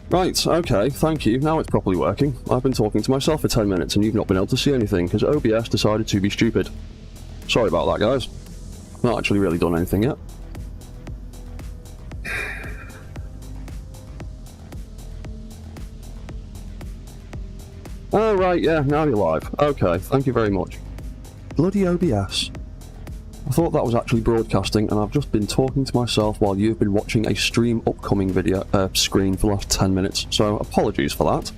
Right, okay, thank you. Now it's properly working. I've been talking to myself for 10 minutes and you've not been able to see anything because OBS decided to be stupid. Sorry about that, guys. Not actually really done anything yet. Oh, right, yeah, now you're live. Okay, thank you very much. Bloody OBS. I thought that was actually broadcasting, and I've just been talking to myself while you've been watching a stream upcoming video screen for the last 10 minutes, so apologies for that.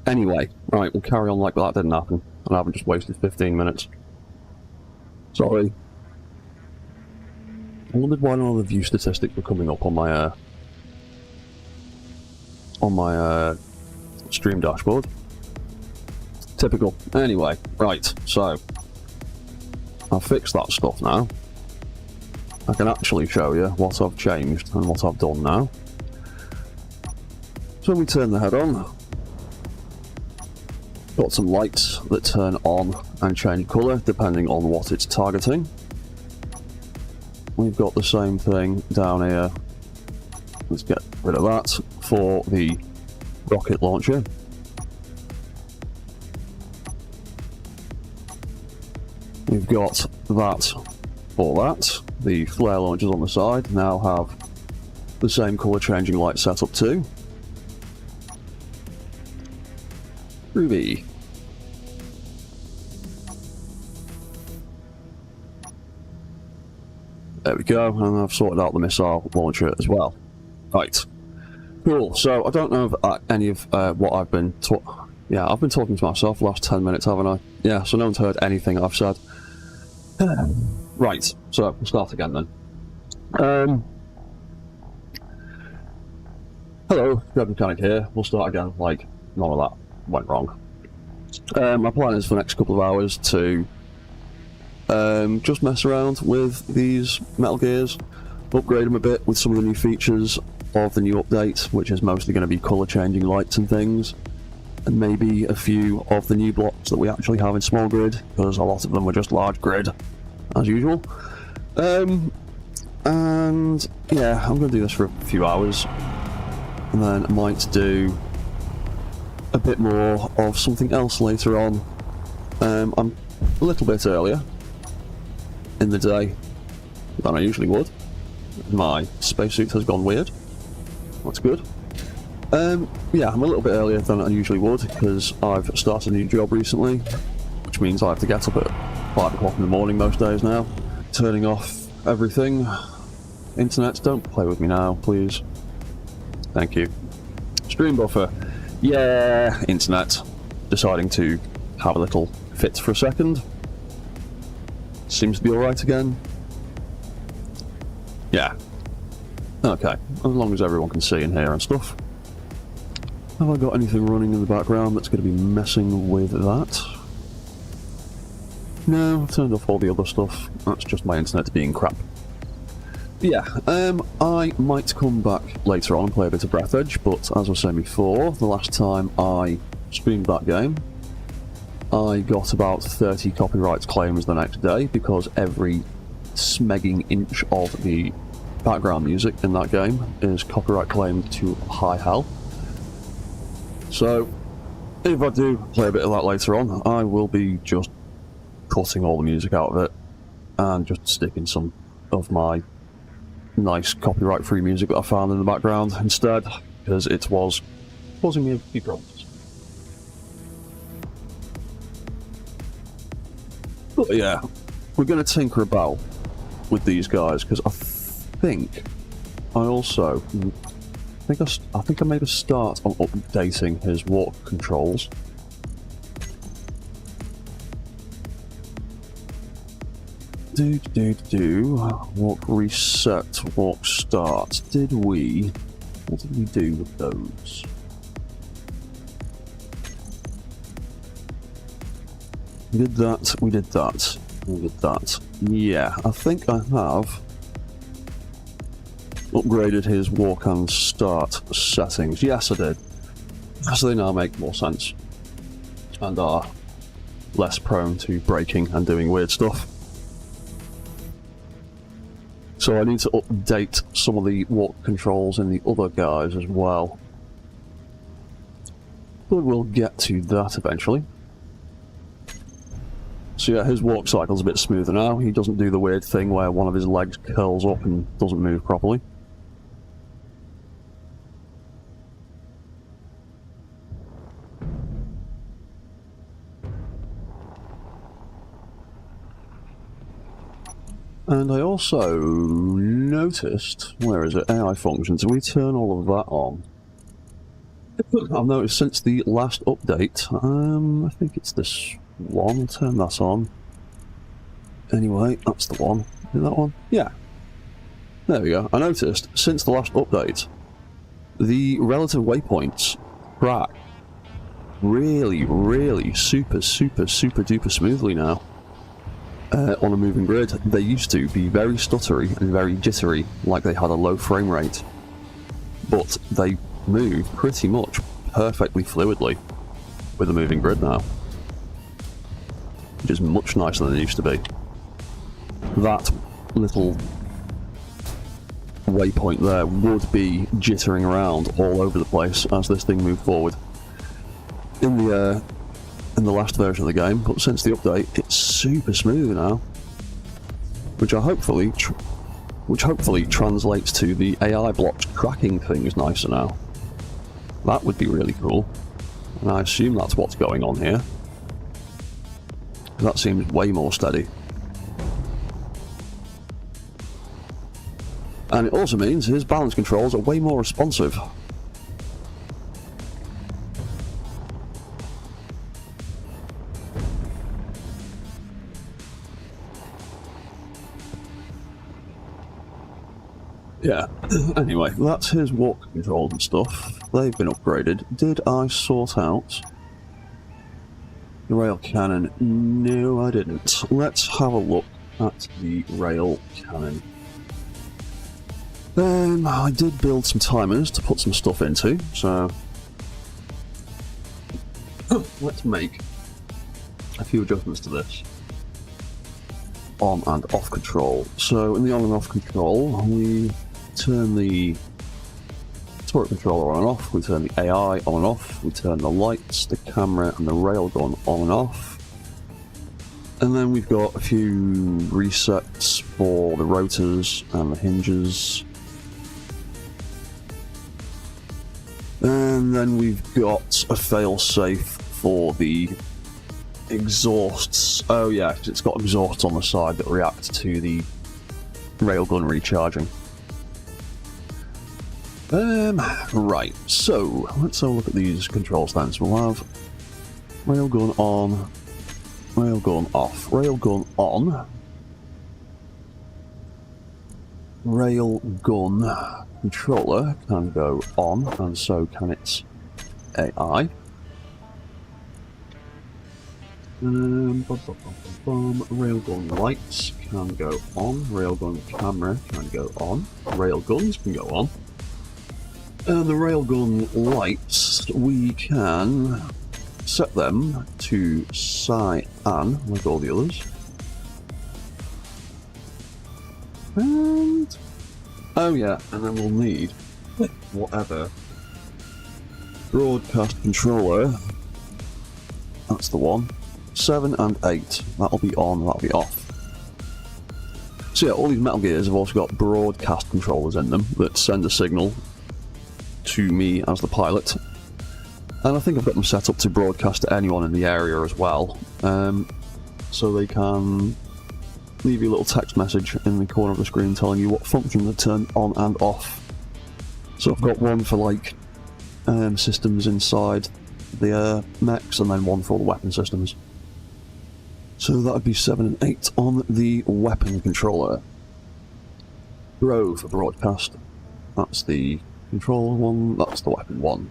Anyway, right, we'll carry on like that didn't happen, and I haven't just wasted 15 minutes. Sorry. I wondered why none of the view statistics were coming up on my stream dashboard. Typical. Anyway, right, so I've fixed that stuff now. I can actually show you what I've changed and what I've done now. So we turn the head on. Got some lights that turn on and change colour depending on what it's targeting. We've got the same thing down here. Let's get rid of that for the rocket launcher. We've got that for that. The flare launchers on the side now have the same colour changing light setup too. Ruby. There we go, and I've sorted out the missile launcher as well. Right. Cool, so I don't know if any of what I've been I've been talking to myself the last 10 minutes, haven't I? Yeah, so no one's heard anything I've said. Right, so we'll start again then. Hello, Debugging here. We'll start again like none of that went wrong. My plan is for the next couple of hours to just mess around with these Metal Gears, upgrade them a bit with some of the new features of the new update, which is mostly going to be colour changing lights and things, and maybe a few of the new blocks that we actually have in small grid, because a lot of them were just large grid, as usual. And yeah, I'm going to do this for a few hours, and then I might do a bit more of something else later on. I'm a little bit earlier in the day than I usually would. My spacesuit has gone weird. That's good. Yeah, I'm a little bit earlier than I usually would because I've started a new job recently, which means I have to get up at 5 o'clock in the morning most days now. Turning off everything. Internet, don't play with me now, please. Thank you. Stream buffer. Yeah, internet. Deciding to have a little fit for a second. Seems to be alright again. Yeah. Okay, as long as everyone can see and hear and stuff. Have I got anything running in the background that's going to be messing with that? No, I've turned off all the other stuff. That's just my internet being crap. Yeah, I might come back later on and play a bit of Breath Edge, but as I was saying before, the last time I streamed that game, I got about 30 copyright claims the next day because every smegging inch of the background music in that game is copyright claimed to high hell. So, if I do play a bit of that later on, I will be just cutting all the music out of it and just sticking some of my nice copyright-free music that I found in the background instead, because it was causing me a few problems. But yeah, we're going to tinker about with these guys, because I think I made a start on updating his walk controls. Walk reset, walk start. What did we do with those? We did that, we did that, we did that. Yeah, I think I have upgraded his walk and start settings. Yes, I did. So they now make more sense and are less prone to breaking and doing weird stuff. So I need to update some of the walk controls in the other guys as well. But we'll get to that eventually. So yeah, his walk cycle's a bit smoother now. He doesn't do the weird thing where one of his legs curls up and doesn't move properly. And I also noticed, where is it, AI functions, we turn all of that on. I've noticed since the last update, I think it's this one, turn that on. Anyway, that's the one. Is that one? Yeah. There we go. I noticed, since the last update, the relative waypoints track really, really super duper smoothly now. On a moving grid. They used to be very stuttery and very jittery, like they had a low frame rate. But they move pretty much perfectly fluidly with a moving grid now. Which is much nicer than it used to be. That little waypoint there would be jittering around all over the place as this thing moved forward. In the last version of the game, but since the update, it's super smooth now, which hopefully translates to the AI blocks tracking things nicer now. That would be really cool, and I assume that's what's going on here. That seems way more steady, and it also means his balance controls are way more responsive. Yeah, anyway, that's his walk controls and stuff. They've been upgraded. Did I sort out the rail cannon? No, I didn't. Let's have a look at the rail cannon. I did build some timers to put some stuff into, so let's make a few adjustments to this. On and off control. So in the on and off control, we turn the turret controller on and off, we turn the AI on and off, we turn the lights, the camera and the railgun on and off. And then we've got a few resets for the rotors and the hinges. And then we've got a fail-safe for the exhausts. Oh yeah, it's got exhausts on the side that react to the railgun recharging. Right, so let's have a look at these controls then. So we'll have railgun on, railgun off, railgun on, railgun controller can go on, and so can its AI. Railgun lights can go on, railgun camera can go on, railguns can go on. And the railgun lights, we can set them to cyan, like all the others. And oh yeah, and then we'll need whatever broadcast controller. That's the one. 7 and 8. That'll be on, that'll be off. So yeah, all these Metal Gears have also got broadcast controllers in them that send a signal to me as the pilot. And I think I've got them set up to broadcast to anyone in the area as well. So they can leave you a little text message in the corner of the screen telling you what function to turn on and off. So I've got one for like systems inside the mechs, and then one for all the weapon systems. So that would be 7 and 8 on the weapon controller. Row for broadcast. That's the controller one, that's the weapon one.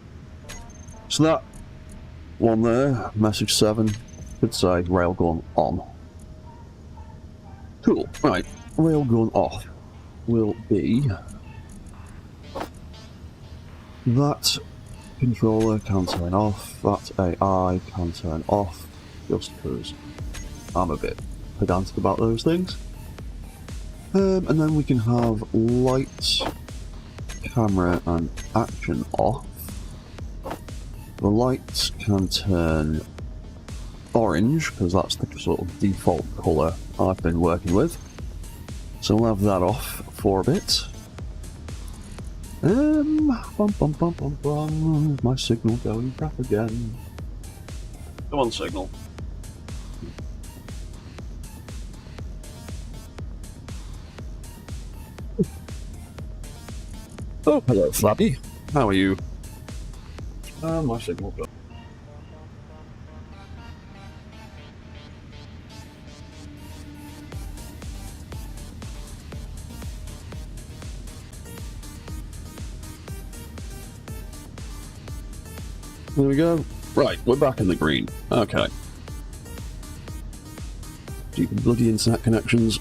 So that one there, message 7, could say railgun on. Cool, right, railgun off will be that controller can turn off, that AI can turn off, just because I'm a bit pedantic about those things. And then we can have light, camera, and action off. The lights can turn orange, because that's the sort of default colour I've been working with. So we'll have that off for a bit. My signal going crap again. Come on, signal. Oh, hello, Flappy. How are you? My signal go. There we go. Right, we're back in the green. Okay. Stupid bloody internet connections.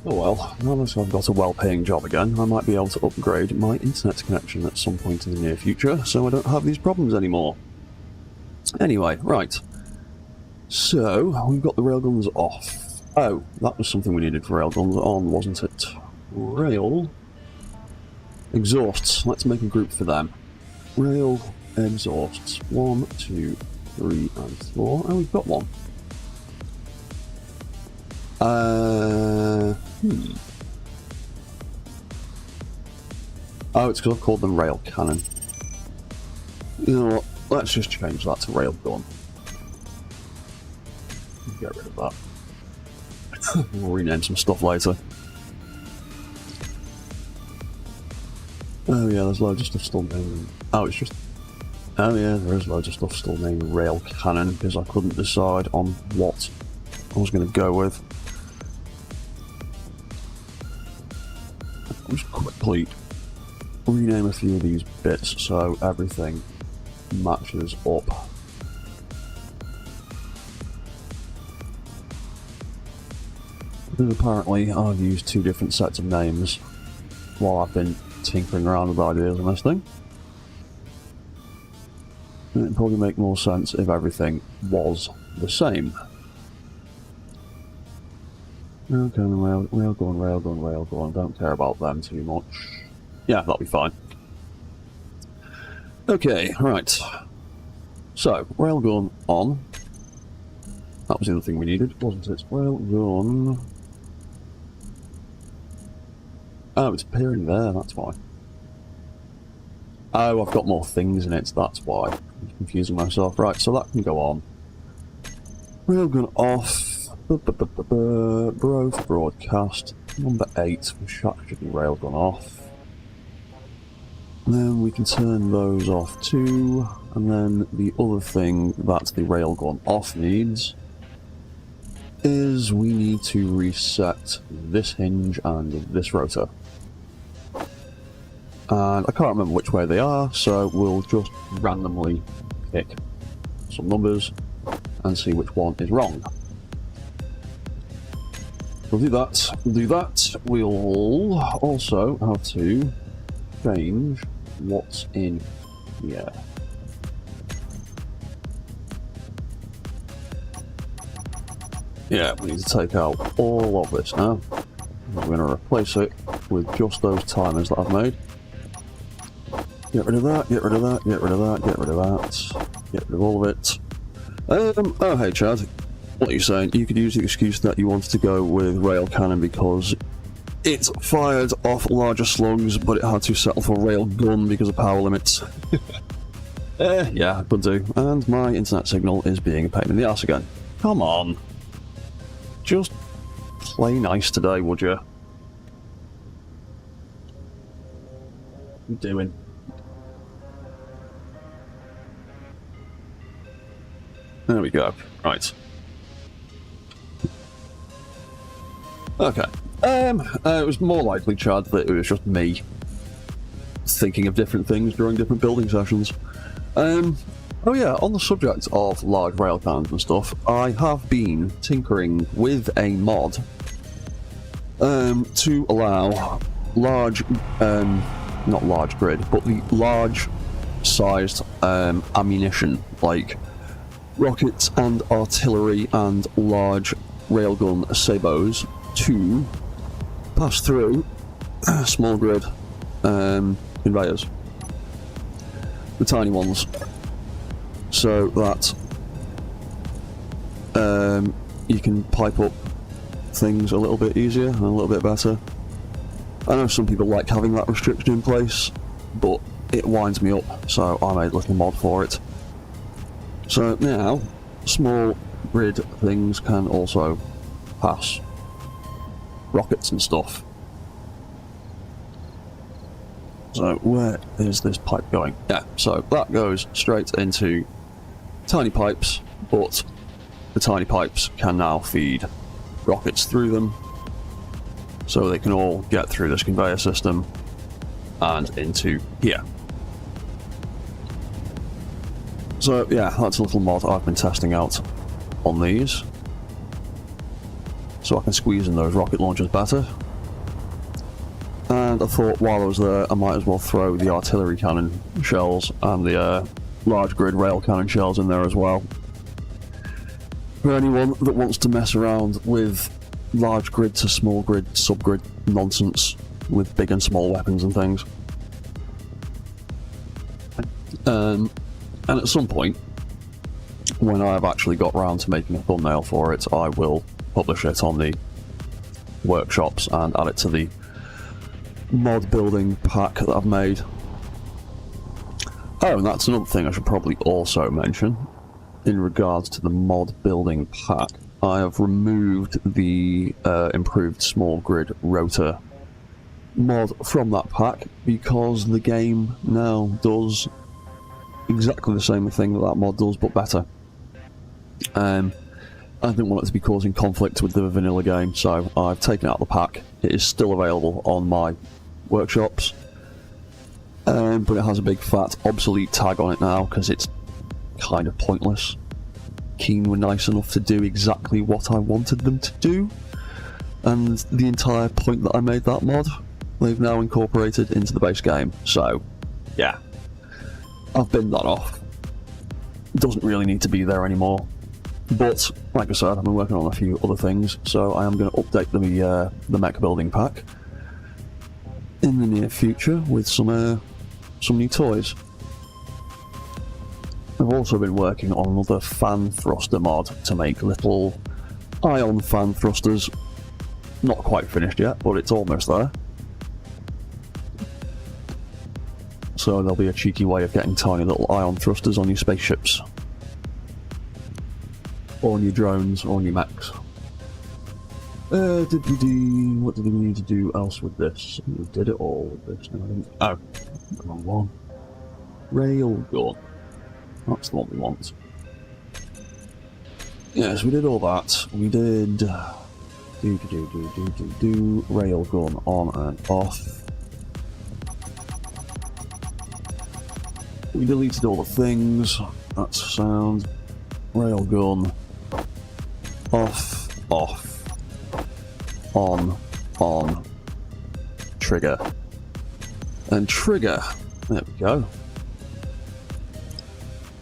Oh well, now that I've got a well-paying job again, I might be able to upgrade my internet connection at some point in the near future, so I don't have these problems anymore. Anyway, right. So, we've got the railguns off. Oh, that was something we needed for railguns on, wasn't it? Rail... exhausts. Let's make a group for them. Rail exhausts. 1, 2, 3, and 4. Oh, we've got one. Oh, it's because I've called them rail cannon. You know what? Let's just change that to rail gun. Get rid of that. We'll rename some stuff later. Oh yeah, there's loads of stuff still named... Oh, it's just... Oh yeah, there is loads of stuff still named rail cannon, because I couldn't decide on what I was going to go with. I'll just quickly rename a few of these bits so everything matches up. Because apparently I've used 2 different sets of names while I've been tinkering around with ideas on this thing. And it'd probably make more sense if everything was the same. Okay, railgun, railgun, railgun. Don't care about them too much. Yeah, that'll be fine. Okay, right. So, railgun on. That was the other thing we needed, wasn't it? Railgun. Oh, it's appearing there, that's why. Oh, I've got more things in it, that's why. I'm confusing myself. Right, so that can go on. Railgun off. Growth broadcast. Number 8, which should be railgun off. And then we can turn those off too. And then the other thing that the railgun off needs is we need to reset this hinge and this rotor. And I can't remember which way they are, so we'll just randomly pick some numbers and see which one is wrong. We'll do that, we'll do that. We'll also have to change what's in here. Yeah, we need to take out all of this now. We're going to replace it with just those timers that I've made. Get rid of that, get rid of that, get rid of that, get rid of that, get rid of all of it. Oh hey Chad, what are you saying? You could use the excuse that you wanted to go with rail cannon because it fired off larger slugs, but it had to settle for rail gun because of power limits. Yeah, could do. And my internet signal is being a pain in the ass again. Come on. Just play nice today, would you? What are you doing? There we go. Right. Okay. It was more likely, Chad, that it was just me thinking of different things during different building sessions. Oh yeah, on the subject of large rail cannons and stuff, I have been tinkering with a mod to allow large, not large grid, but the large sized ammunition, like rockets and artillery and large railgun sabos to pass through small grid conveyors, the tiny ones, so that you can pipe up things a little bit easier and a little bit better. I know some people like having that restriction in place, but it winds me up, so I made a little mod for it. So now, small grid things can also pass rockets and stuff. So where is this pipe going? Yeah, so that goes straight into tiny pipes, but the tiny pipes can now feed rockets through them, so they can all get through this conveyor system and into here. So yeah, that's a little mod I've been testing out on these, so I can squeeze in those rocket launchers better. And I thought while I was there, I might as well throw the artillery cannon shells and the large grid rail cannon shells in there as well. For anyone that wants to mess around with large grid to small grid, subgrid nonsense with big and small weapons and things. And at some point, when I've actually got round to making a thumbnail for it, I will publish it on the workshops and add it to the mod building pack that I've made. Oh, and that's another thing I should probably also mention. In regards to the mod building pack, I have removed the improved small grid rotor mod from that pack because the game now does exactly the same thing that mod does, but better. I didn't want it to be causing conflict with the vanilla game, so I've taken it out of the pack. It is still available on my workshops, but it has a big fat obsolete tag on it now because it's kind of pointless. Keen were nice enough to do exactly what I wanted them to do, and the entire point that I made that mod, they've now incorporated into the base game. So, yeah, I've binned that off. It doesn't really need to be there anymore. But, like I said, I've been working on a few other things, so I am going to update the mech building pack in the near future with some new toys. I've also been working on another fan thruster mod to make little ion fan thrusters. Not quite finished yet, but it's almost there. So there'll be a cheeky way of getting tiny little ion thrusters on your spaceships, or on your drones, or on your mechs. What did we need to do else with this? We did it all with this. Oh, the wrong one. Railgun. That's the one we want. Yes, we did all that. We did railgun on and off. We deleted all the things. That's sound. Railgun off, on, trigger, and trigger. There we go.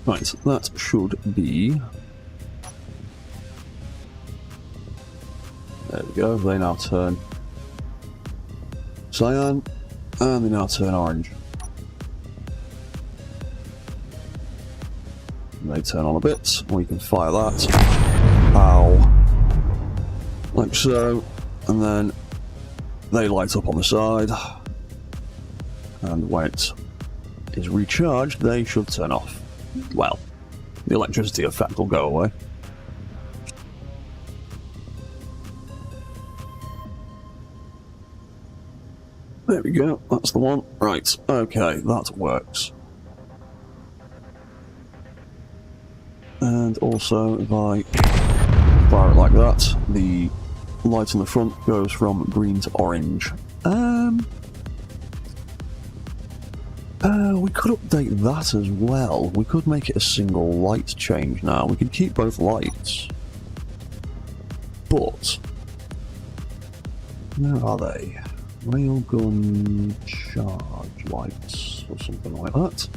Right, that should be... There we go, they now turn cyan, and they now turn orange. And they turn on a bit, we can fire that. Ow. Like so, and then they light up on the side, and when it is recharged, they should turn off. Well, the electricity effect will go away. There we go, that's the one. Right, okay, that works. And also, if I fire it like that, the light on the front goes from green to orange. We could update that as well. We could make it a single light change now. We could keep both lights. But where are they? Railgun charge lights or something like that.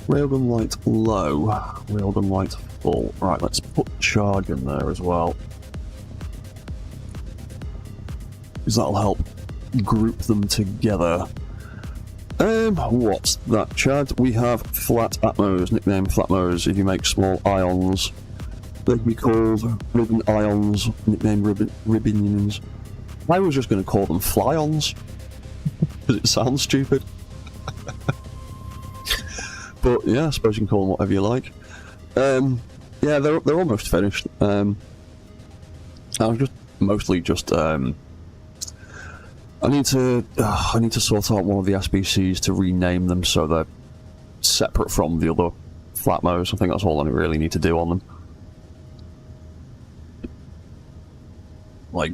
Railgun light low. Railgun light full. Right, let's put charge in there as well. Because that'll help group them together. What's that, Chad? We have flat atmos, nicknamed flatmos. If you make small ions, they can be called ribbon ions, nicknamed ribbons. I was just going to call them fly-ons, because it sounds stupid. But yeah, I suppose you can call them whatever you like. Yeah, they're almost finished. I was just mostly just I need to sort out one of the SBCs to rename them so they're separate from the other flatmos. I think that's all I really need to do on them. Like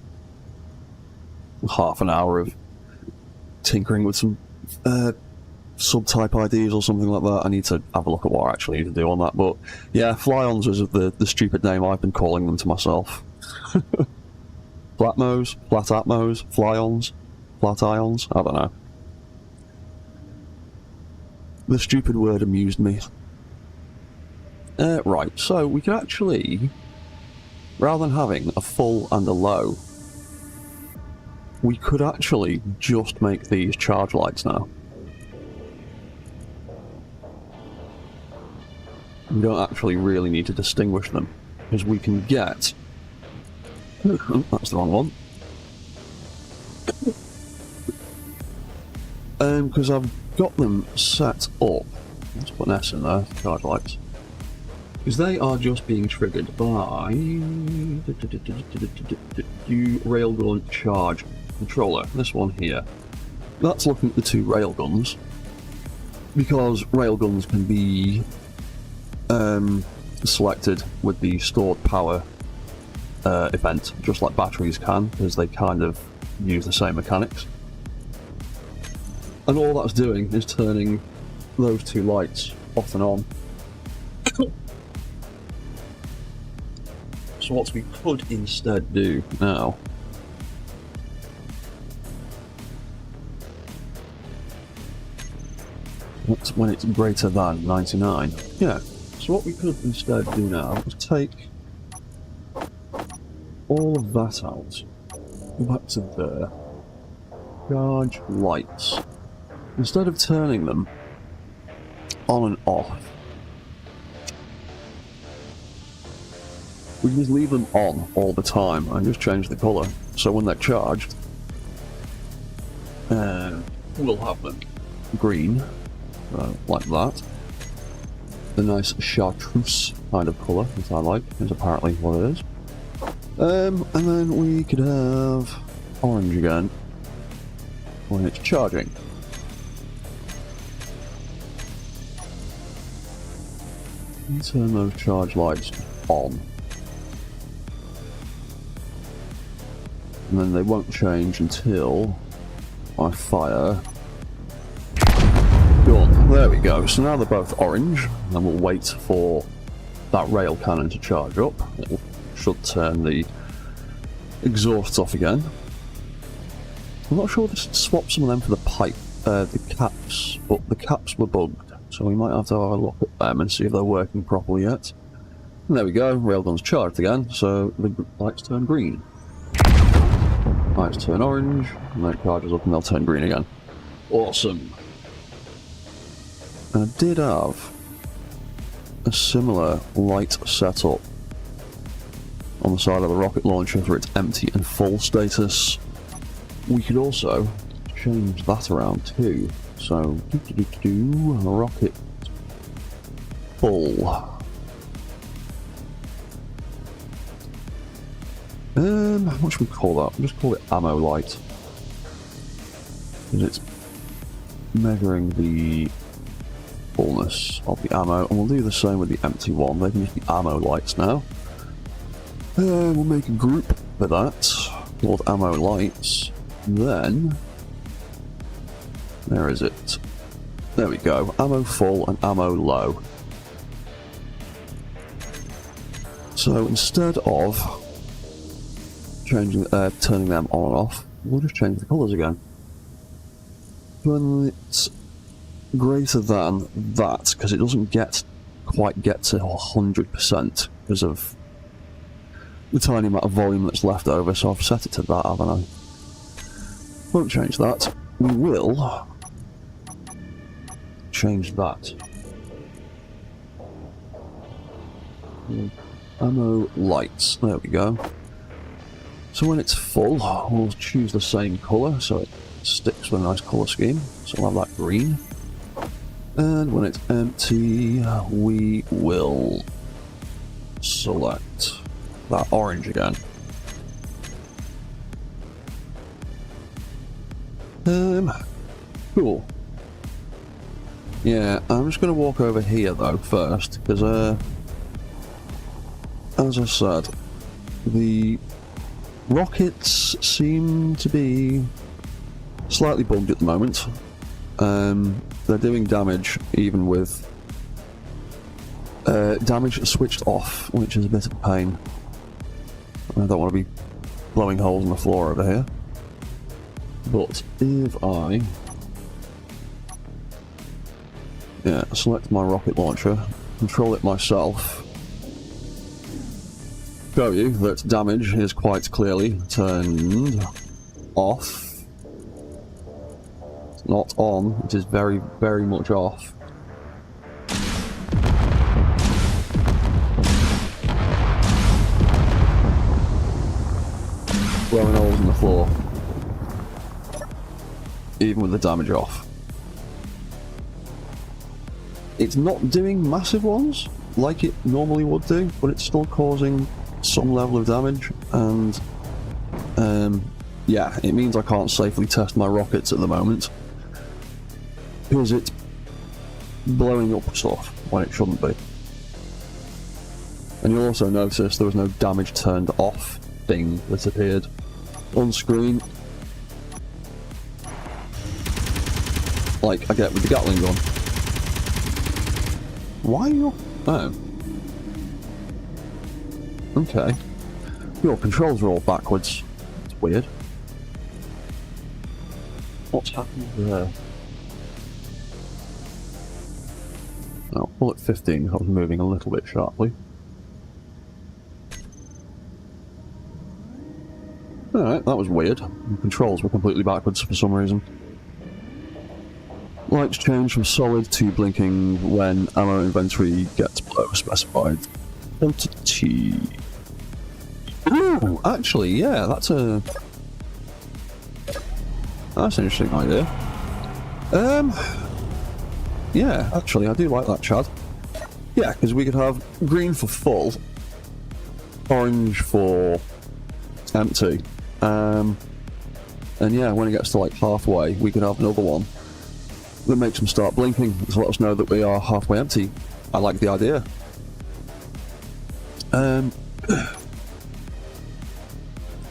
half an hour of tinkering with some subtype IDs or something like that. I need to have a look at what I actually need to do on that. But yeah, fly-ons is the stupid name I've been calling them to myself. Flatmos, flat atmos, fly-ons, flat ions, I don't know. The stupid word amused me. Right, so we can actually, rather than having a full and a low, we could actually just make these charge lights now. We don't actually really need to distinguish them, because we can get... Oh, that's the wrong one. Because I've got them set up. Let's put an S in there, charge lights. Because they are just being triggered by... Railgun charge controller, this one here. That's looking at the two railguns. Because railguns can be selected with the stored power event, just like batteries can, because they kind of use the same mechanics. And all that's doing is turning those two lights off and on. So what we could instead do now What's when it's greater than 99? Yeah. So what we could instead do now is take all of that out. Go back to there. Charge lights. Instead of turning them on and off, we can just leave them on all the time and just change the colour. So when they're charged, we'll have them green, like that. The nice chartreuse kind of colour, which I like, is apparently what it is. And then we could have orange again when it's charging. And turn those charge lights on. And then they won't change until I fire. Done. There we go. So now they're both orange, and we'll wait for that rail cannon to charge up. It should turn the exhausts off again. I'm not sure to swap some of them for the caps, but the caps were bugged, so we might have to have a look at them and see if they're working properly yet. And there we go, railgun's charged again, so the lights turn green. Lights turn orange, and then it charges up and they'll turn green again. Awesome. And I did have a similar light setup on the side of the rocket launcher for its empty and full status. We could also change that around too. So, rocket full. What should we call that? We'll just call it ammo light. Because it's measuring the fullness of the ammo, and we'll do the same with the empty one. They can just be ammo lights now. We'll make a group for that called ammo lights. Then, where is it? There we go. Ammo full and ammo low. So instead of changing, turning them on and off, we'll just change the colours again. When it's greater than that, because it doesn't get quite get to 100% because of the tiny amount of volume that's left over, so I've set it to that, haven't I? Won't change that. We will change that. Ammo lights, there we go. So when it's full, we'll choose the same colour so it sticks with a nice colour scheme. So I'll have that green. And when it's empty, we will select that orange again. Cool. Yeah, I'm just going to walk over here though first, because as I said, the rockets seem to be slightly bugged at the moment. They're doing damage even with damage switched off, which is a bit of a pain. I don't want to be blowing holes in the floor over here. But if I select my rocket launcher, control it myself, show you that damage is quite clearly turned off. It's not on, it is very, very much off. Blowing holes in the floor, even with the damage off. It's not doing massive ones like it normally would do, but it's still causing some level of damage, and yeah, it means I can't safely test my rockets at the moment because it's blowing up stuff when it shouldn't be. And you'll also notice there was no damage turned off thing that appeared on screen like I get with the Gatling gun. Why are you... oh. Okay. Your controls are all backwards. It's weird. What's happening there? Oh, bullet 15, I was moving a little bit sharply. Alright, that was weird. The controls were completely backwards for some reason. Lights change from solid to blinking when ammo inventory gets below a specified quantity. Ooh, actually, yeah, that's an interesting idea. Yeah, actually, I do like that, Chad. Yeah, because we could have green for full, orange for empty, and yeah, when it gets to like halfway, we could have another one that makes them start blinking to let us know that we are halfway empty. I like the idea.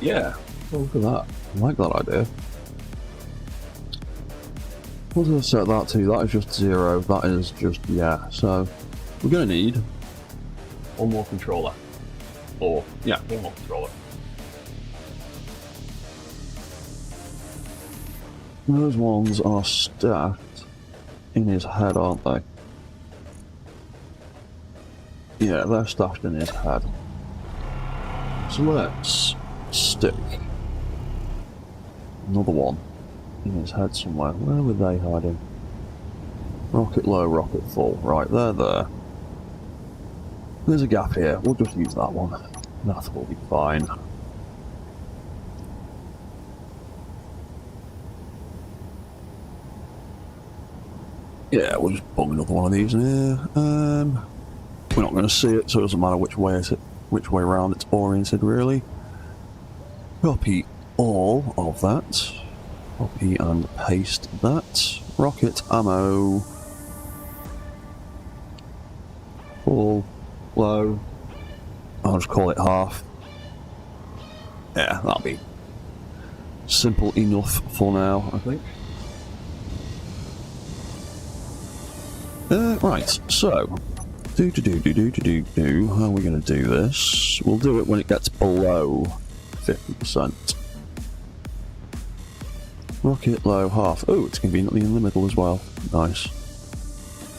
Yeah, look at that. I like that idea. What did I set that to? That is just 0. That is just, yeah. So, we're going to need one more controller. Or, yeah, one more controller. Those ones are stacked in his head, aren't they? Yeah, they're stacked in his head. So let's stick another one in his head somewhere. Where were they hiding? Rocket low, rocket full. Right, they're there. There's a gap here. We'll just use that one. That will be fine. Yeah, we'll just bung another one of these in here. We're not going to see it, so it doesn't matter which way around it's oriented, really. Copy all of that. Copy and paste that. Rocket ammo. Full. Low. I'll just call it half. Yeah, that'll be simple enough for now, I think. Right, so, how are we going to do this? We'll do it when it gets below 50%. Rocket low half. Oh, it's conveniently in the middle as well. Nice.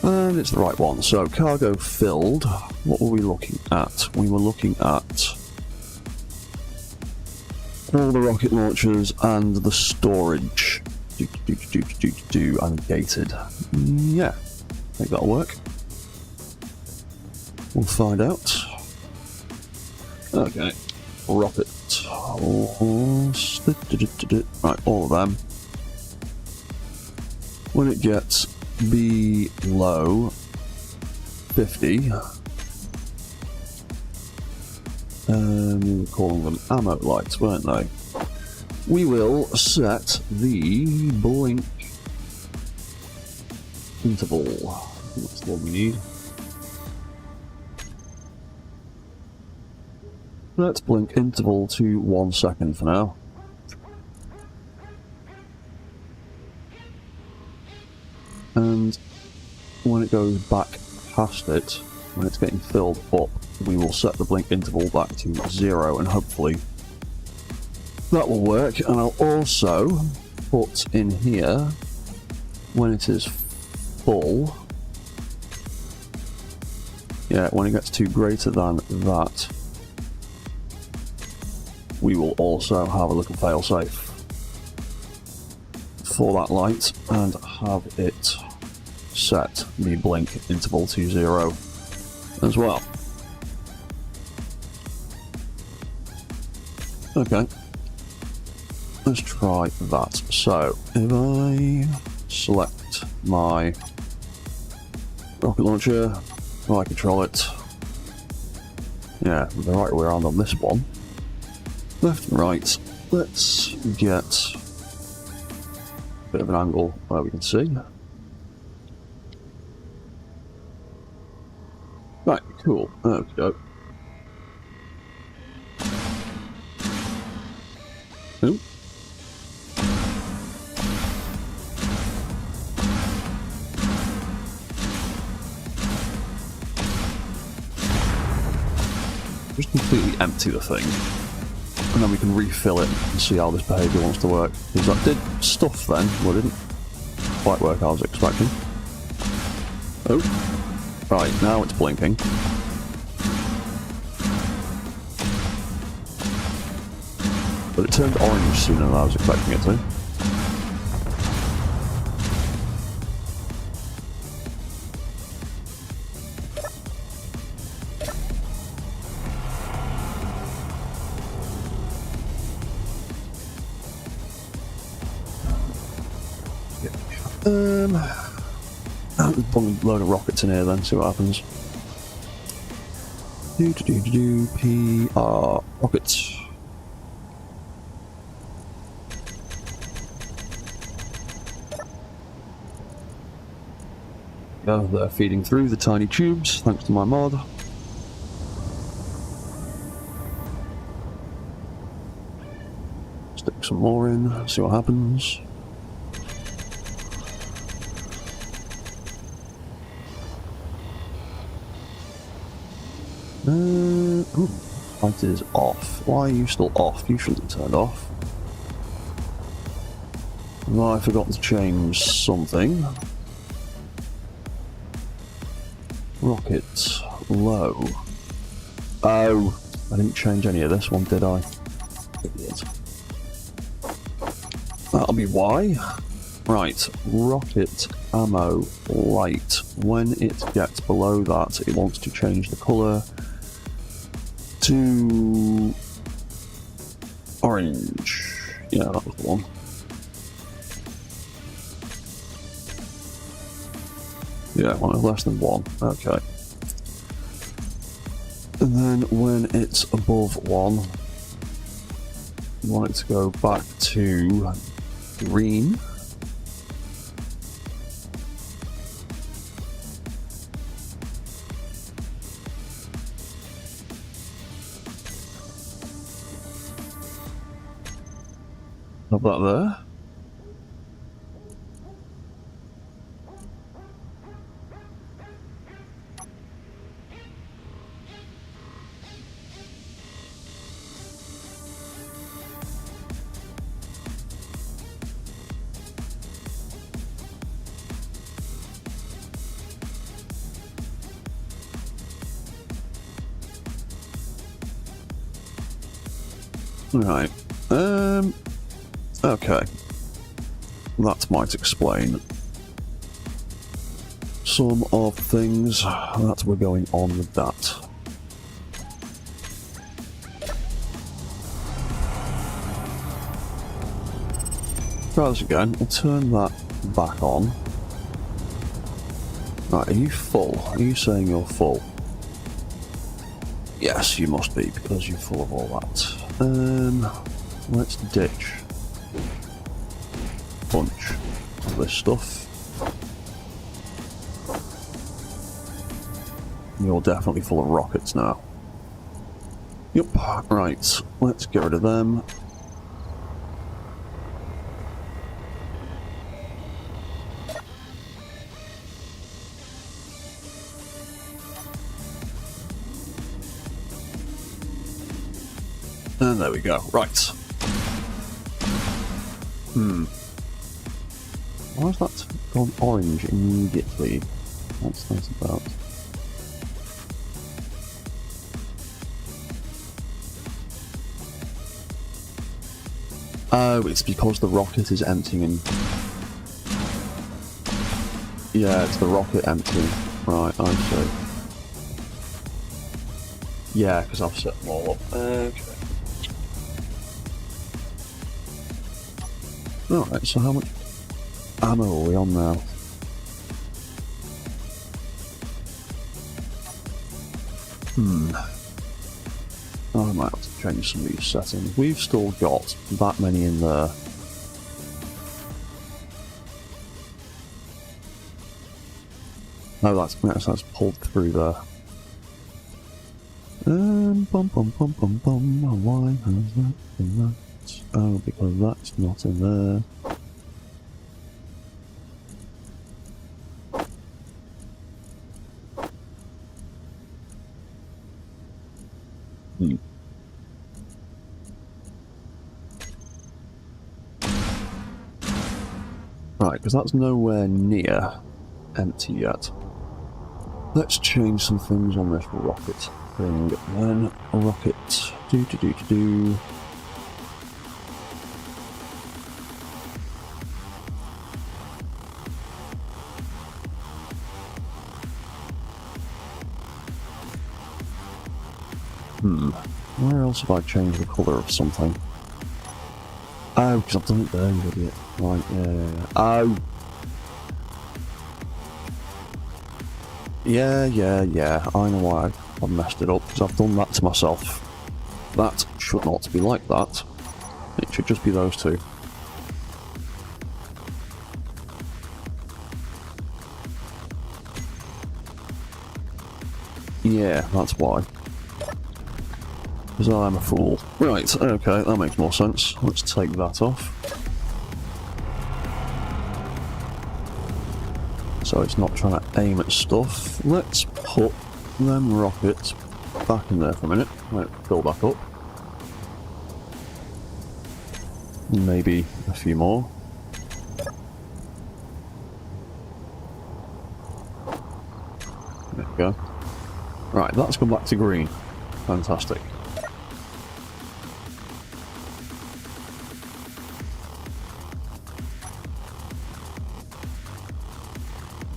And it's the right one. So cargo filled. What were we looking at? We were looking at all the rocket launchers and the storage. And gated. Yeah, I think that'll work. We'll find out. Okay, rocket. Right, all of them. When it gets below 50, we were calling them ammo lights, weren't they? We will set the blink interval. That's what we need. Let's blink interval to 1 second for now. And when it goes back past it, when it's getting filled up, we will set the blink interval back to 0, and hopefully that will work. And I'll also put in here, when it is full, yeah, when it gets to greater than that, we will also have a little failsafe for that light and have it set the blink interval to 0 as well. Okay, let's try that. So if I select my rocket launcher, if I control it, yeah, the right way around on this one, left and right, let's get a bit of an angle where we can see. Right, cool. There we go. Ooh. Just completely empty the thing, and then we can refill it and see how this behaviour wants to work. Because that did stuff then, but didn't quite work how I was expecting. Oh, right, now it's blinking. But it turned orange sooner than I was expecting it to. I'll put a load of rockets in here then, see what happens. PR rockets. Yeah, they're feeding through the tiny tubes, thanks to my mod. Stick some more in, see what happens. Ooh, light is off. Why are you still off? You shouldn't have turned off. Well, I forgot to change something. Rocket low. Oh, I didn't change any of this one, did I? Idiot. That'll be why. Right, rocket ammo light. When it gets below that, it wants to change the colour to orange. Yeah, that was the one. Yeah, one is less than 1. Okay. And then when it's above 1, you want it to go back to green. Have that there. Right. Okay. That might explain some of things that were going on with that. Try this again. We'll turn that back on. Right, are you full? Are you saying you're full? Yes, you must be, because you're full of all that. Let's ditch a bunch of this stuff. You're definitely full of rockets now. Yep, right, let's get rid of them. And there we go. Right. Why has that gone orange immediately? What's that about? Oh, it's because the rocket is emptying and... Yeah, it's the rocket emptying. Right, I see. Yeah, because I've set them all up. Okay. Alright, so how much ammo are we on now? I might have to change some of these settings. We've still got that many in there. No, that's pulled through there. Bum bum bum bum bum. Why has that been that? Oh, because that's not in there. Right, because that's nowhere near empty yet. Let's change some things on this rocket thing. Then a rocket. Do. Where else have I changed the colour of something? Oh, because I've done it there, you idiot. Right, yeah. Oh! Yeah. I know why I've messed it up, because I've done that to myself. That should not be like that. It should just be those two. Yeah, that's why. Because I'm a fool. Right, okay, that makes more sense. Let's take that off. So it's not trying to aim at stuff. Let's put them rockets back in there for a minute. Let it fill back up. Maybe a few more. There we go. Right, that's gone back to green. Fantastic.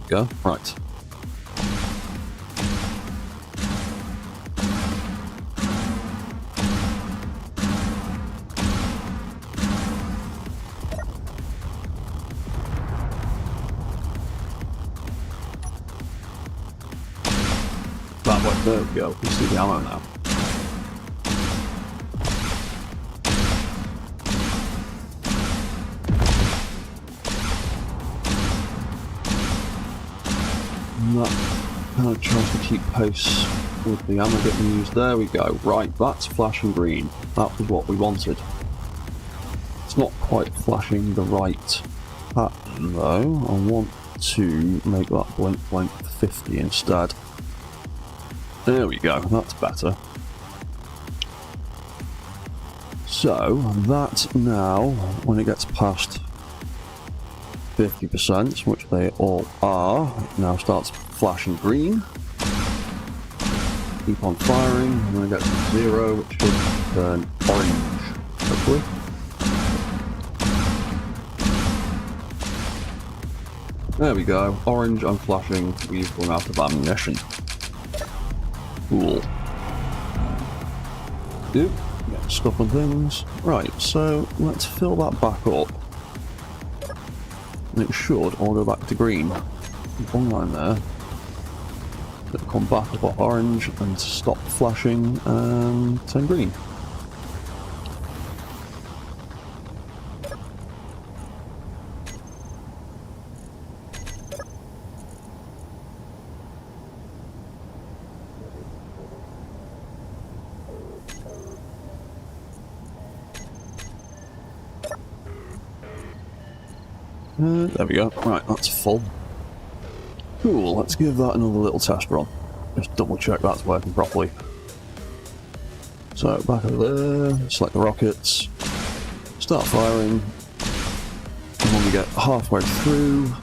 Go. Right. That way. There we go. You see the ammo now. That kind of tries to keep pace with the ammo getting used. There we go. Right, that's flashing green. That was what we wanted. It's not quite flashing the right pattern though. I want to make that blink 50 instead. There we go. That's better. So that now, when it gets past 50%, which they all are, it now starts flashing green. Keep on firing, and then it gets to 0, which should turn orange. hopefully. There we go. Orange and flashing. We've run out of ammunition. Cool. Yep. Get stuff and things. Right, so let's fill that back up. And it should all go back to green. One line there. It'll come back up off orange and stop flashing and turn green. There we go. Right, that's full. Cool, let's give that another little test run. Just double check that's working properly. So, back over there, select the rockets, start firing, and when we get halfway through,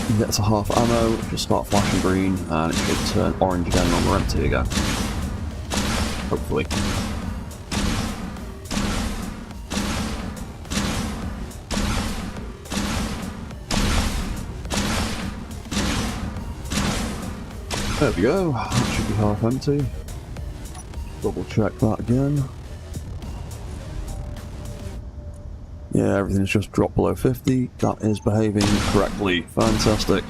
and get to half ammo, just start flashing green, and it should turn orange again when we're empty again. Hopefully. There we go, that should be half empty. Double check that again. Yeah, everything's just dropped below 50. That is behaving correctly. Fantastic.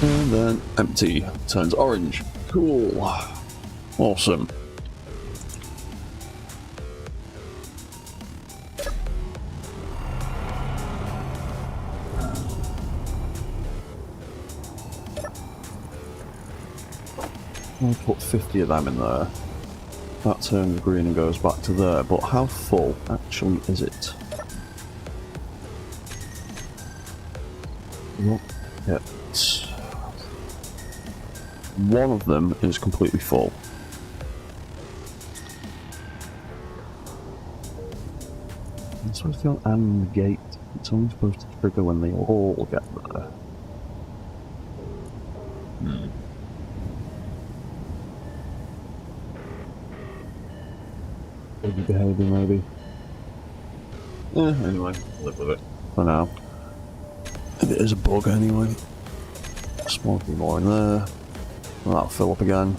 And then empty turns orange. Cool. Awesome. I'll put 50 of them in there. That turns green and goes back to there, but how full actually is it? Not yet. One of them is completely full. I'm supposed to go and the gate. It's only supposed to trigger when they all get there. Maybe behaving, maybe. Anyway, I'll live with it for now. If it is a bug, anyway. Small few more in there. And that'll fill up again.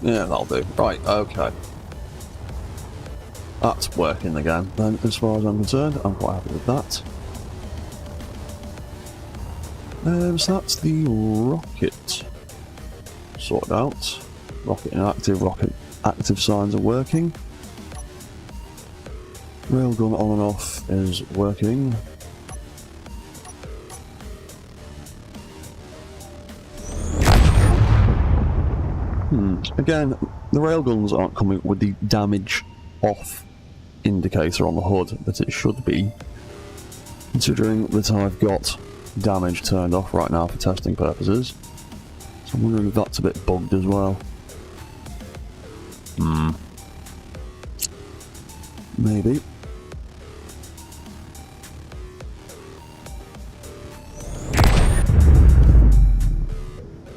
Yeah, that'll do. Right, okay. That's working again, then, as far as I'm concerned. I'm quite happy with that. So that's the rocket sorted out. Rocket active signs are working. Railgun on and off is working. Again, the railguns aren't coming with the damage off indicator on the hood that it should be, considering that I've got damage turned off right now for testing purposes. So I'm wondering if that's a bit bugged as well. Maybe.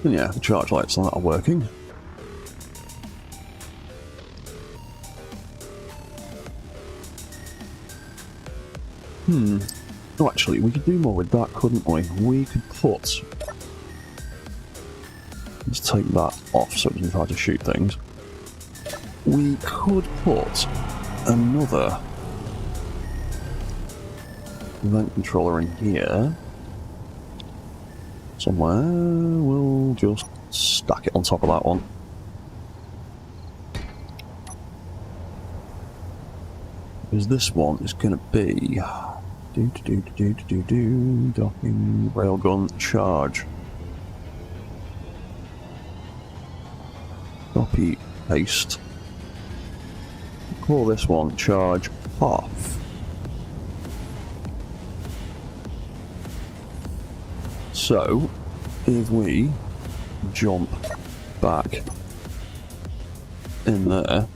And yeah, the charge lights on that are working. Oh, actually, we could do more with that, couldn't we? We could put... Let's take that off so it doesn't try to shoot things. We could put another event controller in here somewhere. We'll just stack it on top of that one. Because this one is going to be docking railgun charge. Copy paste. Call this one charge off. So, if we jump back in there,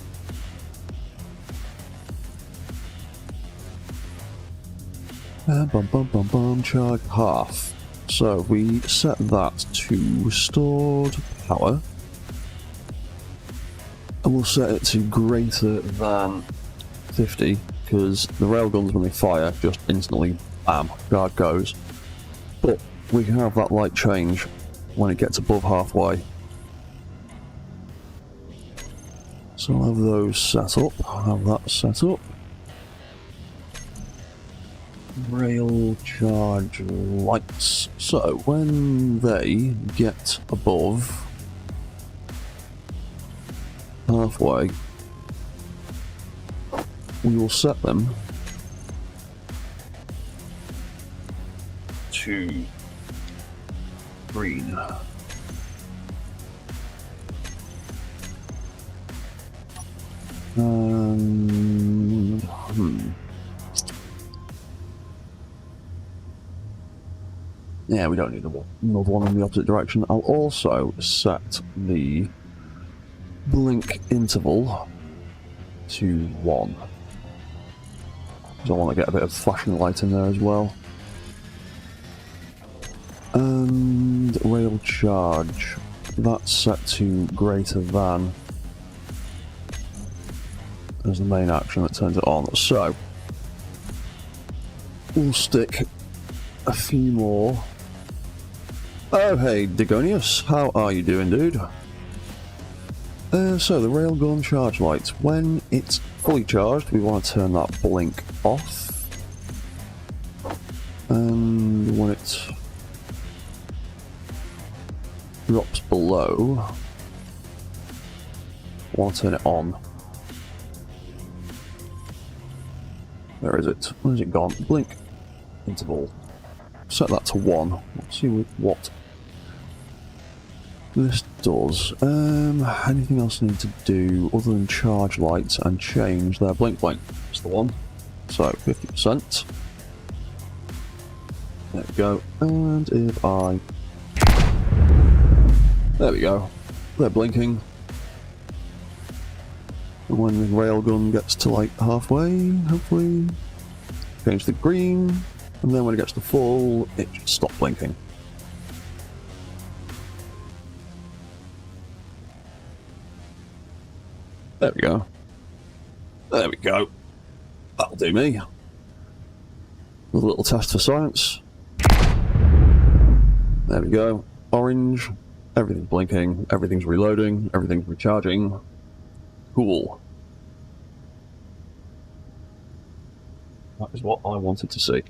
Charge half. So we set that to stored power. And we'll set it to greater than 50, because the railguns, when they fire, just instantly, bam, guard goes. But we can have that light change when it gets above halfway. So I'll have those set up, I'll have that set up. Rail charge lights. So when they get above halfway, we will set them to green. Yeah, we don't need another one in the opposite direction. I'll also set the blink interval to 1. Because I want to get a bit of flashing light in there as well. And rail charge, that's set to greater than as the main action that turns it on. So we'll stick a few more. Oh hey Digonius, how are you doing, dude? So the railgun charge light, when it's fully charged we want to turn that blink off, and when it drops below I want to turn it on. Where is it? Where's it gone? Blink interval. Set that to 1. Let's see what this does. Anything else I need to do other than charge lights and change their blink blink? That's the one. So 50%. There we go. And if I... There we go. They're blinking. And when the railgun gets to like halfway, hopefully, change the green. And then when it gets to full, it should stop blinking. There we go. There we go. That'll do me. Another little test for science. There we go. Orange. Everything's blinking. Everything's reloading. Everything's recharging. Cool. That is what I wanted to see.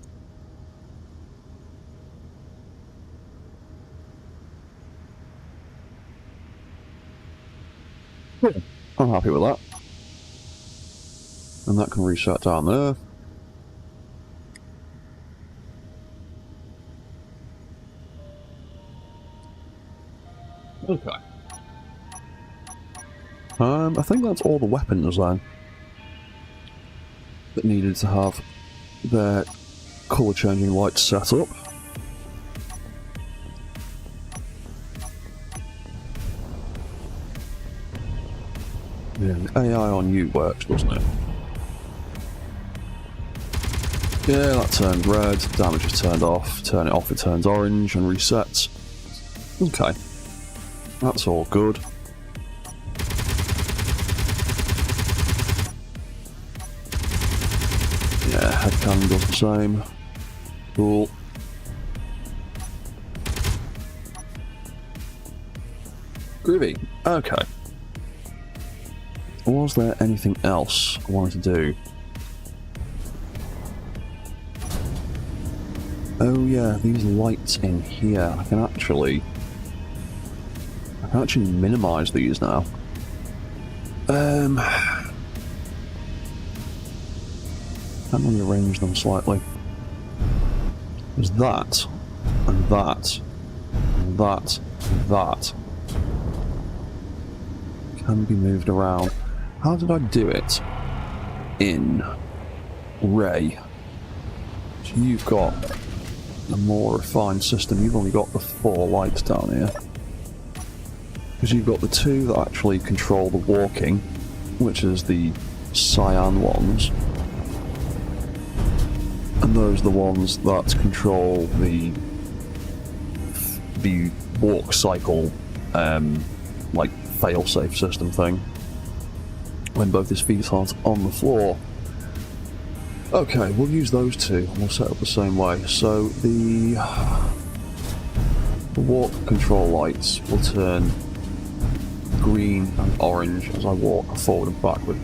I'm happy with that. And that can reset down there. Okay. I think that's all the weapons then that needed to have their colour changing lights set up. Yeah, the AI on you works, doesn't it? Yeah, that turned red, damage is turned off, turn it off, it turns orange and resets. Okay. That's all good. Yeah, head cannon does the same. Cool. Groovy. Okay. Was there anything else I wanted to do? Oh yeah, these lights in here, I can actually minimize these now. Can we rearrange them slightly? There's that, and that, and that, and that. Can be moved around. How did I do it in Ray? So you've got a more refined system. You've only got the 4 lights down here. Because you've got the 2 that actually control the walking, which is the cyan ones. And those are the ones that control the walk cycle, like fail-safe system thing. When both his feet aren't on the floor. Okay, we'll use those two, and we'll set up the same way. So the walk control lights will turn green and orange as I walk forward and backward.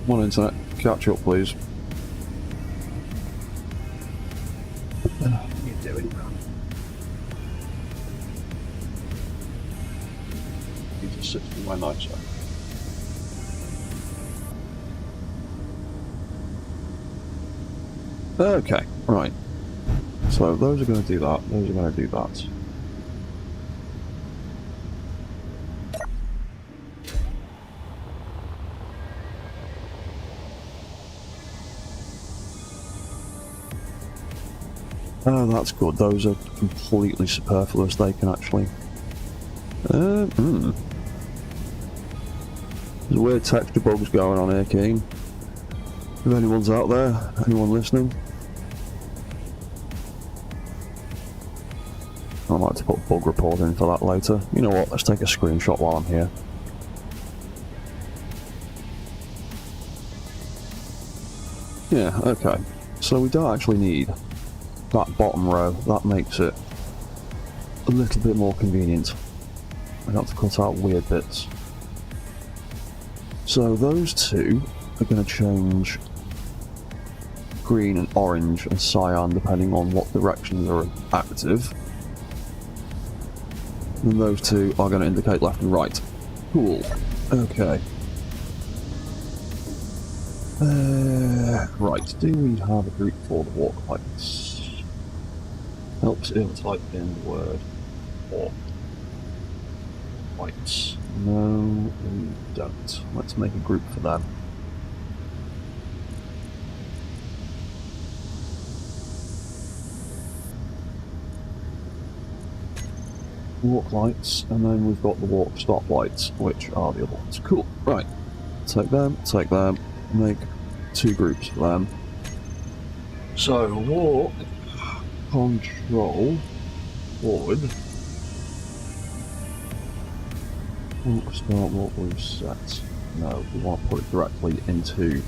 Come on, internet, catch up, please. What are you doing? You just sit in my night, Okay, right. So those are going to do that, those are going to do that. Oh, that's good. Those are completely superfluous. They can actually... There's weird texture bugs going on here, Keen. If anyone's out there, anyone listening? I might have to put a bug report in for that later. You know what, let's take a screenshot while I'm here. Yeah, okay. So we don't actually need that bottom row. That makes it a little bit more convenient. I don't have to cut out weird bits. So those two are going to change green and orange and cyan depending on what directions are active. And those two are going to indicate left and right. Cool. Okay. Right, do we have a group for the walk lights? Helps if type in the word walk lights. No, we don't. Let's make a group for them. Walk lights, and then we've got the walk stop lights, which are the other ones. Cool, right. Take them, make two groups for them. So, walk, control, forward. Walk start what we've set. No, we want to put it directly into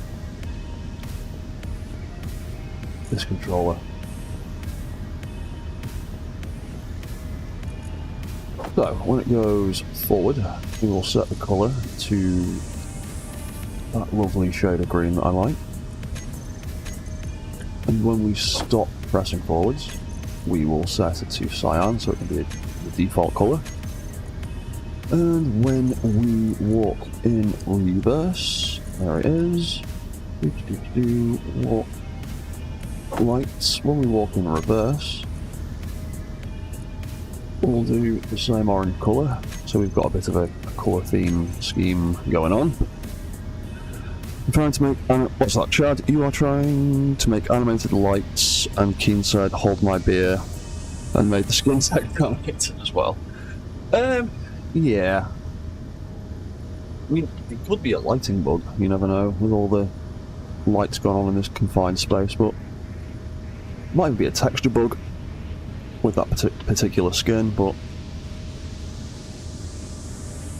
this controller. So, when it goes forward, we will set the colour to that lovely shade of green that I like. And when we stop pressing forwards, we will set it to cyan, so it can be the default colour. And when we walk in reverse, there it is. Walk lights. When we walk in reverse, we'll do the same orange colour, so we've got a bit of a colour theme scheme going on. I'm trying to make... what's that, Chad? You are trying to make animated lights, and Keen said, hold my beer, and made the skin tech animated as well. Yeah. I mean, it could be a lighting bug, you never know, with all the lights going on in this confined space, but it might even be a texture bug with that particular skin, but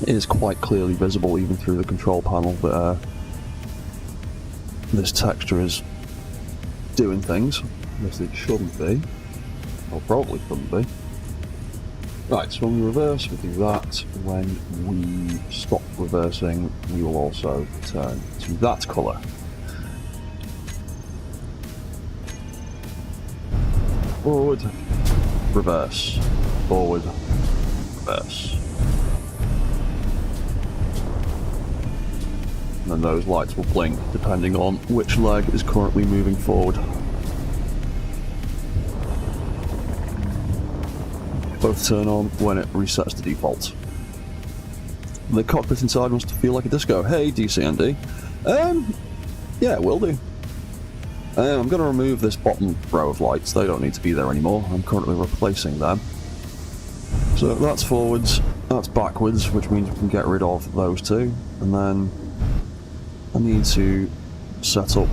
it is quite clearly visible even through the control panel that this texture is doing things. Yes, it shouldn't be, or probably couldn't be. Right, so when we reverse, we do that. When we stop reversing, we will also turn to that colour. Forward, reverse, forward, reverse. And then those lights will blink depending on which leg is currently moving forward. Both turn on when it resets to default. The cockpit inside wants to feel like a disco. Hey, DCND. Yeah, it will do. I'm going to remove this bottom row of lights. They don't need to be there anymore. I'm currently replacing them. So that's forwards, That's backwards, which means we can get rid of those two. And then I need to set up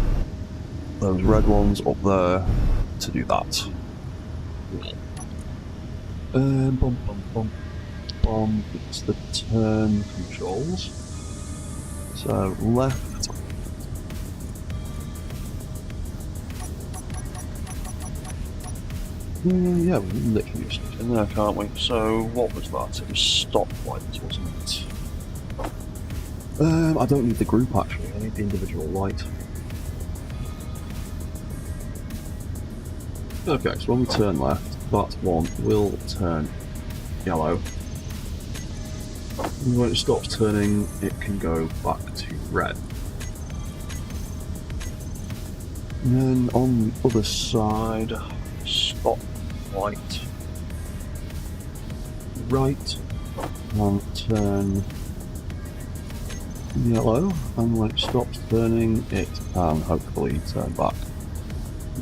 those red ones up there to do that. Bum, bum, bum, bum. It's the turn controls. So left. Yeah, we can literally just stick in there, can't we? So what was that? It was stoplights, wasn't it? I don't need the group actually, I need the individual light. Okay, so when we turn left, that one will turn yellow. And when it stops turning, it can go back to red. And then on the other side, stop light right and turn yellow, and when it stops turning, it can hopefully turn back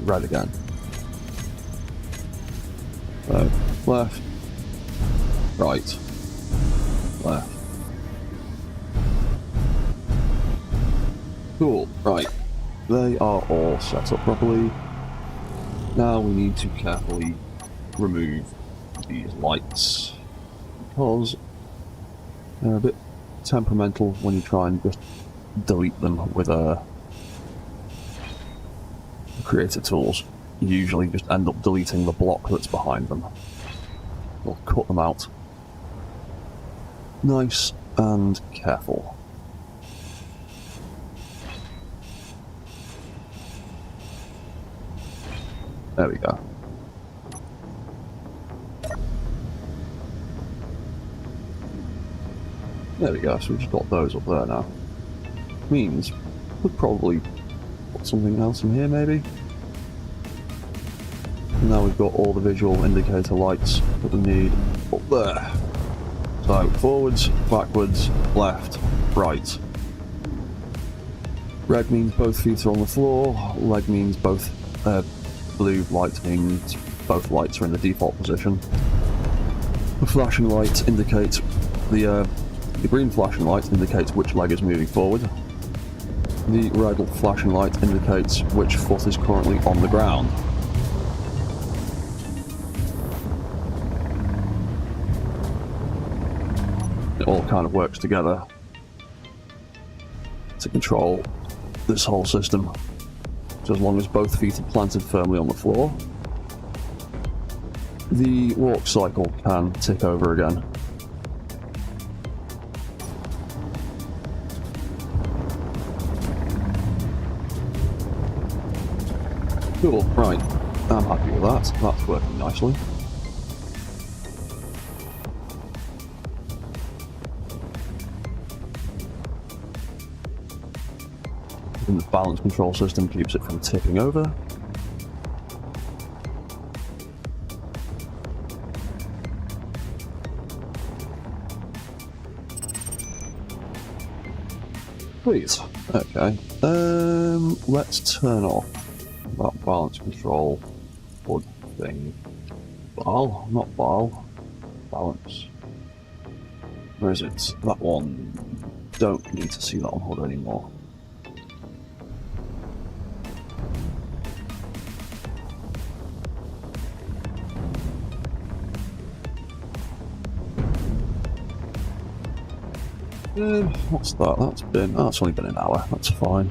red again. So, left, right, left. Cool, right. They are all set up properly. Now we need to carefully remove these lights, because they're a bit temperamental when you try and just delete them with creative tools. You usually just end up deleting the block that's behind them, or cut them out. Nice and careful. There we go. There we go, so we've just got those up there now. Means we'll probably put something else in here maybe. And now we've got all the visual indicator lights that we need up there. So forwards, backwards, left, right. Red means both feet are on the floor, leg means both, blue light means both lights are in the default position. The flashing light indicates the green flashing light indicates which leg is moving forward. The red flashing light indicates which foot is currently on the ground. It all kind of works together to control this whole system. So as long as both feet are planted firmly on the floor, the walk cycle can tick over again. Cool, right, I'm happy with that, that's working nicely. And the balance control system keeps it from tipping over. Please, okay, let's turn off that balance control HUD thing. Bar, not bar, balance. Where is it? That one. Don't need to see that on HUD anymore. What's that? That's only been an hour, that's fine.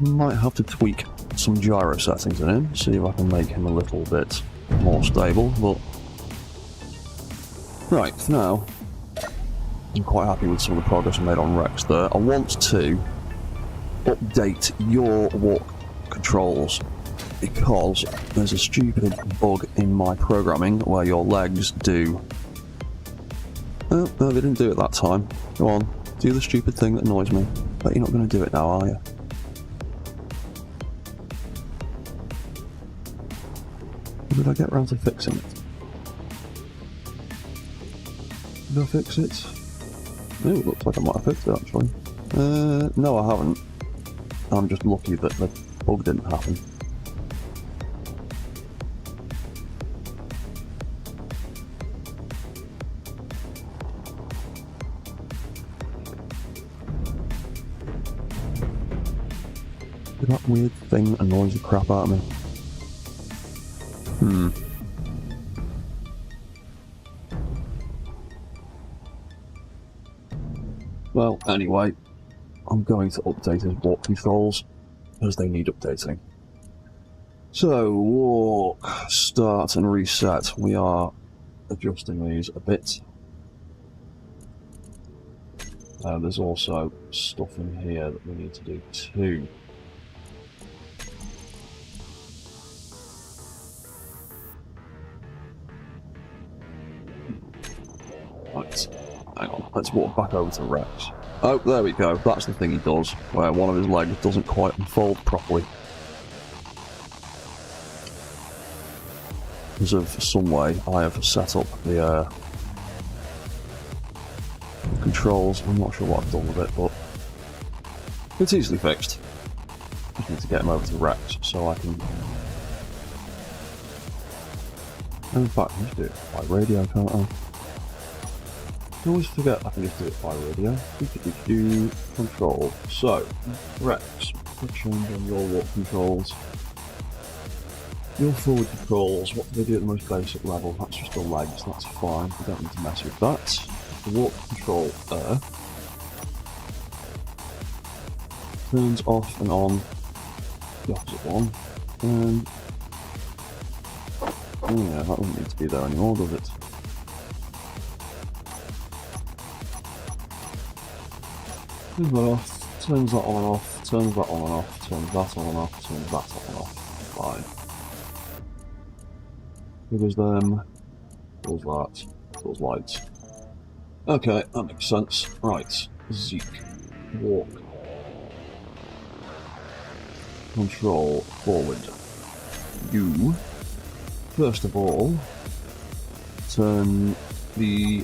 Might have to tweak some gyro settings in him, see if I can make him a little bit more stable, but... Right, for now, I'm quite happy with some of the progress I made on Rex there. I want to update your walk controls, because there's a stupid bug in my programming where your legs do... Oh, no, they didn't do it that time. Go on, do the stupid thing that annoys me. But you're not going to do it now, are you? Did I get round to fixing it? Did I fix it? Oh, it looks like I might have fixed it actually. No, I haven't. I'm just lucky that the bug didn't happen. That weird thing annoys the crap out of me. Well, anyway, I'm going to update his walk controls, because they need updating. So, walk, start and reset. We are adjusting these a bit. There's also stuff in here that we need to do too. Right, hang on, let's walk back over to Rex. Oh, there we go, that's the thing he does, where one of his legs doesn't quite unfold properly. Because of some way I have set up the controls. I'm not sure what I've done with it, but it's easily fixed. Just need to get him over to Rex so I can... In fact, I can just do it by radio, can't I? I always forget I can just do it by radio. Do control. So, Rex, put change on your walk controls. Your forward controls, what do they do at the most basic level? That's just the legs, that's fine. We don't need to mess with that. The walk control there turns off and on the opposite one. And oh yeah, that doesn't need to be there anymore, does it? Turns that off, turns that on and off, turns that on and off, turns that on and off, turns that on and off. Fine. Does them, does that, does lights. Okay, that makes sense. Right, Zeke, walk, control, forward. You, first of all, turn the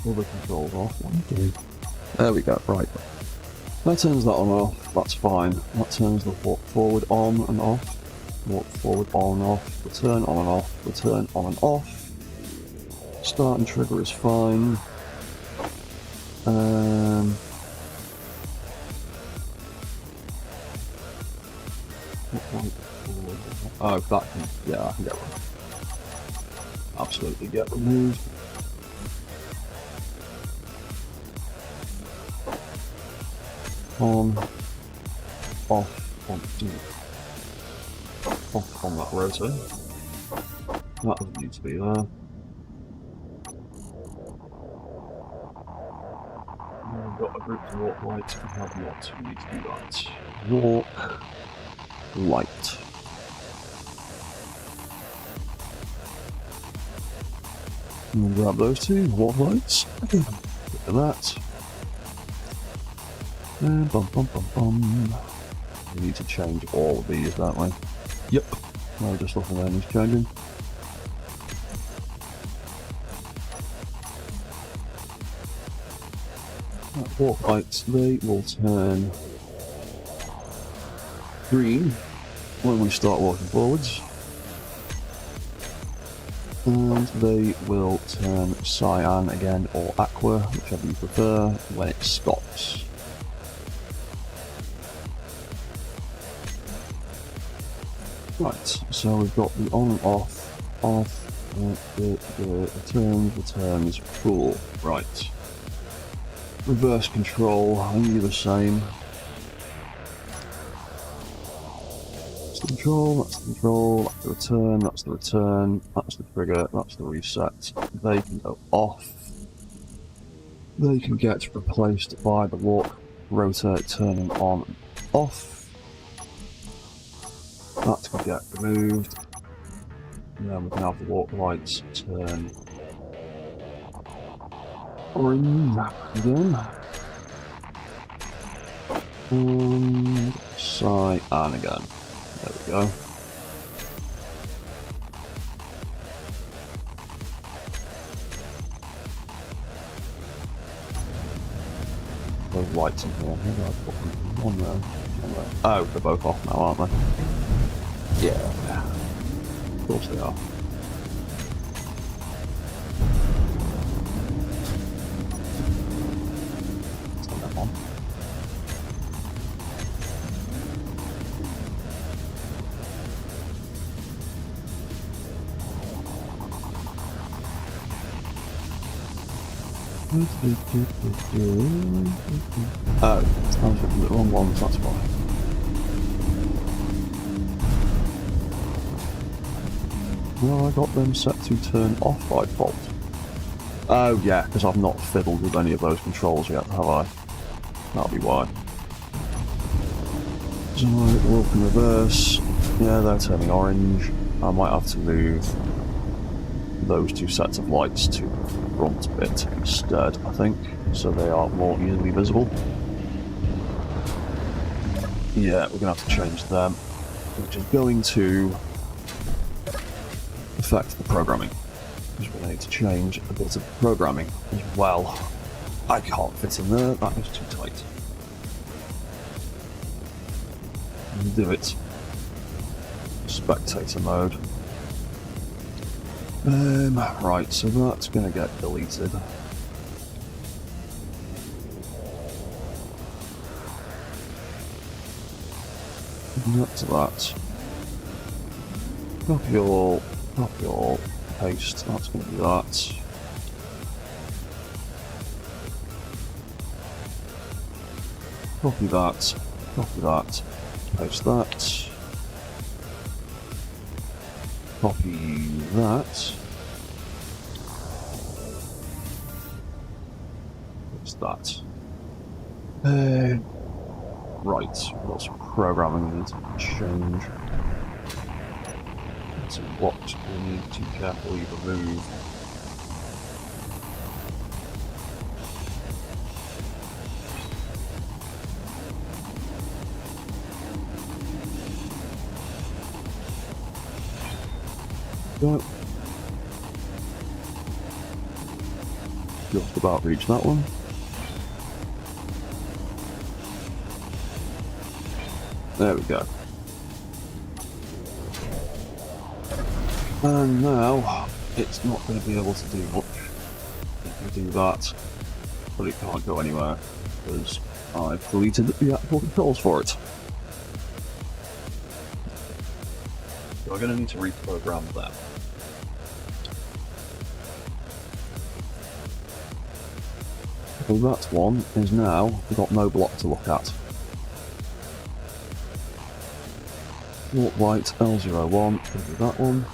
other controls off. There we go, right. That turns that on and off, that's fine. That turns the walk forward on and off. Walk forward on and off, return on and off, return on and off. Start and trigger is fine. Oh, that can, yeah, I can get removed. Absolutely get removed. On, off, on, off on that rotor. That doesn't need to be there. We've got a group to walk light. We have not. We need to do that. Walk light. And we'll grab those two walk lights. Get to that. And bum bum bum bum. We need to change all of these, don't we? Yep. No, just looking at these changing. Walk lights, they will turn green when we start walking forwards. And they will turn cyan again, or aqua, whichever you prefer, when it stops. Right, so we've got the on and off, returns, cool, right. Reverse control, I think the same. That's the control, that's the control, that's the return, that's the return, that's the trigger, that's the reset. They can go off. They can get replaced by the walk rotor turning on and off. That can get removed. And then we can have the walk lights turn orange again. And cyan again. There we go. those lights in here? Maybe I put them one there, one there. Oh, they're both off now, aren't they? Yeah. Of course they are. Turn them on. Oh, I was looking at the wrong ones, that's why. Well, I got them set to turn off by default. Oh yeah, because I've not fiddled with any of those controls yet, have I? That'll be why. So, walk in reverse. Yeah, they're turning orange. I might have to move those two sets of lights to the front bit instead, I think, so they are more easily visible. Yeah, we're going to have to change them, which is going to affect the programming, because we're going to need to change a bit of programming as well. I can't fit in there, that is too tight. Do it. Spectator mode. Right, so that's going to get deleted. That's that. Copy all, paste, that's going to be that. Copy that, paste that. Copy that. What's that? Right, what programming we need to change. So what we need to carefully remove. Go. Just about reach that one. There we go. And now it's not going to be able to do much. It can do that, but it can't go anywhere because I've deleted the actual controls for it. So I'm going to need to reprogram them. Well, that one is now got no block to look at. Walk white L01, can do that one.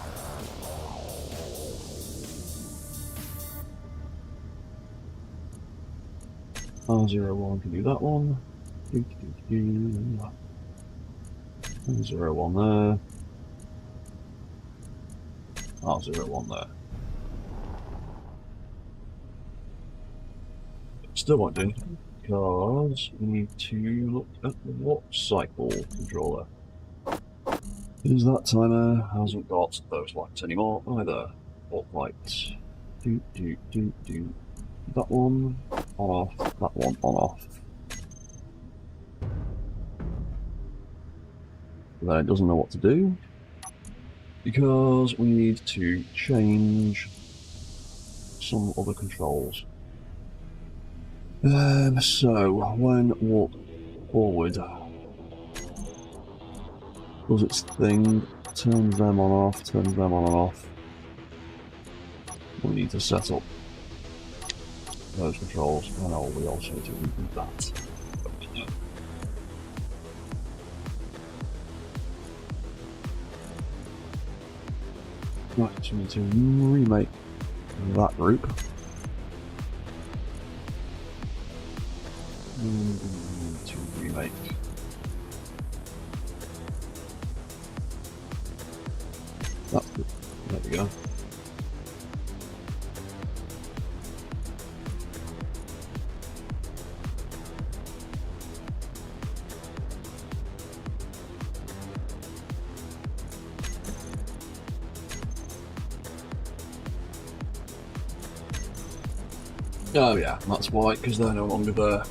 R01 can do that one. R01 there. R01 there. Still won't do, because we need to look at the watch cycle controller. Because that timer hasn't got those lights anymore either. Walk lights. That one on off, that one on off. Then it doesn't know what to do because we need to change some other controls. So when walk forward does its thing, turns them on off, turns them on and off. We need to set up those controls, and we also need to reboot that. Right, so we need to remake that group. And we need to remake that group. There we go. Oh yeah, that's why, because they're no longer there.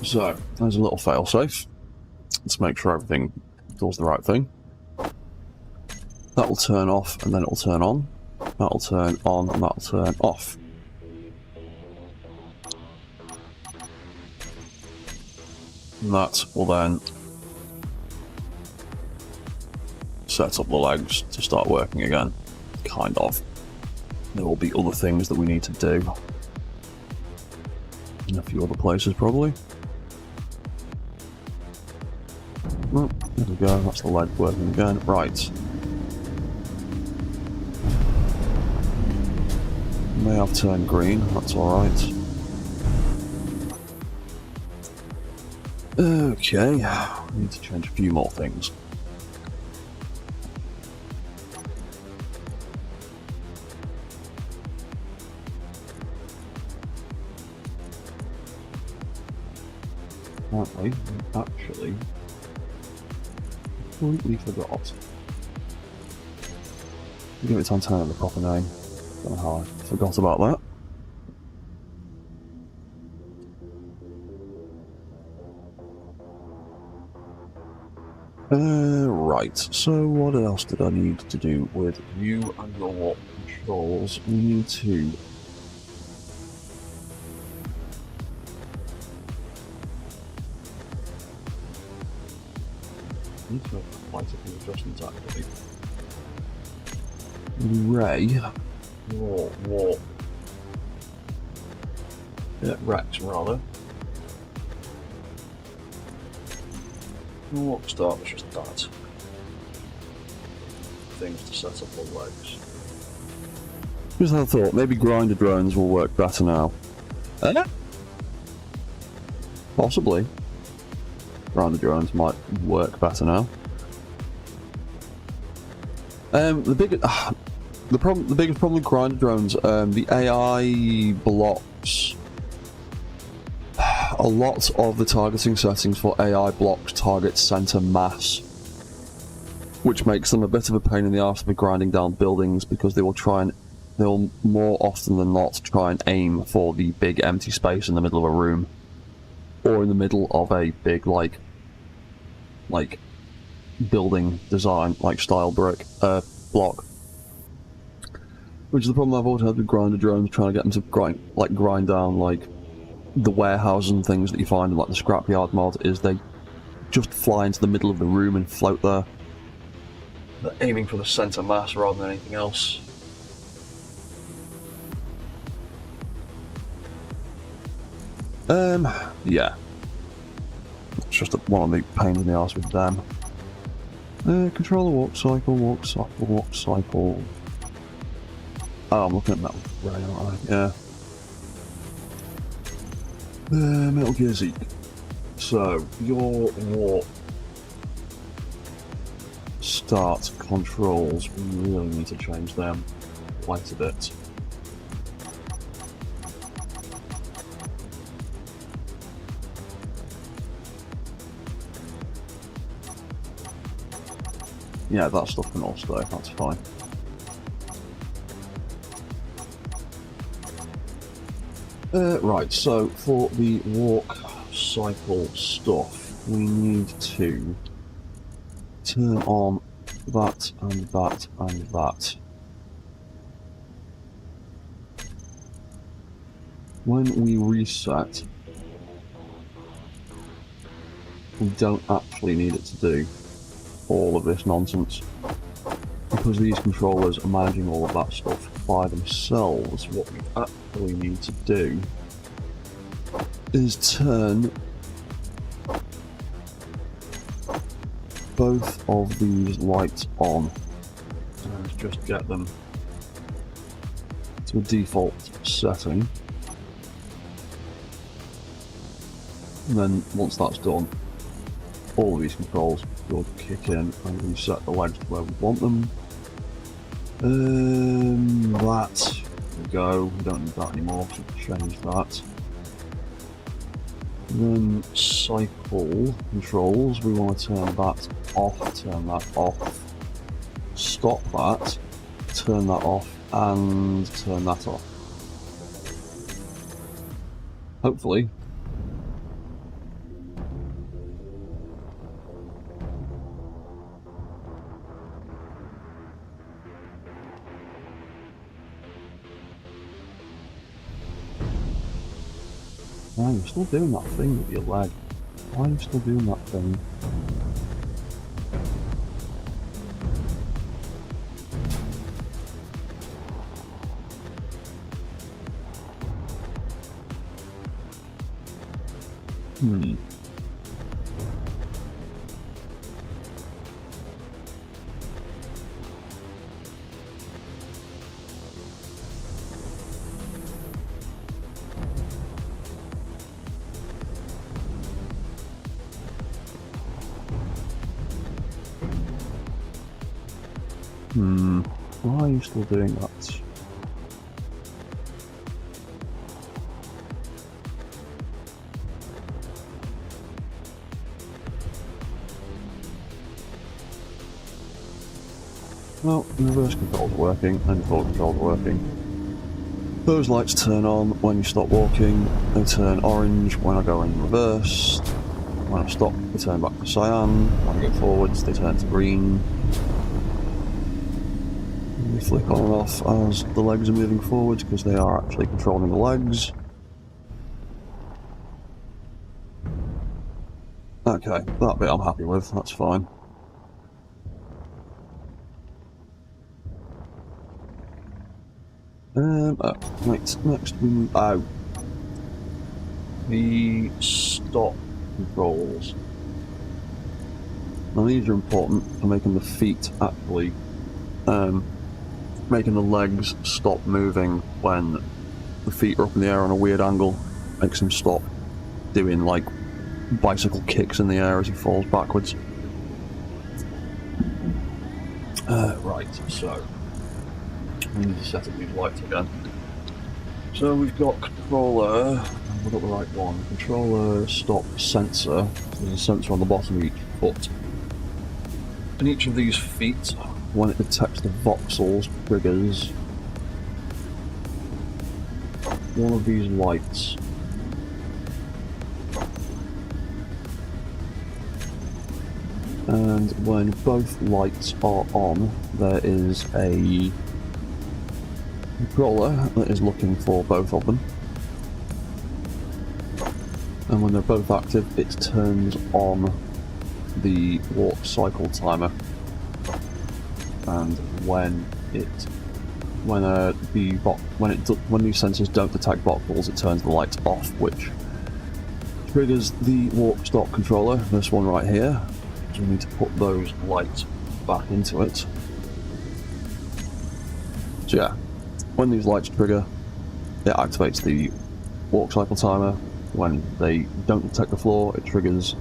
So, there's a little failsafe. Let's make sure everything does the right thing. That will turn off, and then it will turn on. That will turn on, and that will turn off. And that will then set up the legs to start working again. Kind of. There will be other things that we need to do. In a few other places, probably. Oh, there we go, that's the leg working again. Right. May have turned green, that's alright. Okay, we need to change a few more things. Apparently, actually, completely forgot. Give its antenna the proper name. Don't know how I forgot about that. Right, so what else did I need to do with you and your controls? We need to... need to make quite a few adjustments actually. Ray... War. Yeah, Rex rather. Walk start was just that. Things to set up the legs. Just had a thought, maybe grinder drones will work better now. Possibly. Grinder drones might work better now. The biggest problem with grinder drones, the AI blocks. A lot of the targeting settings for AI blocks target center mass, which makes them a bit of a pain in the arse for grinding down buildings, because they'll more often than not try and aim for the big empty space in the middle of a room, or in the middle of a big like building design, like style brick block. Which is the problem I've always had with grinder drones, trying to get them to grind down like the warehouses and things that you find in like the scrapyard mod, is they just fly into the middle of the room and float there. They're aiming for the center mass rather than anything else. Yeah. It's just one of the pains in the arse with them. Controller walk cycle. Oh, I'm looking at Metal Ray, aren't I? Yeah. Metal Gear Zeke. So, your warp start controls, we really need to change them quite a bit. Yeah, that stuff can all stay, that's fine. Right, so for the walk cycle stuff, we need to turn on that and that and that. When we reset, we don't actually need it to do all of this nonsense, because these controllers are managing all of that stuff by themselves. What we actually need to do is turn both of these lights on and just get them to a default setting. And then once that's done, all of these controls will kick in and reset the legs to where we want them. That, there we go, we don't need that anymore, so we can change that. Then cycle controls, we want to turn that off, stop that, turn that off, and turn that off. Hopefully, Oh, you're still doing that thing with your leg. Why are you still doing that thing? Why are you still doing that? Well, reverse control's working, and forward control's working. Those lights turn on when you stop walking, they turn orange when I go in reverse. When I stop, they turn back to cyan. When I go forwards, they turn to green. They flick on and off as the legs are moving forwards because they are actually controlling the legs. Okay, that bit I'm happy with, that's fine. Right, next we move out. The stop controls. Now these are important for making the feet actually, making the legs stop moving when the feet are up in the air on a weird angle. Makes them stop doing like bicycle kicks in the air as he falls backwards. Right, so we need to set up these lights again. So we've got controller, we've got the right one. Controller stop sensor. There's a sensor on the bottom of each foot. And each of these feet, when it detects the voxels, triggers one of these lights. And when both lights are on, there is a controller that is looking for both of them. And when they're both active, it turns on the warp cycle timer. And when these sensors don't detect voxels, it turns the lights off, which triggers the warp stop controller. This one right here. So we need to put those lights back into it. So yeah, when these lights trigger, it activates the warp cycle timer. When they don't detect the floor, it triggers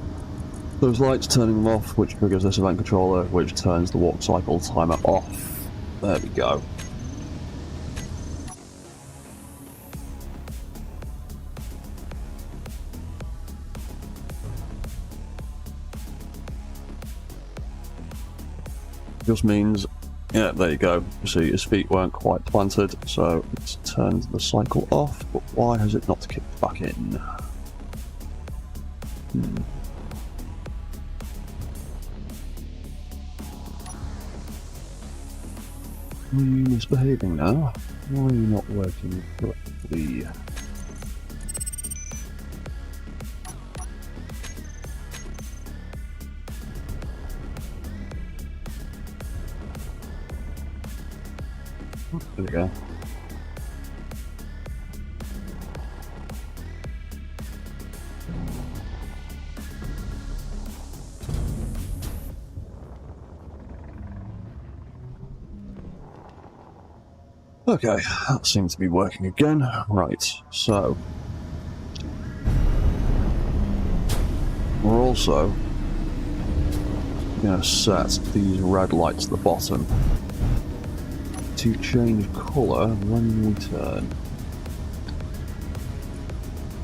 those lights, turning them off, which triggers this event controller, which turns the warp cycle timer off. There we go. Just means, yeah, there you go. You see, his feet weren't quite planted, so it's turned the cycle off, but why has it not kicked back in? Are you misbehaving now? Why are you not working correctly? There we go. Okay, that seems to be working again. Right, so we're also going to set these red lights at the bottom to change colour when we turn.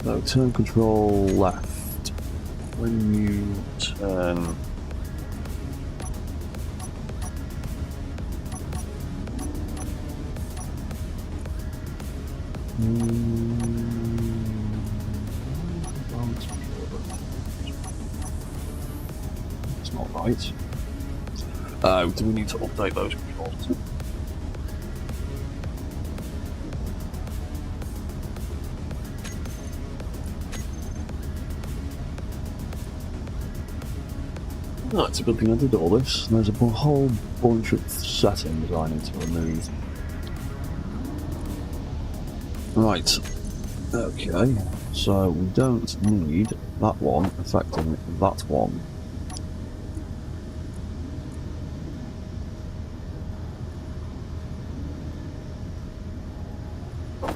So turn control left. When you turn it's not right. Do we need to update those controls? Oh, it's a good thing I did all this. There's a whole bunch of settings I need to remove. Right. Okay. So we don't need that one affecting that one.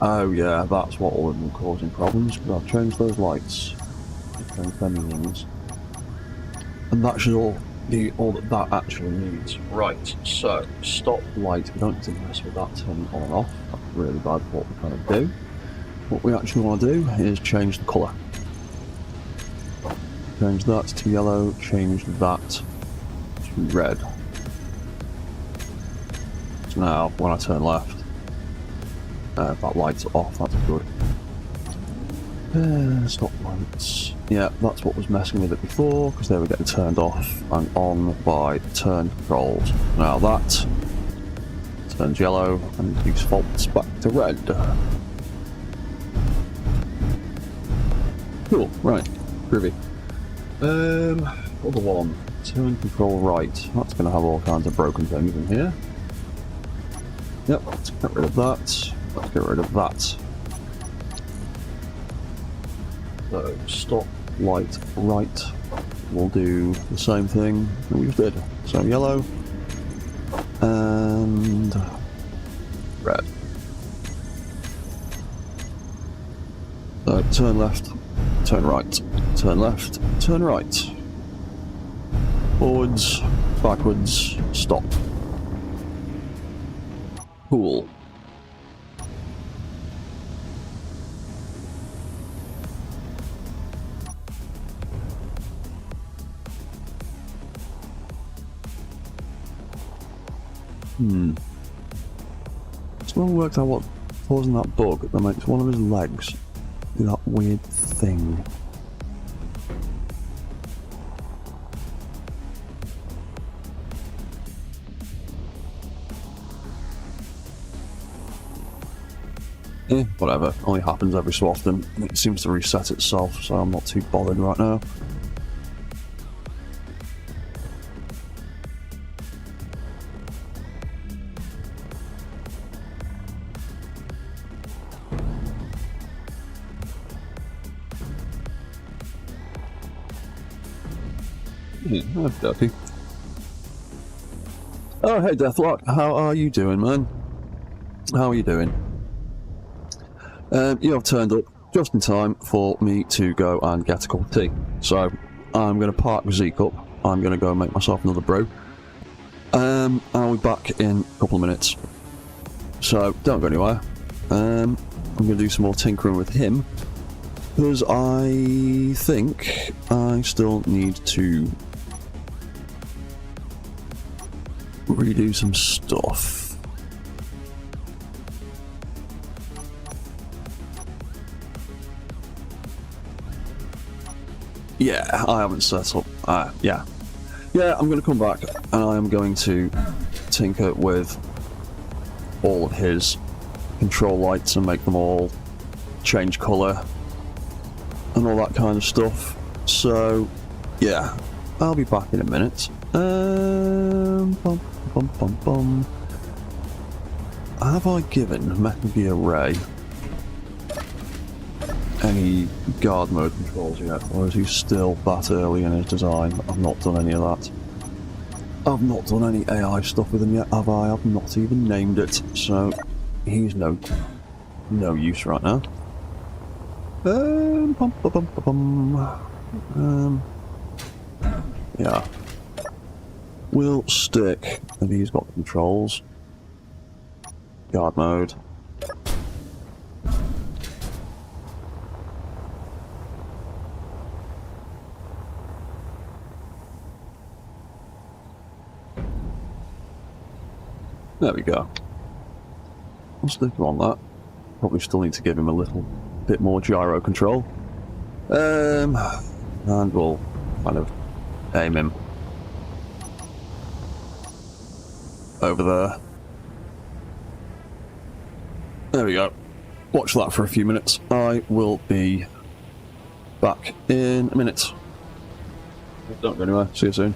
Oh yeah, that's what will have been causing problems, because I've changed those lights. I've changed them means. And that should all be all that that actually needs. Right, so stop light. We don't need to mess with that turning on and off. That's really bad for what we're trying to do. What we actually want to do is change the colour. Change that to yellow, change that to red. So now, when I turn left, that light's off, that's good. Stop lights. Yeah, that's what was messing with it before, because they were getting turned off and on by turn controls. Now that turns yellow and defaults back to red. Cool, right, groovy. Other one, turn control right. That's going to have all kinds of broken things in here. Yep, let's get rid of that. Let's get rid of that. So, stop, light, right. We'll do the same thing that we just did. So, yellow and red. So, turn left, turn right, turn left, turn right. Forwards, backwards, stop. Cool. Still haven't worked out what causing that bug that makes one of his legs do that weird thing. Whatever. Only happens every so often. It seems to reset itself, so I'm not too bothered right now. That's dirty. Oh, hey Deathlock, how are you doing, man? How are you doing? You have turned up just in time for me to go and get a cup of tea. So, I'm going to park Zeke up. I'm going to go and make myself another brew. I'll be back in a couple of minutes. So, don't go anywhere. I'm going to do some more tinkering with him. Because I think I still need to redo some stuff. Yeah, I haven't set up. Yeah, I'm going to come back and I am going to tinker with all of his control lights and make them all change colour and all that kind of stuff. So, yeah, I'll be back in a minute. Have I given Mech Ray any guard mode controls yet, or is he still that early in his design? I've not done any of that. I've not done any AI stuff with him yet, have I? I've not even named it, so he's no use right now. Yeah. We'll stick, and he's got controls. Guard mode. There we go. I'll stick him on that. Probably still need to give him a little bit more gyro control. And we'll kind of aim him over there. There we go. Watch that for a few minutes. I will be back in a minute. Don't go anywhere. See you soon.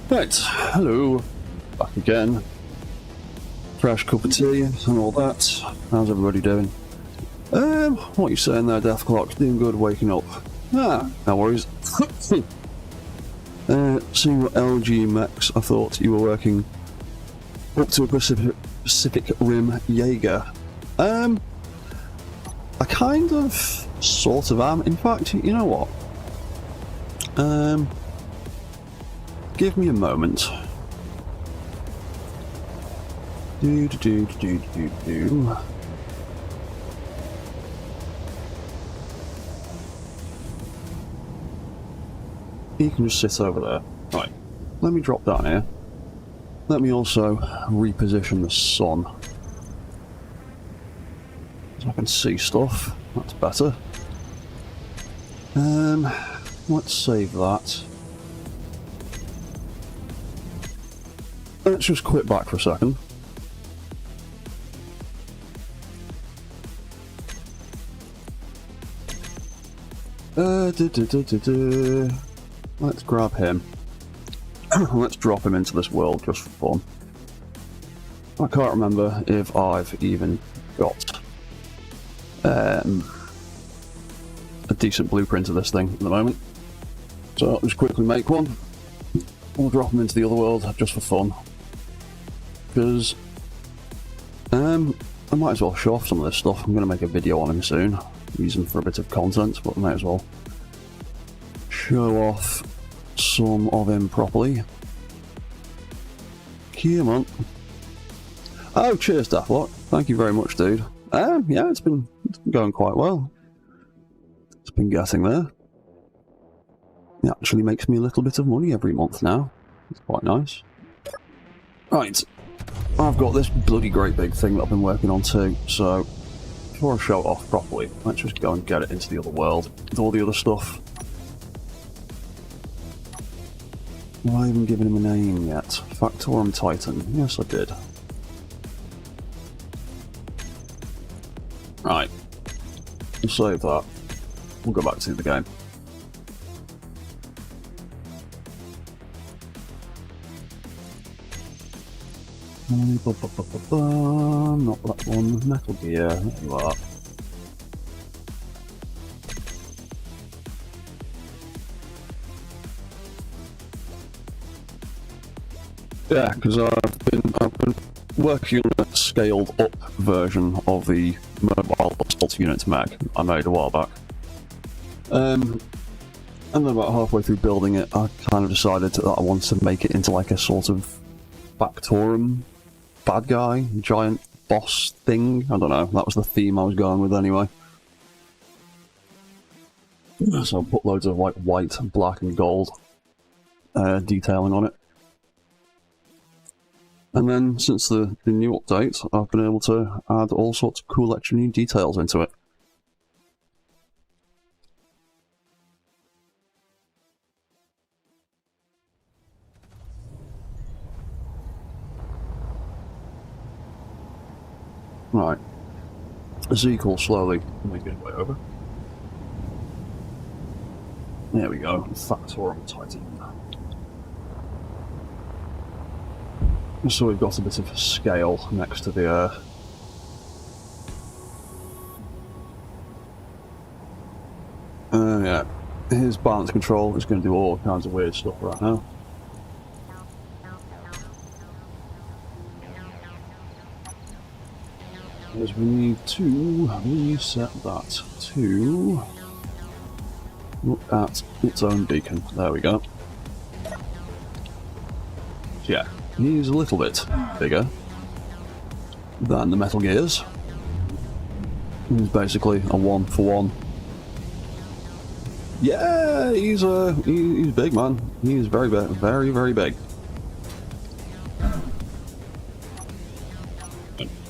Right, hello, back again. Fresh cup of tea and all that. How's everybody doing? What are you saying there, Death Clock? Doing good, waking up. Ah, no worries. Seeing what LG Mechs, I thought you were working up to a Pacific Rim Jaeger. I kind of, sort of am. In fact, you know what? Give me a moment. You can just sit over there. Right, let me drop down here. Let me also reposition the sun. So I can see stuff. That's better. Let's save that. Let's just quit back for a second. Let's grab him. Let's drop him into this world just for fun. I can't remember if I've even got a decent blueprint of this thing at the moment. So I'll just quickly make one. We'll drop him into the other world just for fun. Because I might as well show off some of this stuff. I'm going to make a video on him soon. Use him for a bit of content, but I might as well show off some of him properly. Come on. Oh, cheers, Dafflock. Thank you very much, dude. Yeah, it's been going quite well. It's been getting there. It actually makes me a little bit of money every month now. It's quite nice. Right. I've got this bloody great big thing that I've been working on too, so before I show it off properly, let's just go and get it into the other world with all the other stuff. Have I even given him a name yet? Factorum Titan. Yes, I did. Right. We'll save that. We'll go back to the game. Not that one. Metal Gear. There you are. Yeah, because I've been working on a scaled up version of the mobile assault unit mech I made a while back. And then about halfway through building it, I kind of decided that I wanted to make it into like a sort of Factorum bad guy, giant boss thing. I don't know, that was the theme I was going with anyway. So I put loads of like white, black and gold detailing on it. And then since the new update, I've been able to add all sorts of cool extra new details into it. Right. Ezekiel slowly making his way over. There we go. Factorum Titan. So we've got a bit of scale next to the yeah. His balance control is going to do all kinds of weird stuff right now. Because we need to reset that to look at its own beacon. There we go. Yeah, he's a little bit bigger than the Metal Gears. He's basically a 1-for-1. Yeah, he's big, man. He's very big, very big.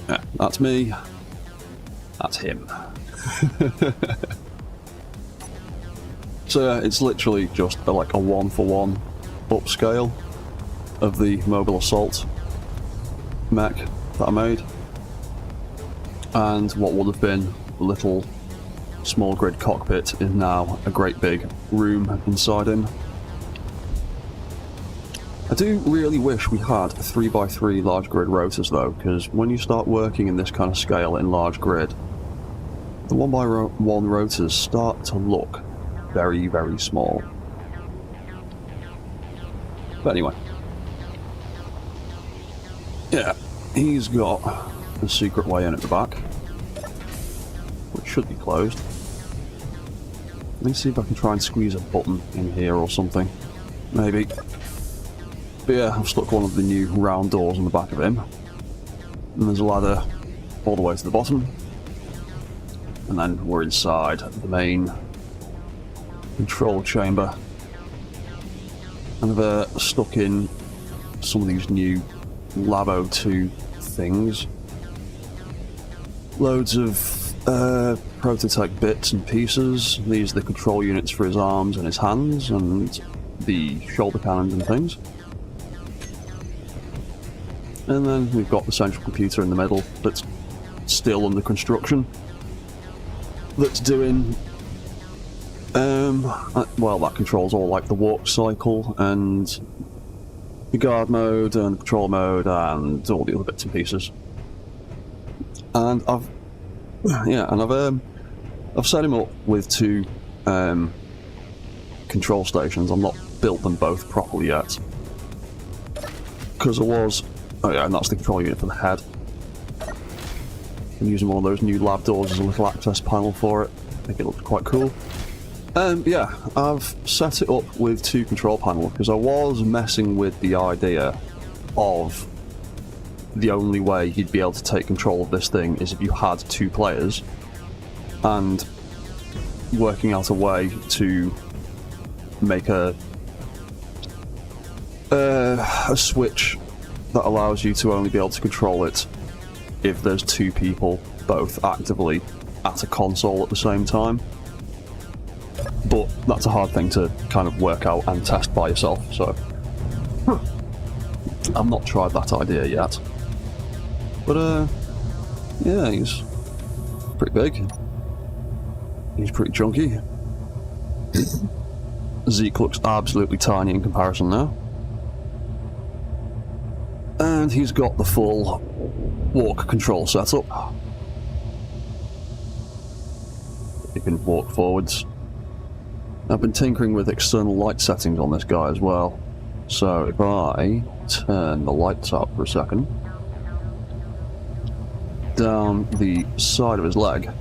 Yeah, that's me. That's him. So yeah, it's literally just like a 1-for-1 upscale of the mobile assault mech that I made, and what would have been a little small grid cockpit is now a great big room inside him. I do really wish we had 3x3 large grid rotors though, because when you start working in this kind of scale in large grid, the 1x1 rotors start to look very, very small. But anyway. Yeah, he's got a secret way in at the back, which should be closed. Let me see if I can try and squeeze a button in here or something. Maybe. But yeah, I've stuck one of the new round doors on the back of him. And there's a ladder all the way to the bottom. And then we're inside the main control chamber. And I've stuck in some of these new Labo 2 things. Loads of prototype bits and pieces. These are the control units for his arms and his hands, and the shoulder cannons and things. And then we've got the central computer in the middle that's still under construction. That's doing well, that controls all like the warp cycle and the guard mode and control mode and all the other bits and pieces. And I've set him up with 2 control stations. I've not built them both properly yet because oh yeah, and that's the control unit for the head. I'm using one of those new lab doors as a little access panel for it. I think it looks quite cool. Yeah, I've set it up with 2 control panels because I was messing with the idea of the only way he'd be able to take control of this thing is if you had 2 players, and working out a way to make a switch that allows you to only be able to control it if there's 2 people both actively at a console at the same time. But that's a hard thing to kind of work out and test by yourself, so I've not tried that idea yet. But yeah, he's pretty big. He's pretty chunky. Zeke looks absolutely tiny in comparison now. And he's got the full walk control setup. He can walk forwards. I've been tinkering with external light settings on this guy as well. So if I turn the lights up for a second, down the side of his leg,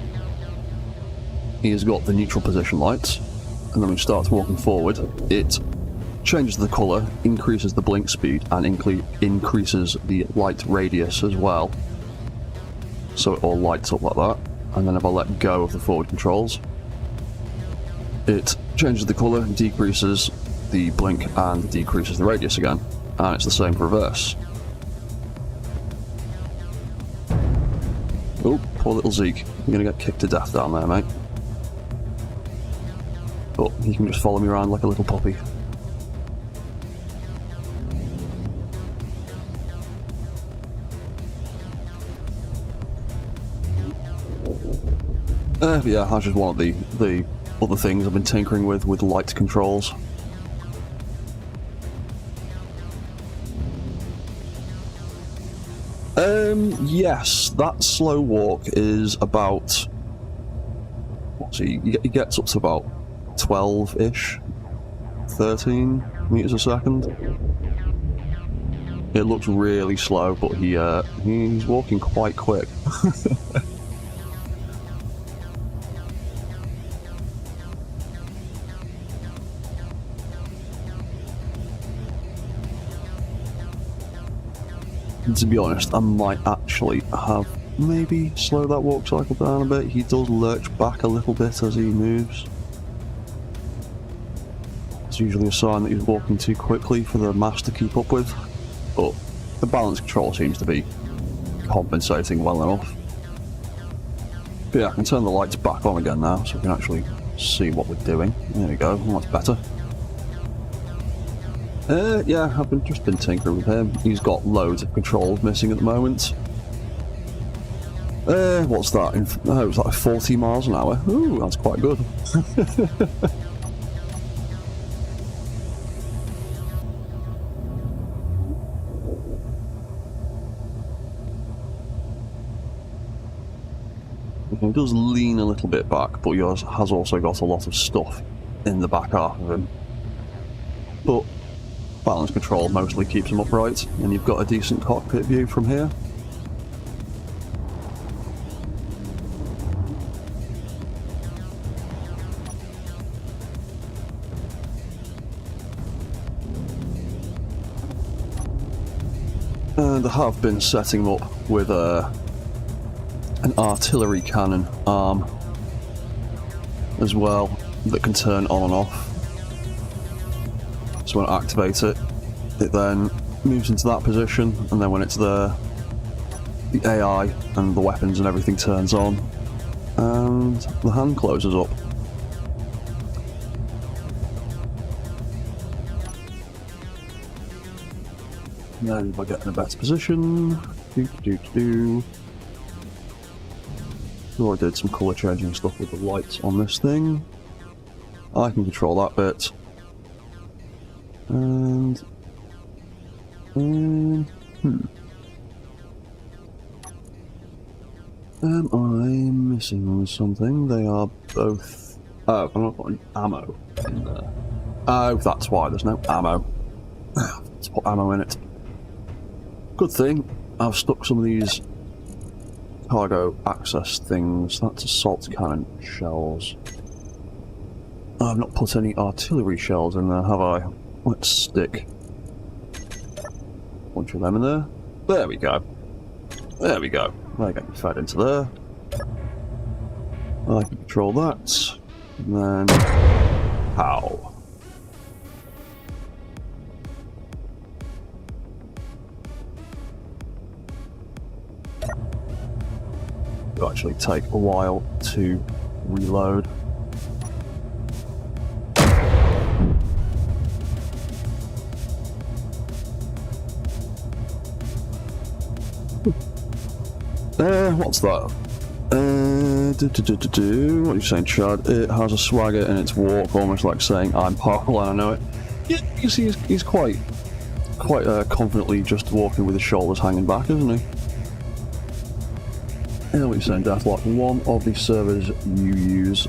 he's got the neutral position lights, and then when he starts walking forward, it changes the colour, increases the blink speed, and increases the light radius as well. So it all lights up like that. And then if I let go of the forward controls, it changes the colour, decreases the blink, and decreases the radius again. And it's the same for reverse. Oh, poor little Zeke. You're gonna get kicked to death down there, mate. But he can just follow me around like a little puppy. Yeah, that's just one of the other things I've been tinkering with light controls. Yes, that slow walk is about... What's he gets up to about 12-ish, 13 meters a second. It looks really slow, but he's walking quite quick. To be honest, I might actually have maybe slowed that walk cycle down a bit. He does lurch back a little bit as he moves. It's usually a sign that he's walking too quickly for the mass to keep up with, but the balance control seems to be compensating well enough. But yeah, I can turn the lights back on again now so we can actually see what we're doing. There we go, that's better. Yeah, I've just been tinkering with him. He's got loads of controls missing at the moment. What's that? Oh, it's like 40 miles an hour. Ooh, that's quite good. He does lean a little bit back, but he has also got a lot of stuff in the back half of him. But balance control mostly keeps him upright, and you've got a decent cockpit view from here. And I have been setting up with an artillery cannon arm as well that can turn on and off. So when I activate it, it then moves into that position, and then when it's there, the AI and the weapons and everything turns on, and the hand closes up. And then if I get in a better position, I did some colour changing stuff with the lights on this thing. I can control that bit. And am I missing something? They are both... Oh, I'm not putting ammo in there. Oh, that's why there's no ammo. Let's put ammo in it. Good thing I've stuck some of these cargo access things. That's assault cannon shells. I've not put any artillery shells in there, have I? Let's stick a bunch of them in there. There we go. There we go. They're getting fed into there. I can control that. And then... Pow. It'll actually take a while to reload. What's that? What are you saying, Chad? It has a swagger in its walk, almost like saying, I'm powerful and I know it. Yeah, you see, he's quite confidently just walking with his shoulders hanging back, isn't he? Yeah, what you're saying, Deathlock. One of the servers you use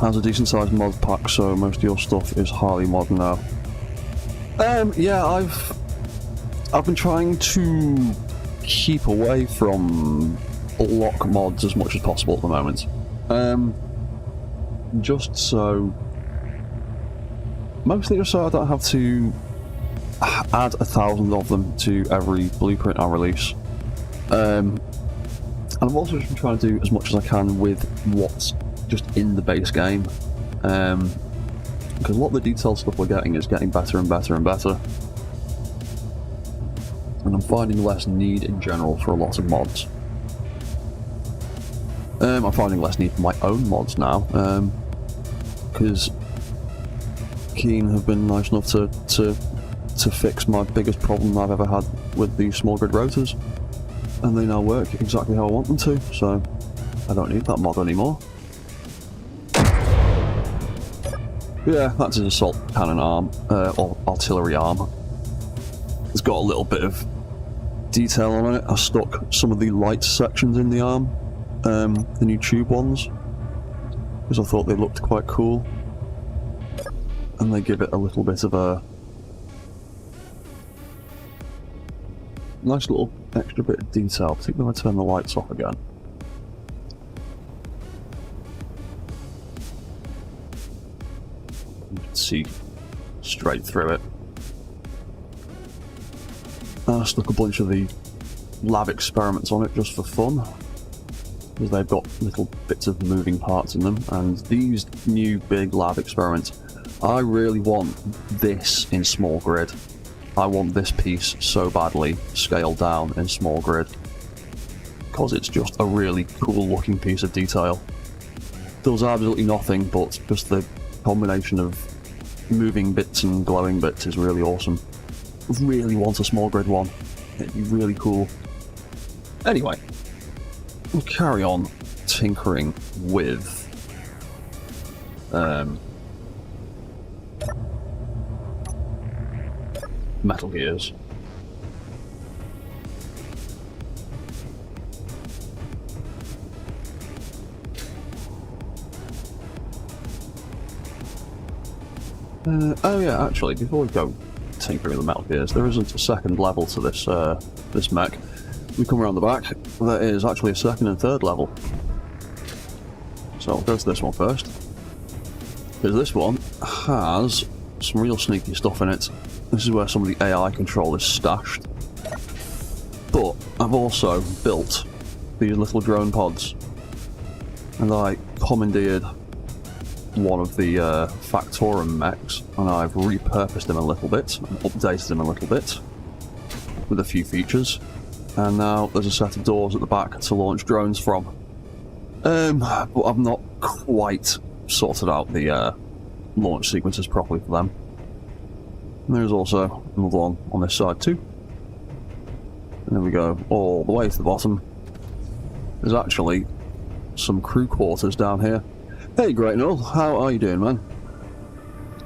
has a decent sized mod pack, so most of your stuff is highly modern now. Yeah, I've been trying to keep away from block mods as much as possible at the moment. Just so... Mostly just so I don't have to add 1,000 of them to every blueprint I release. And I've also just been trying to do as much as I can with what's just in the base game. Because a lot of the detailed stuff we're getting is getting better and better and better. And I'm finding less need in general for a lot of mods. I'm finding less need for my own mods now, because Keen have been nice enough to fix my biggest problem I've ever had with the small grid rotors, and they now work exactly how I want them to, so I don't need that mod anymore. Yeah, that's his assault cannon arm, or artillery arm. It's got a little bit of detail on it. I stuck some of the light sections in the arm, the new tube ones, because I thought they looked quite cool, and they give it a little bit of a nice little extra bit of detail, particularly when I turn the lights off again. You can see straight through it. I stuck a bunch of the lab experiments on it just for fun, because they've got little bits of moving parts in them, and these new big lab experiments, I really want this in small grid. I want this piece so badly scaled down in small grid, because it's just a really cool looking piece of detail. Does absolutely nothing, but just the combination of moving bits and glowing bits is really awesome. I really want a small grid one. It'd be really cool. Anyway, we'll carry on tinkering with Metal Gears. Oh yeah, actually, before we go tinkering with the metal gears, there isn't a second level to this this mech. We come around the back, there is actually a second and third level. So I'll go to this one first. Because this one has some real sneaky stuff in it. This is where some of the AI control is stashed. But I've also built these little drone pods. And I commandeered one of the Factorum mechs, and I've repurposed him a little bit, and updated him a little bit, with a few features. And now there's a set of doors at the back to launch drones from. But I've not quite sorted out the launch sequences properly for them. And there's also another one on this side too. And then we go all the way to the bottom. There's actually some crew quarters down here. Hey Great Null, how are you doing, man?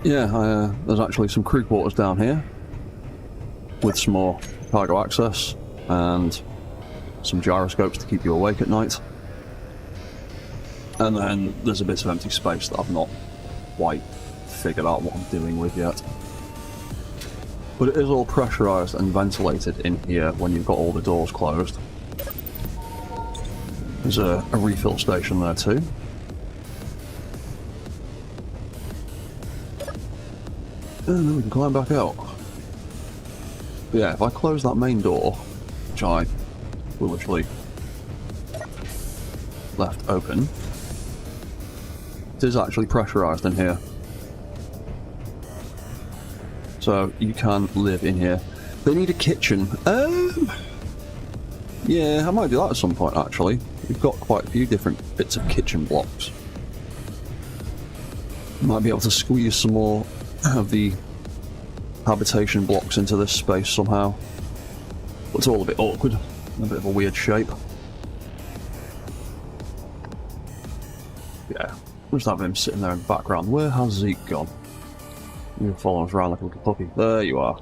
Yeah, there's actually some crew quarters down here with some more cargo access and some gyroscopes to keep you awake at night. And then there's a bit of empty space that I've not quite figured out what I'm doing with yet. But it is all pressurised and ventilated in here when you've got all the doors closed. There's a refill station there too. And then we can climb back out. But yeah, if I close that main door, which I foolishly left open, it is actually pressurised in here. So you can live in here. They need a kitchen. Yeah, I might do that at some point actually. We've got quite a few different bits of kitchen blocks. Might be able to squeeze some more of the habitation blocks into this space somehow. But it's all a bit awkward, a bit of a weird shape. Yeah, we'll just have him sitting there in the background. Where has Zeke gone? You're following us around like a little puppy. There you are.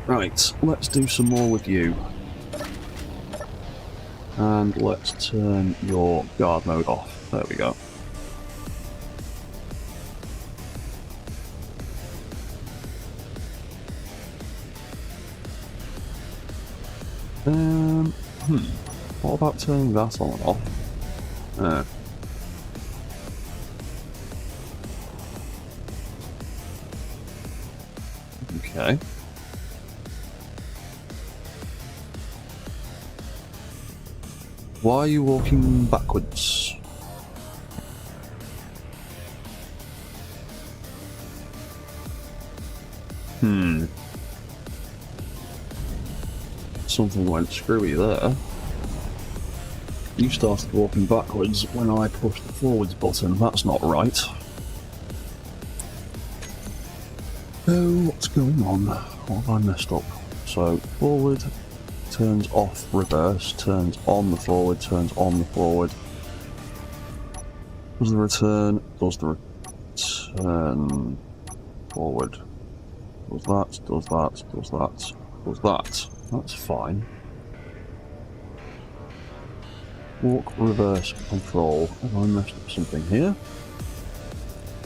Right, let's do some more with you. And let's turn your guard mode off. There we go. What about turning that on and off? Okay. Why are you walking backwards? Something went screwy there. You started walking backwards when I pushed the forwards button. That's not right. Oh, what's going on? What have I messed up? So, forward, turns off reverse, turns on the forward, turns on the forward. Does the return, does the return forward. Does that, does that, does that, does that. That's fine. Walk, reverse, control. Have I messed up something here?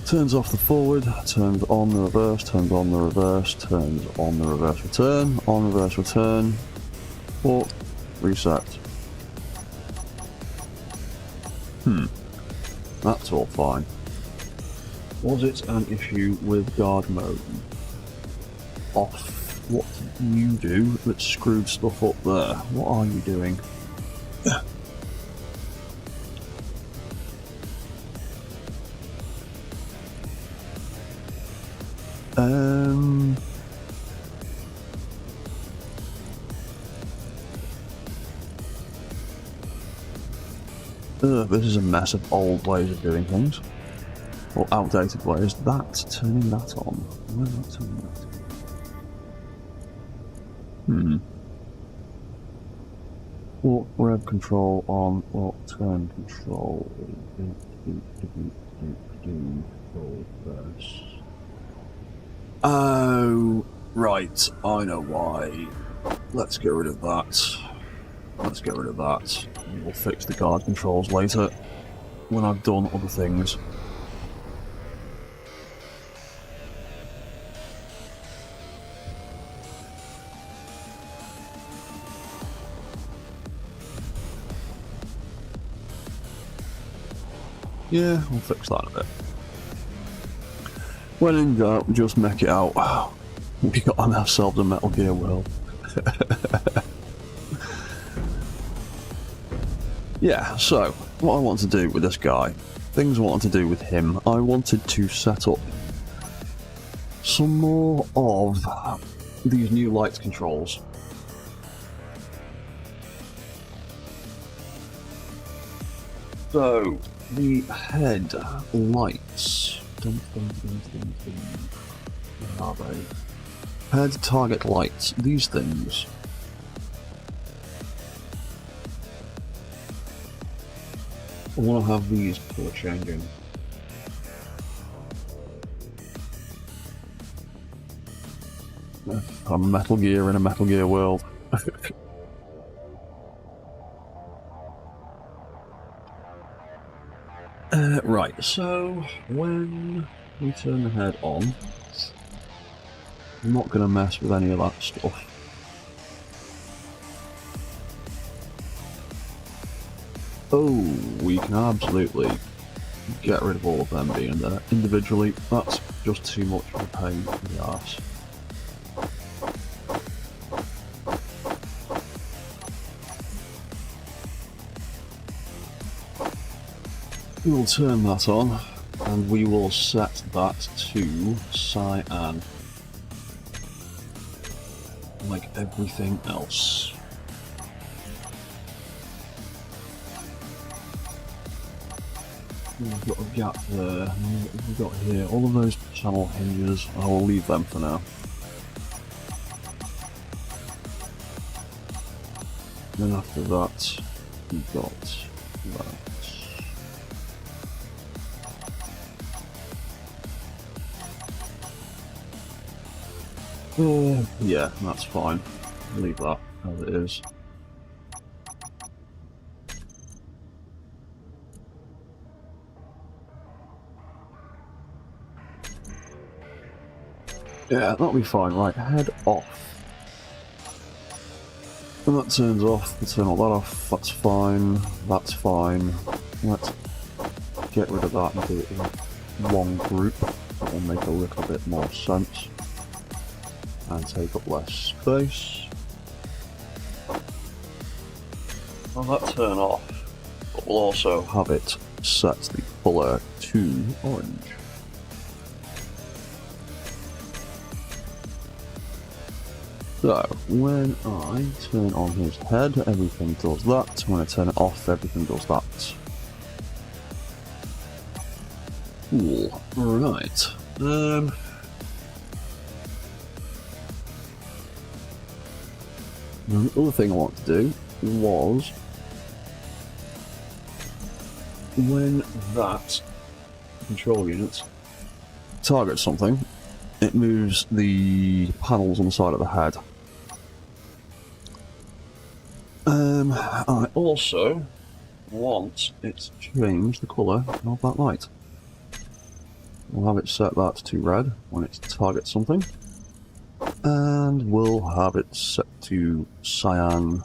Turns off the forward, turns on the reverse, turns on the reverse, turns on the reverse return, on reverse return. Walk, reset. That's all fine. Was it an issue with guard mode? Off. What did you do that screwed stuff up there? What are you doing? This is a mess of old ways of doing things. Or outdated ways. That's turning that on. Why is that turning that on? Walk rev control on, walk turn control. Reverse. Oh, right, I know why. Let's get rid of that. Let's get rid of that. We'll fix the guard controls later. when I've done other things. Yeah, we'll fix that in a bit. When in doubt, just mech it out. We got on ourselves a Metal Gear world. Yeah, so, what I want to do with this guy, things I wanted to do with him, I wanted to set up some more of these new lights controls. So, the head lights. Where are they? Head target lights. These things. I want to have these for changing. A Metal Gear in a Metal Gear world. Right, so when we turn the head on, I'm not going to mess with any of that stuff. Oh, we can absolutely get rid of all of them being there. Individually, that's just too much of a pain in the arse. We will turn that on, and we will set that to cyan, like everything else. We've got a gap there, and what have we got here? All of those channel hinges, I will leave them for now. Then after that, we've got that. Yeah, that's fine. Leave that as it is. Yeah, that'll be fine. Right, head off. And that turns off. We'll turn all that off. That's fine. That's fine. Let's get rid of that and do it in one group. That will make a little bit more sense. And take up less space. I'll let that turn off, but we'll also have it set the colour to orange. So, when I turn on his head, everything does that. When I turn it off, everything does that. Cool. Right. The other thing I want to do was, when that control unit targets something, it moves the panels on the side of the head. I also want it to change the colour of that light. We'll have it set that to red when it targets something. And we'll have it set to cyan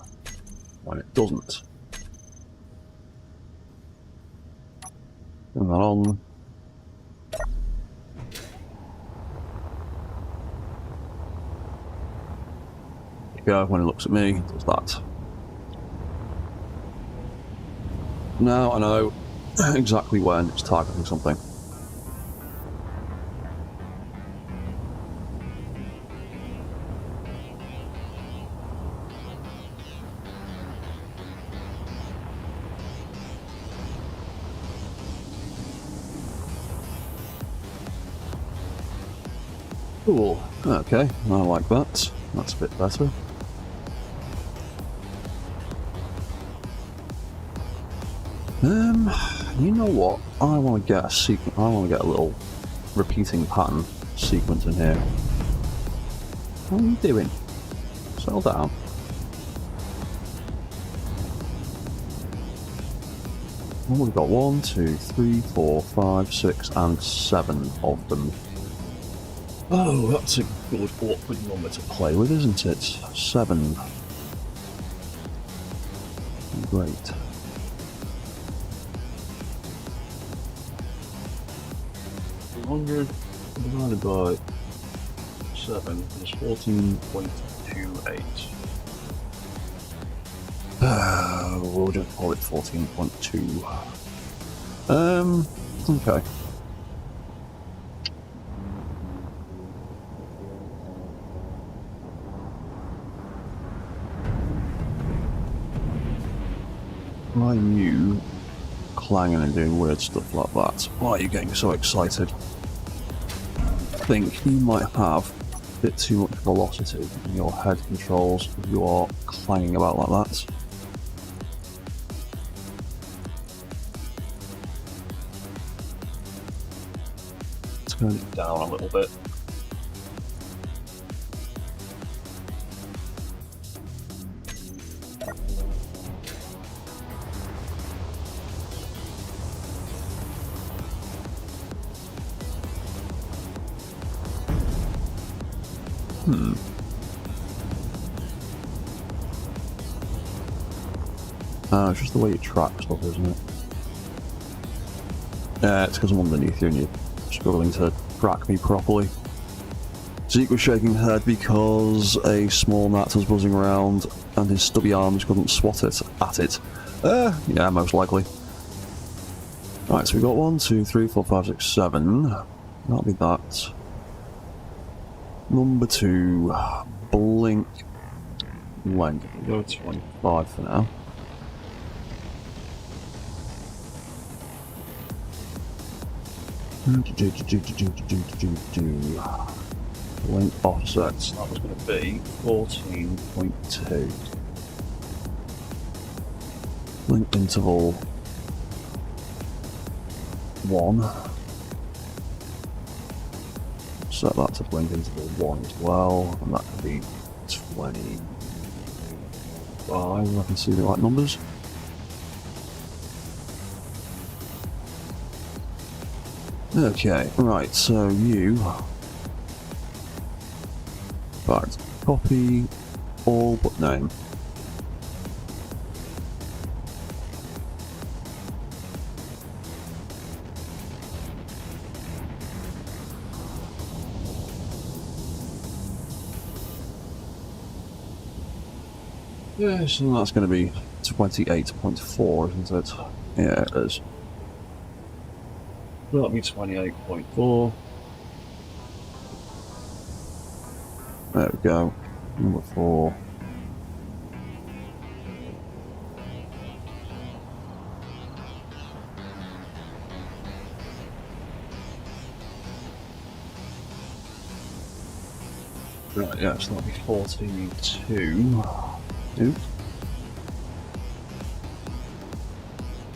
when it doesn't. Turn that on. Go, when it looks at me, it does that. Now I know exactly when it's targeting something. Cool. Okay, I like that. That's a bit better. You know what? I want to get a sequence. I want to get a little repeating pattern sequence in here. What are you doing? Settle down. Well, we've got 1, 2, 3, 4, 5, 6, and 7 of them. Oh, that's a good awkward number to play with, isn't it? 7. Great. Divided by 7 is 14.28. We'll just call it 14.2. Okay. Why are you clanging and doing weird stuff like that? Why are you getting so excited? I think you might have a bit too much velocity in your head controls if you are clanging about like that. Turn it down a little bit. It's just the way you track stuff, isn't it? Yeah, it's because I'm underneath you and you're struggling to track me properly. Zeke was shaking his head because a small gnat was buzzing around and his stubby arms couldn't swat it at it. Yeah, most likely. Right, so we've got 1, 2, 3, 4, 5, 6, 7. That'll be that. Number 2, blink length. We'll go 25 for now. Length offsets, that was going to be 14.2. Length interval 1. Set that to blink interval 1 as well, and that could be 25 if I can see the right numbers. Okay, right, so you... Right, copy all but name. Yeah, so that's going to be 28.4, isn't it? Yeah, it is. That'll be 28.4. There we go. Number 4. Right, yeah, so that'll be 42. Oops.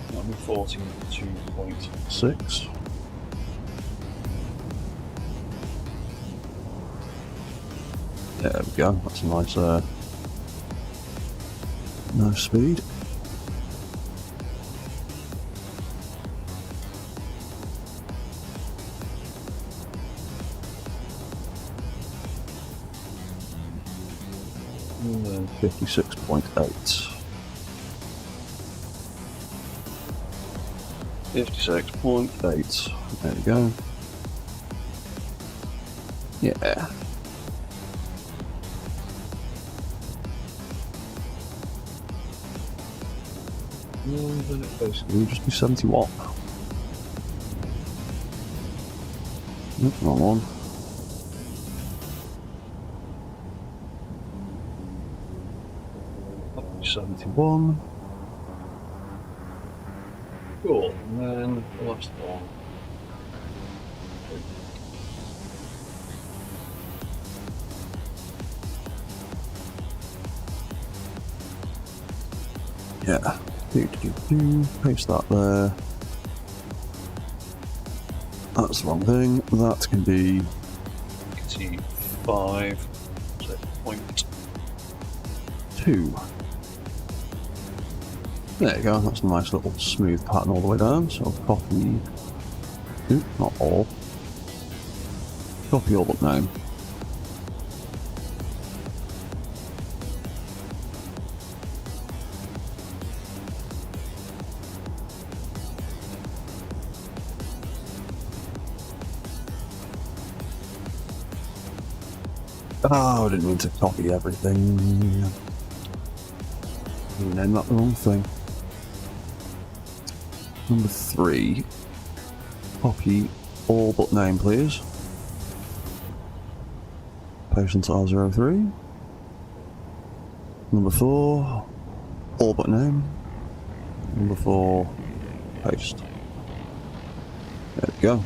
That'll be 42.6. There we go, that's a nice nice speed. And then 56.8. 56.8. There we go. Yeah. And then it basically will just be 70 watt. Nope, wrong one. That'll be 71. Cool, and then the last one. Yeah. Paste that there. That's the wrong thing. That can be 5.2. There you go, that's a nice little smooth pattern all the way down. So I'll copy, not all, copy all but name. Oh, I didn't mean to copy everything. Name that the wrong thing. Number 3. Copy all but name, please. Paste into R03. Number 4. All but name. Number 4. Paste. There we go.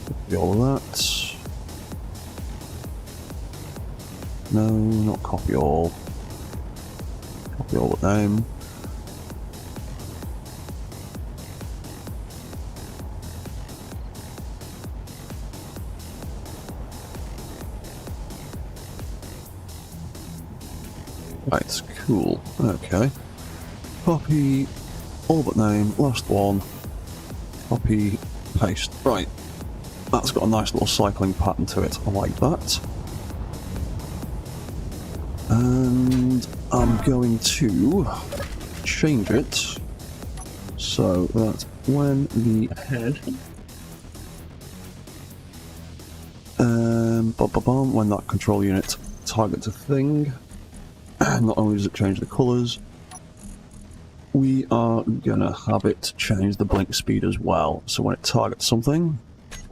Copy all of that. No, not copy all. Copy all the name. Right, cool. Okay. Copy all but name, last one. Copy, paste. Right. That's got a nice little cycling pattern to it. I like that. And I'm going to change it so that when the head when that control unit targets a thing, not only does it change the colours, we are gonna have it change the blink speed as well. So when it targets something,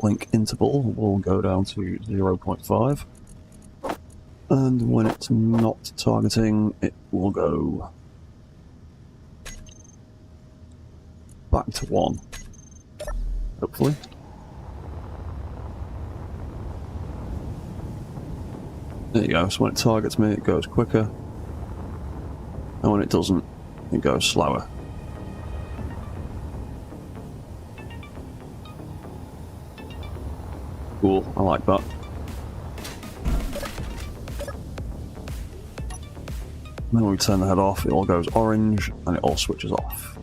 blink interval will go down to 0.5. And when it's not targeting, it will go back to 1, hopefully. There you go, so when it targets me, it goes quicker. And when it doesn't, it goes slower. Cool, I like that. Then when we turn the head off, it all goes orange and it all switches off.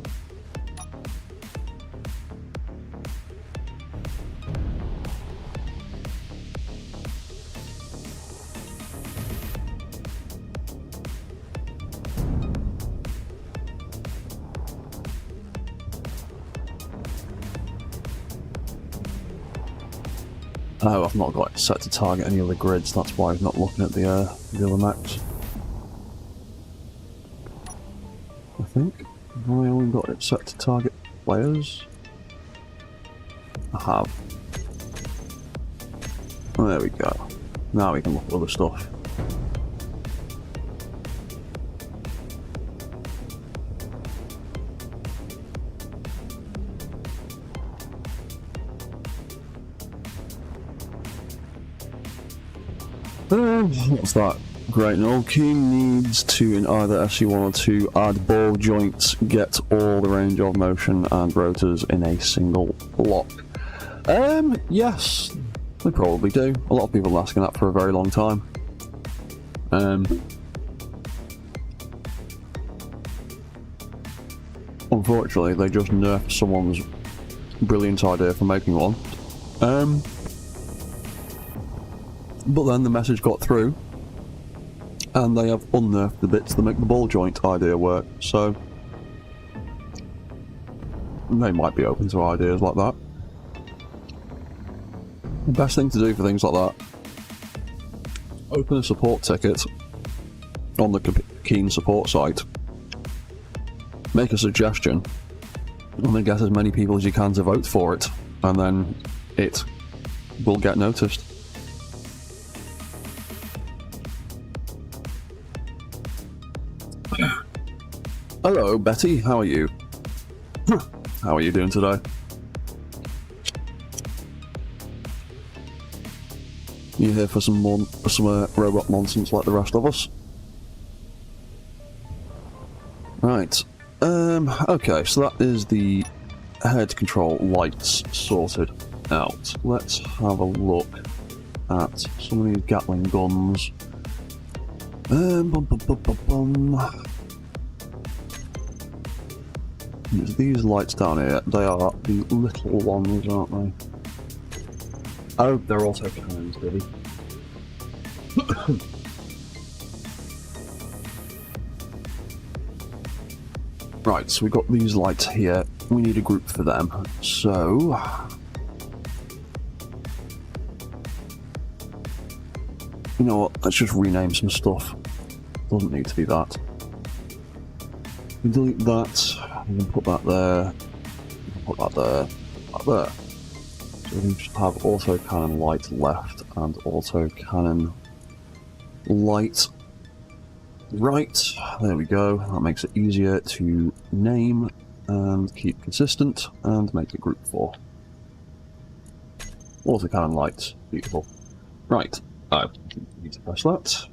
Oh, I've not got it set to target any other grids, that's why I'm not looking at the other maps. I think. Have I only got it set to target players? I have. Oh, there we go. Now we can look at other stuff. What's that? Great, an old key needs to, in either SC1 or 2, add ball joints, get all the range of motion and rotors in a single block. Yes, we probably do. A lot of people have been asking that for a very long time. Unfortunately, they just nerfed someone's brilliant idea for making one. But then the message got through, and they have unnerfed the bits that make the ball joint idea work, so they might be open to ideas like that. The best thing to do for things like that, open a support ticket on the Keen support site, make a suggestion, and then get as many people as you can to vote for it, and then it will get noticed. Hello, Betty. How are you? How are you doing today? You here for some robot nonsense like the rest of us? Right. Okay, so that is the head control lights sorted out. Let's have a look at some of these Gatling guns. Bum, bum, bum, bum, bum. There's these lights down here. They are the little ones, aren't they? Oh, they're also cannons, really. Right, so we've got these lights here. We need a group for them. So... you know what, let's just rename some stuff. Doesn't need to be that. We delete that, we can put that there, we can put that there, that there. So we can just have Autocannon light left and Autocannon light right. There we go, that makes it easier to name and keep consistent and make a group for. Autocannon light, beautiful. Right. I need to press that.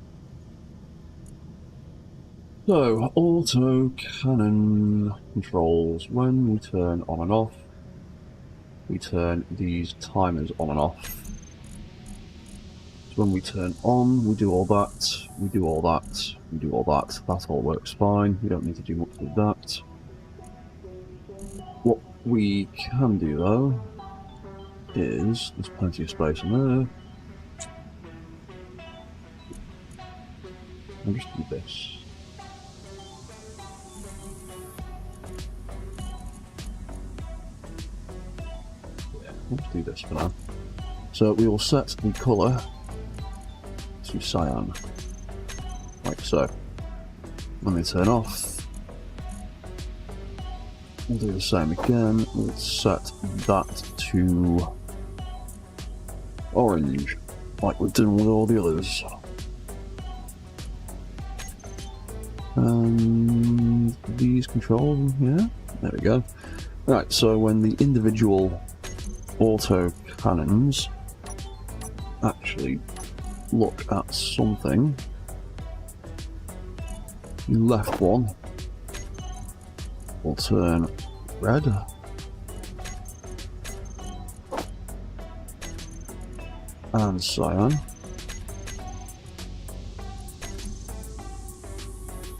So, Autocannon controls, when we turn on and off, we turn these timers on and off. So when we turn on, we do all that, we do all that, we do all that. That all works fine, we don't need to do much with that. What we can do though, is, there's plenty of space in there. I'll just do this. Yeah, let's do this for now. So we will set the colour to cyan. Like so. When they turn off, we'll do the same again. We'll set that to orange, like we've done with all the others. And these controls, yeah, there we go. Right, so when the individual autocannons actually look at something, the left one will turn red. And cyan.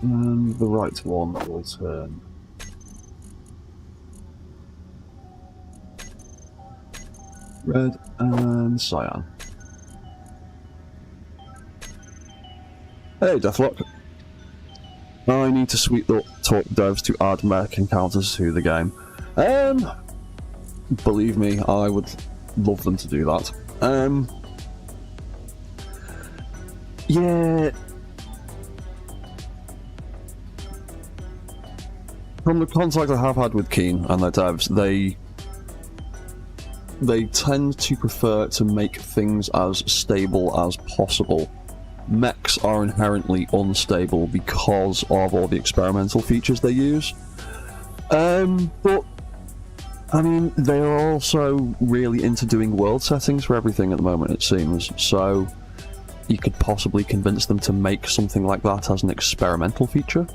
And the right one will turn red and cyan. Hey, Deathlock. I need to talk devs to add mech encounters to the game. Believe me, I would love them to do that. Yeah. From the contact I have had with Keen and their devs, they tend to prefer to make things as stable as possible. Mechs are inherently unstable because of all the experimental features they use. But, I mean, they are also really into doing world settings for everything at the moment, it seems, so you could possibly convince them to make something like that as an experimental feature.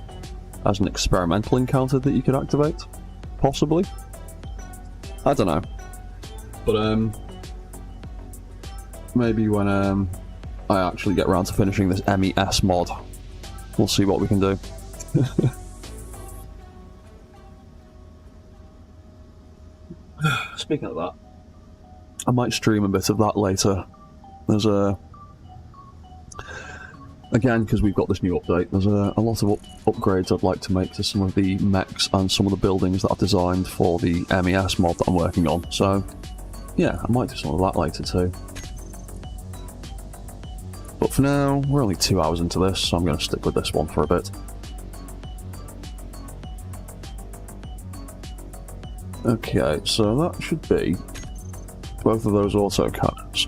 As an experimental encounter that you could activate, possibly. I don't know, but maybe when I actually get around to finishing this MES mod, we'll see what we can do. Speaking of that, I might stream a bit of that later. There's again, because we've got this new update, there's a lot of upgrades I'd like to make to some of the mechs and some of the buildings that I've designed for the MES mod that I'm working on. So, yeah, I might do some of that later too. But for now, we're only 2 hours into this, so I'm going to stick with this one for a bit. Okay, so that should be both of those autocannons.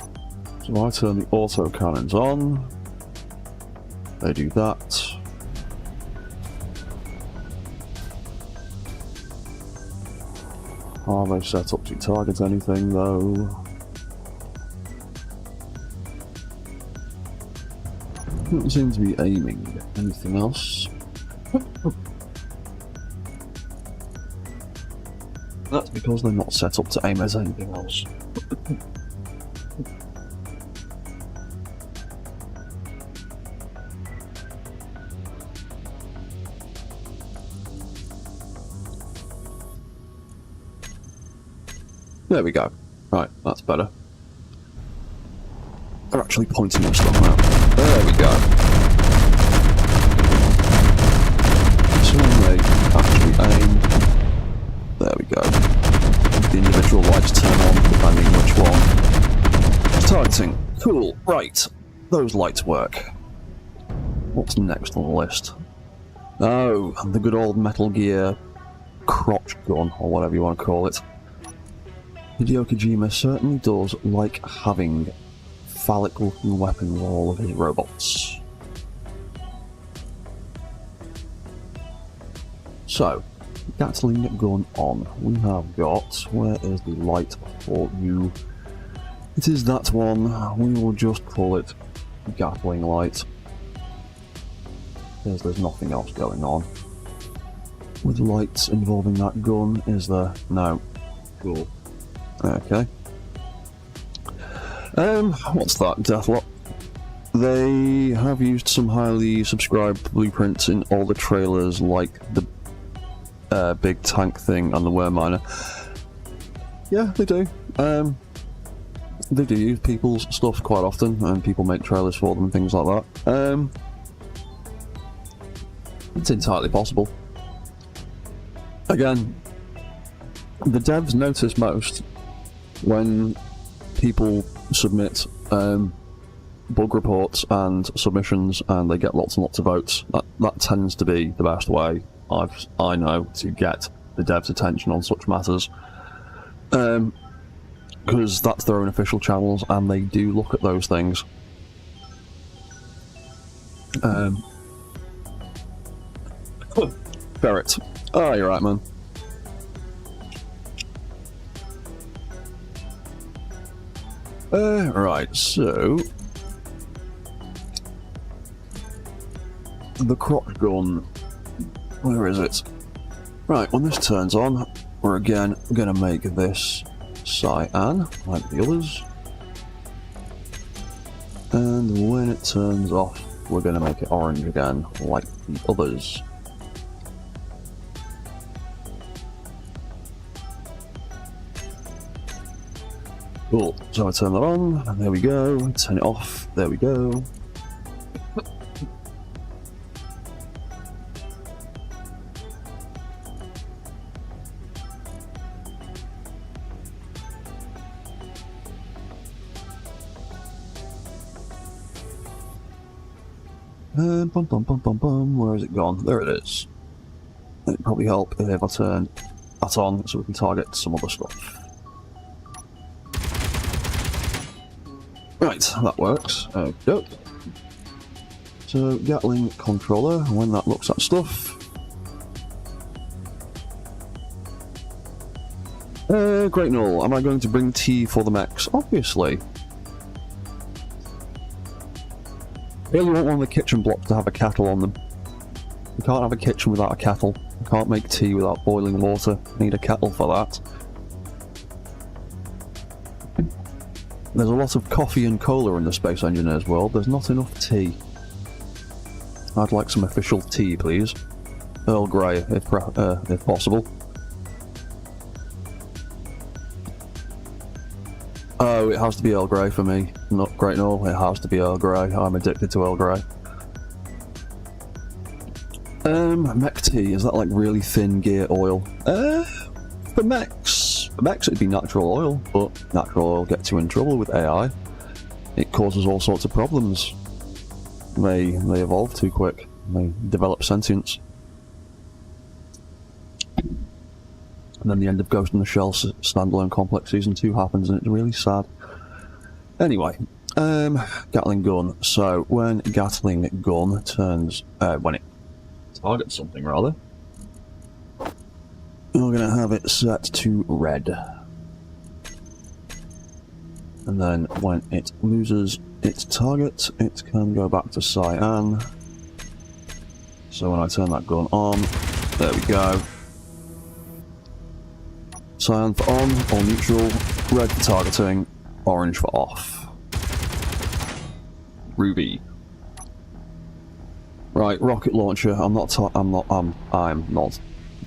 So I turn the autocannons on. They do that. Are they set up to target anything though? Don't seem to be aiming anything else. That's because they're not set up to aim at anything else. There we go. Right, that's better. They're actually pointing at stuff now. There we go. So when they actually aim, there we go. The individual lights turn on depending which one. Targeting. Cool. Right. Those lights work. What's next on the list? Oh, the good old Metal Gear crotch gun, or whatever you want to call it. Hideo Kojima certainly does like having phallic-looking weapons on all of his robots. So, Gatling gun on. We have got... Where is the light for you? It is that one. We will just call it Gatling light. Because there's nothing else going on. With lights involving that gun, is there? No. Cool. Okay. What's that? Deathlock. They have used some highly subscribed blueprints in all the trailers, like the big tank thing and the worm miner. Yeah, they do. They do use people's stuff quite often, and people make trailers for them and things like that. It's entirely possible. Again, the devs notice most when people submit bug reports and submissions and they get lots and lots of votes. That tends to be the best way I know to get the devs' attention on such matters, because that's their own official channels and they do look at those things. Ferret. Oh, you're right, man. Right, so... The crotch gun. Where is it? Right, when this turns on, we're again going to make this cyan, like the others. And when it turns off, we're going to make it orange again, like the others. Cool, so I turn that on, and there we go, turn it off, there we go. And bum bum bum bum bum, where has it gone? There it is. It'd probably help if I turn that on so we can target some other stuff. Right, that works. Okay. So, Gatling controller, when that looks at stuff. Great null, am I going to bring tea for the mechs? Obviously. Really want one of the kitchen blocks to have a kettle on them. You can't have a kitchen without a kettle. You can't make tea without boiling water. You need a kettle for that. There's a lot of coffee and cola in the Space Engineers world, there's not enough tea. I'd like some official tea, please. Earl Grey, if possible. Oh, it has to be Earl Grey for me. Not Great Null, it has to be Earl Grey. I'm addicted to Earl Grey. Mech tea, is that like really thin gear oil? For mechs it'd be natural oil, but natural oil gets you in trouble with AI. It causes all sorts of problems. They evolve too quick. They develop sentience. And then the end of Ghost in the Shell standalone complex season 2 happens, and it's really sad. Anyway, Gatling gun. So when Gatling gun turns, when it targets something rather, we're going to have it set to red. And then when it loses its target, it can go back to cyan. So when I turn that gun on, there we go. Cyan for on, or neutral, red for targeting, orange for off. Ruby. Right, rocket launcher. I'm not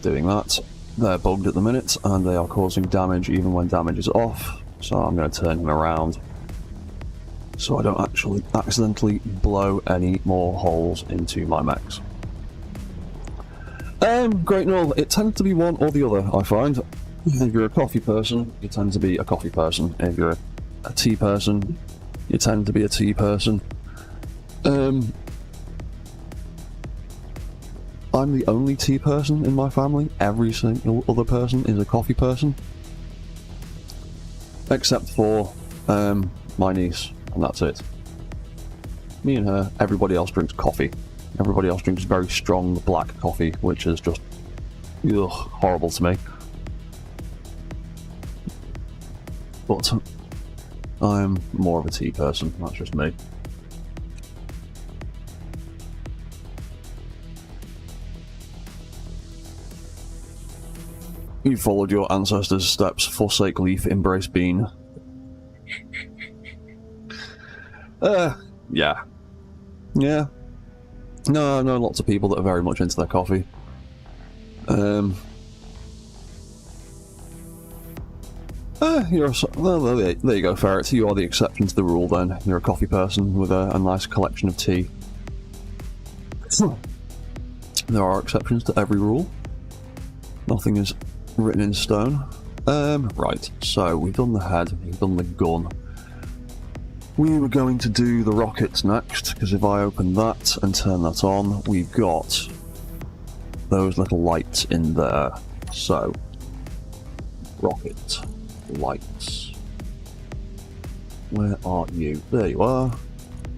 doing that. they're bugged at the minute, and they are causing damage even when damage is off, so I'm going to turn him around so I don't actually accidentally blow any more holes into my mechs. Great and all, it tends to be one or the other, I find. If you're a coffee person, you tend to be a coffee person. If you're a tea person, you tend to be a tea person. I'm the only tea person in my family. Every single other person is a coffee person. Except for my niece, and that's it. Me and her, everybody else drinks coffee. Everybody else drinks very strong black coffee, which is just horrible to me. But I'm more of a tea person, that's just me. You followed your ancestors' steps, forsake leaf, embrace bean. Yeah. Yeah. No, I know lots of people that are very much into their coffee. Well, there you go, Ferret. You are the exception to the rule then. You're a coffee person with a nice collection of tea. There are exceptions to every rule. Nothing is written in stone. Right, so we've done the head, we've done the gun. We were going to do the rockets next, because if I open that and turn that on, we've got those little lights in there. So, rocket lights. Where are you? There you are.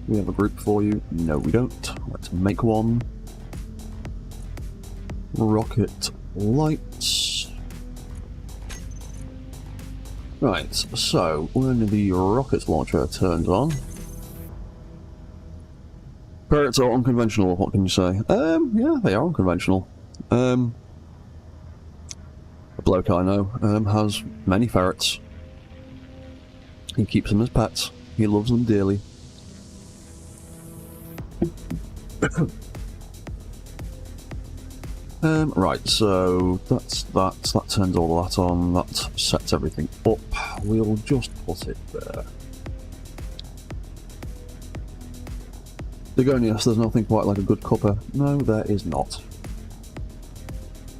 We have a group for you. No, we don't. Let's make one. Rocket lights. Right, so when the rocket launcher turns on, ferrets are unconventional, what can you say? Yeah, they are unconventional. A bloke I know has many ferrets. He keeps them as pets. He loves them dearly. Right, so that's that. That turns all of that on. That sets everything up. We'll just put it there. Begonias, there's nothing quite like a good cuppa. No, there is not.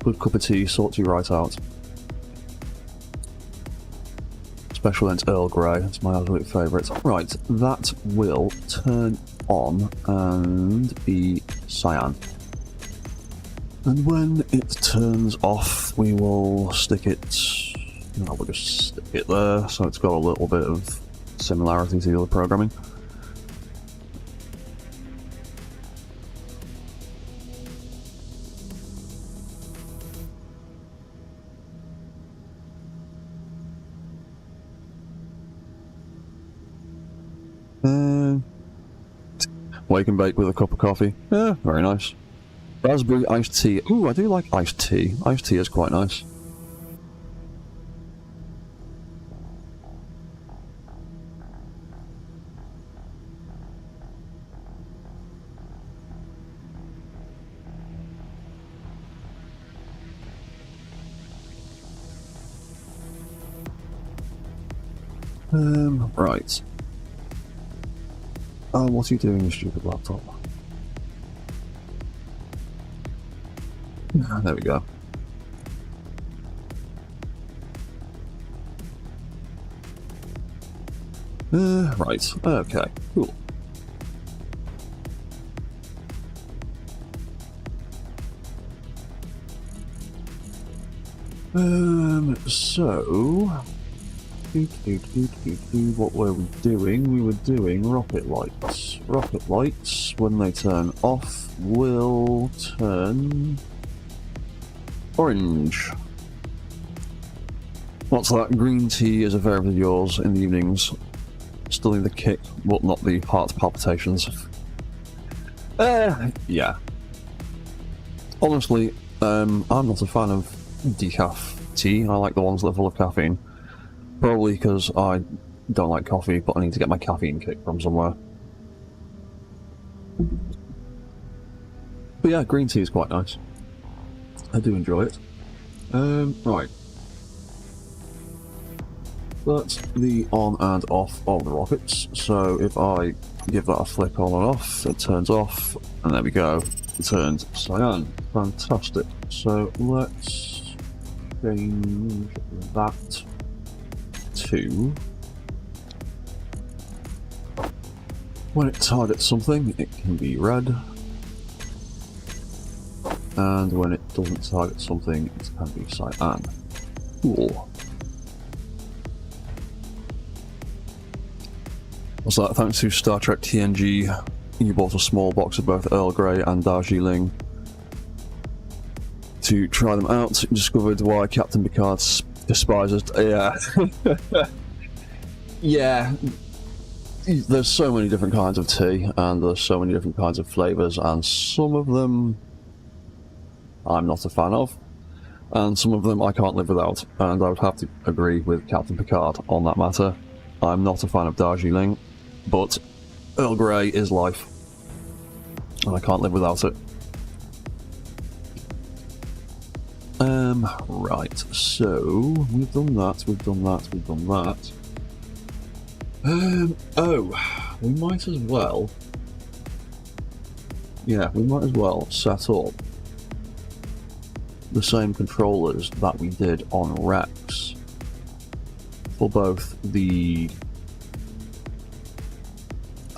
Good cup of tea sorts you right out. Special Ent Earl Grey, it's my absolute favourite. Right, that will turn on and be cyan. And when it turns off, we will stick it... No, we'll just stick it there, so it's got a little bit of similarity to the other programming. Wake and bake with a cup of coffee. Yeah, very nice. Raspberry iced tea. Ooh, I do like iced tea. Iced tea is quite nice. Right. Oh, what are you doing, you stupid laptop? There we go. Right, okay, cool. So... What were we doing? We were doing rocket lights. Rocket lights, when they turn off, will turn... orange. What's that? Green tea is a favourite of yours in the evenings. Still in the kick, but not the heart palpitations. Yeah. Honestly, I'm not a fan of decaf tea. I like the ones that are full of caffeine. Probably because I don't like coffee, but I need to get my caffeine kick from somewhere. But yeah, green tea is quite nice. I do enjoy it. Right. That's the on and off of the rockets. So if I give that a flick on and off, it turns off, and there we go. It turns cyan. Fantastic. So let's change that to when it targets something, it can be red. And when it doesn't target something, it can be cyan. Cool. So thanks to Star Trek TNG, you bought a small box of both Earl Grey and Darjeeling to try them out. Discovered why Captain Picard despises. Yeah. Yeah. There's so many different kinds of tea, and there's so many different kinds of flavours, and some of them I'm not a fan of, and some of them I can't live without, and I would have to agree with Captain Picard on that matter. I'm not a fan of Darjeeling, but Earl Grey is life, and I can't live without it. Right, so we've done that, we've done that, we've done that. Oh, we might as well... Yeah, we might as well set up the same controllers that we did on Rex for both the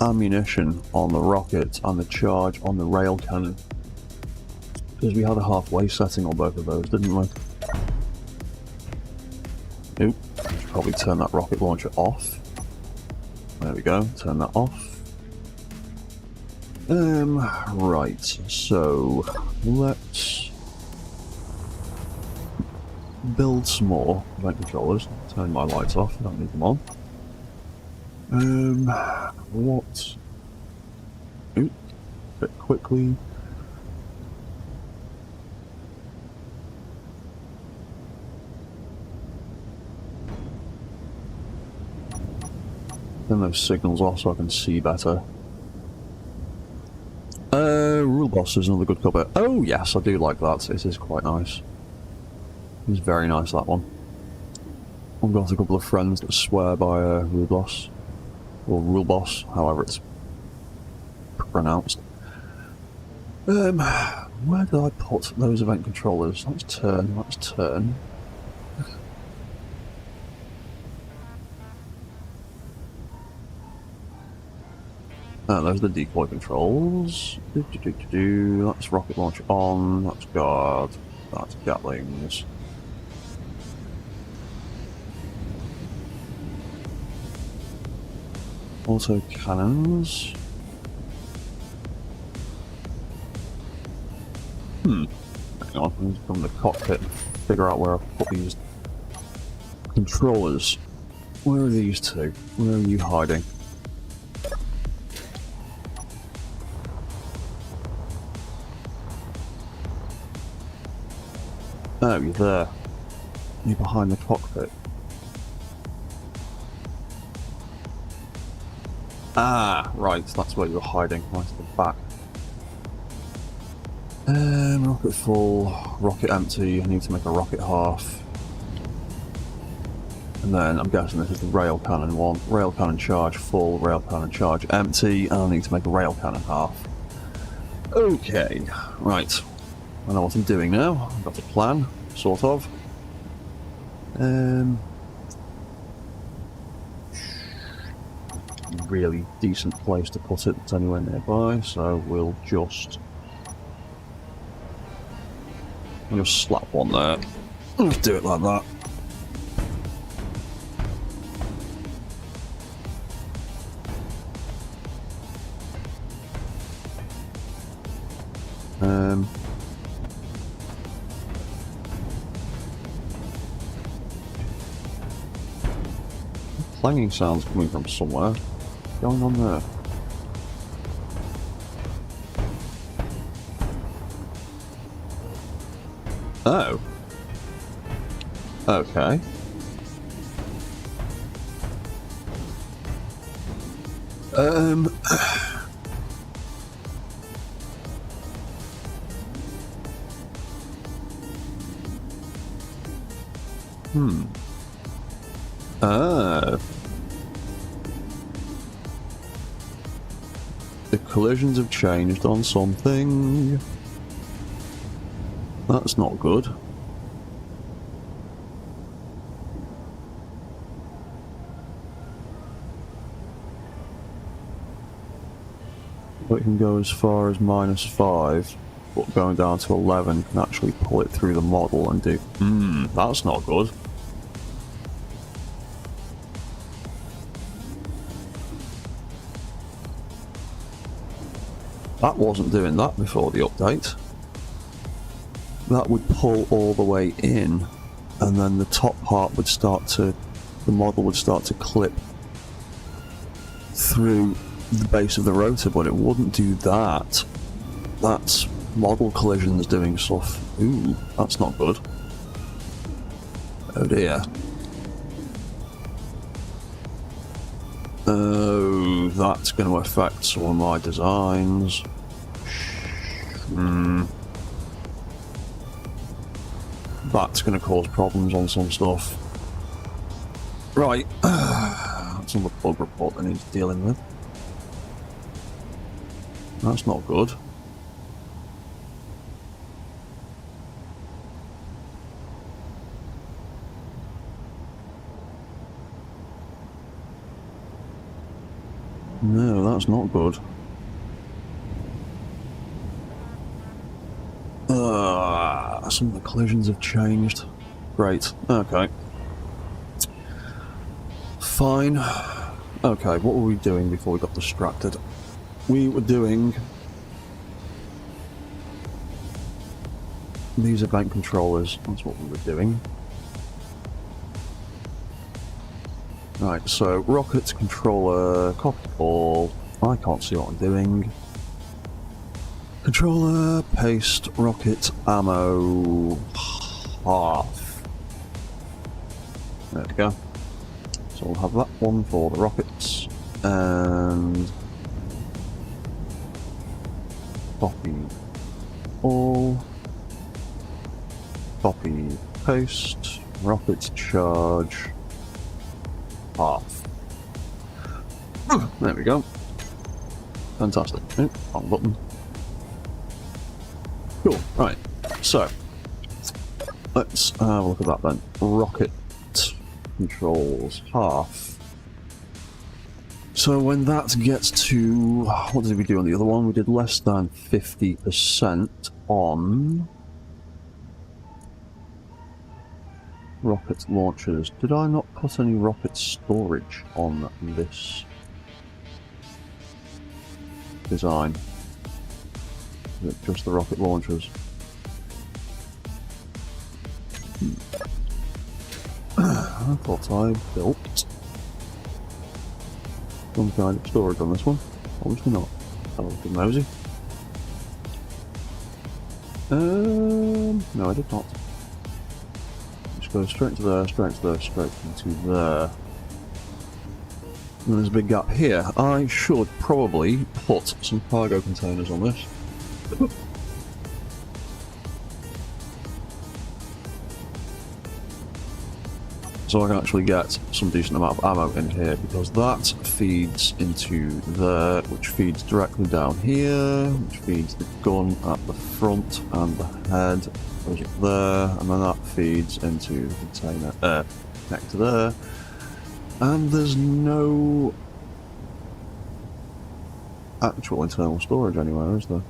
ammunition on the rocket and the charge on the rail cannon, because we had a halfway setting on both of those, didn't we? Oop, should probably turn that rocket launcher off. There we go, turn that off. Right, so let's build some more event controllers. Turn my lights off, I don't need them on. What? Oop, a bit quickly. Turn those signals off so I can see better. Rule Boss is another good cover. Oh yes, I do like that. It is quite nice. It's very nice, that one. I've got a couple of friends that swear by Rule Boss, or Rule Boss, however it's pronounced. Where did I put those event controllers? Let's turn, let's turn. Those are the decoy controls. That's rocket launch on, that's guard, that's Gatlings. Autocannons. Hang on, I need to come to the cockpit and figure out where I've put these controllers. Where are these two? Where are you hiding? Oh, you're there. You're behind the cockpit. Ah, right, that's where you're hiding, right at the back. Rocket full, rocket empty, I need to make a rocket half. And then I'm guessing this is the rail cannon one. Rail cannon charge full, rail cannon charge empty, and I need to make a rail cannon half. Okay, right. I know what I'm doing now. I've got a plan, sort of. Really decent place to put it that's anywhere nearby, so we'll just slap one there. Let's do it like that. Clanging sounds coming from somewhere. What's going on there? Oh. Okay. Ah. The collisions have changed on something. That's not good. But it can go as far as -5, but going down to 11 can actually pull it through the model and do... that's not good. That wasn't doing that before the update. That would pull all the way in, and then the top part would start to... the model would start to clip through the base of the rotor, but it wouldn't do that. That's model collisions doing stuff. Ooh, that's not good. Oh dear. Oh, that's going to affect some of my designs. That's going to cause problems on some stuff. Right. That's another bug report that needs dealing with. That's not good. No, that's not good. Some of the collisions have changed. Great. Okay. Fine. Okay, what were we doing before we got distracted? We were doing... these event controllers. That's what we were doing. Right, so rocket controller, copy all. I can't see what I'm doing. Controller, paste, rocket, ammo, half. There we go. So we'll have that one for the rockets, and copy all, copy, paste, rocket charge, half. There we go. Fantastic. Oh, wrong button. Cool, right. So, let's have a look at that then. Rocket controls, half. So when that gets to... what did we do on the other one? We did less than 50% on... rocket launchers. Did I not put any rocket storage on this design? Is it just the rocket launchers? I thought I built some kind of storage on this one. Obviously not. Have a look at nosy. No, I did not. Just go straight into there, straight into there, straight into there. And there's a big gap here. I should probably put some cargo containers on this. So I can actually get some decent amount of ammo in here, because that feeds into there, which feeds directly down here, which feeds the gun at the front, and the head goes up there, and then that feeds into the container, connector there. And there's no actual internal storage anywhere, is there?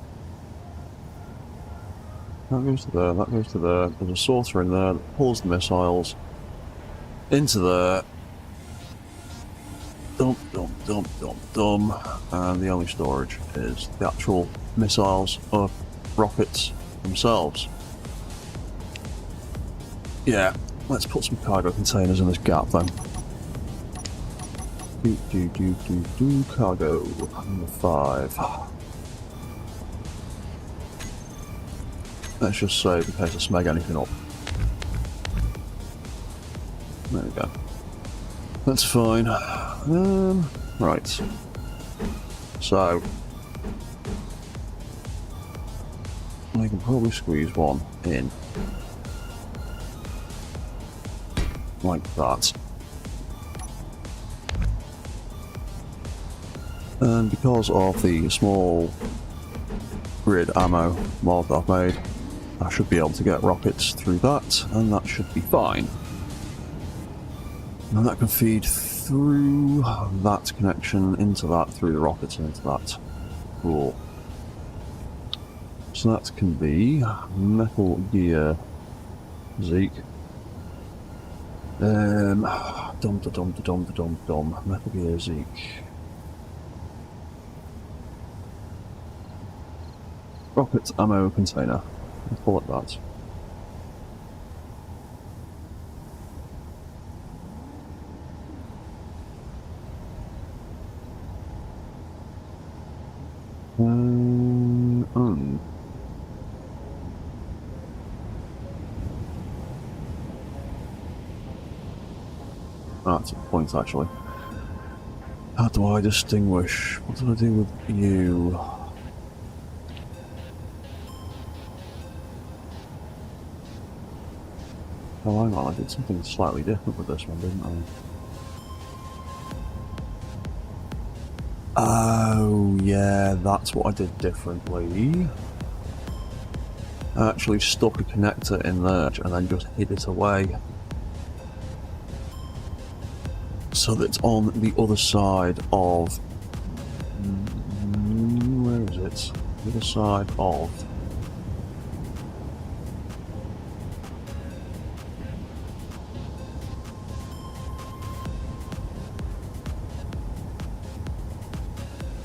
That goes to there, that goes to there. There's a sorter in there that pulls the missiles into there. Dump, dump, dump, dump, dump. And the only storage is the actual missiles or rockets themselves. Yeah, let's put some cargo containers in this gap then. Cargo number 5. Let's just save in case I smeg anything up. There we go. That's fine. Right. So I can probably squeeze one in. like that. And because of the small grid ammo mod that I've made, I should be able to get rockets through that, and that should be fine. And that can feed through that connection into that, through the rockets and into that. Cool. So that can be Metal Gear Zeke. Metal Gear Zeke. Rocket ammo container. Let's call it that. That's a point, actually. How do I distinguish? What did I do with you? Oh, hang on, I did something slightly different with this one, didn't I? Oh, yeah, that's what I did differently. I actually stuck a connector in there and then just hid it away. So that it's on the other side of... where is it? The other side of...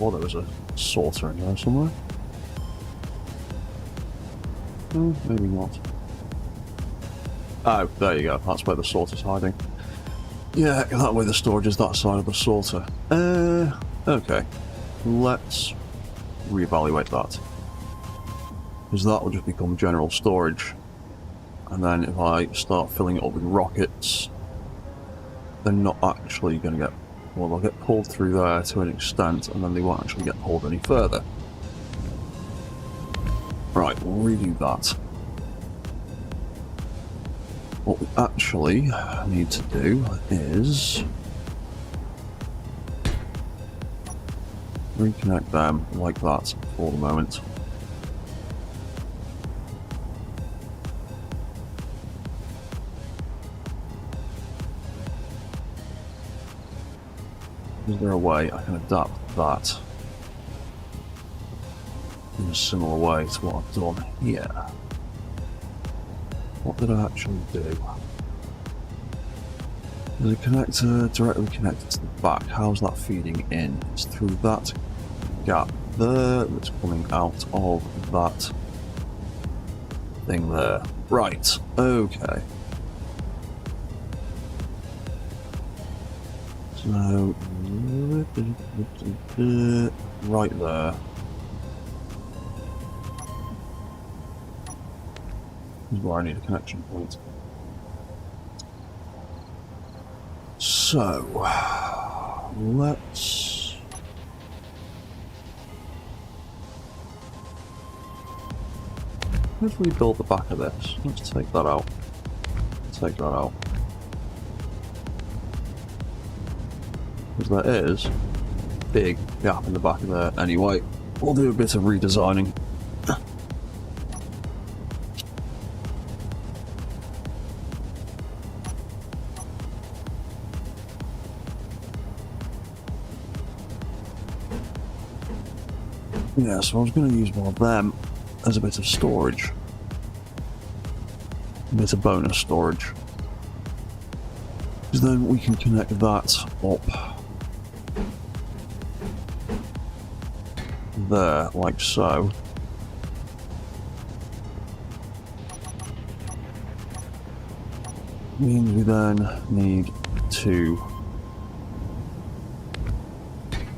oh, there was a sorter in there somewhere. Oh, maybe not. Oh, there you go. That's where the sorter's hiding. Yeah, that way the storage is that side of the sorter. Okay. Let's reevaluate that. Because that will just become general storage. And then if I start filling it up with rockets, they're not actually going to get... well, they'll get pulled through there to an extent, and then they won't actually get pulled any further. Right, we'll redo that. What we actually need to do is reconnect them like that for the moment. Is there a way I can adapt that in a similar way to what I've done here? What did I actually do? There's a connector directly connected to the back. How's that feeding in? It's through that gap there that's coming out of that thing there. Right, okay. So, right there. Is where I need a connection point. So, let's... let's rebuild the back of this. Let's take that out. Take that out. Because there is a big gap in the back of there anyway. We'll do a bit of redesigning. Yeah, so I was going to use one of them as a bit of storage. A bit of bonus storage. Because then we can connect that up there, like so. Means we then need to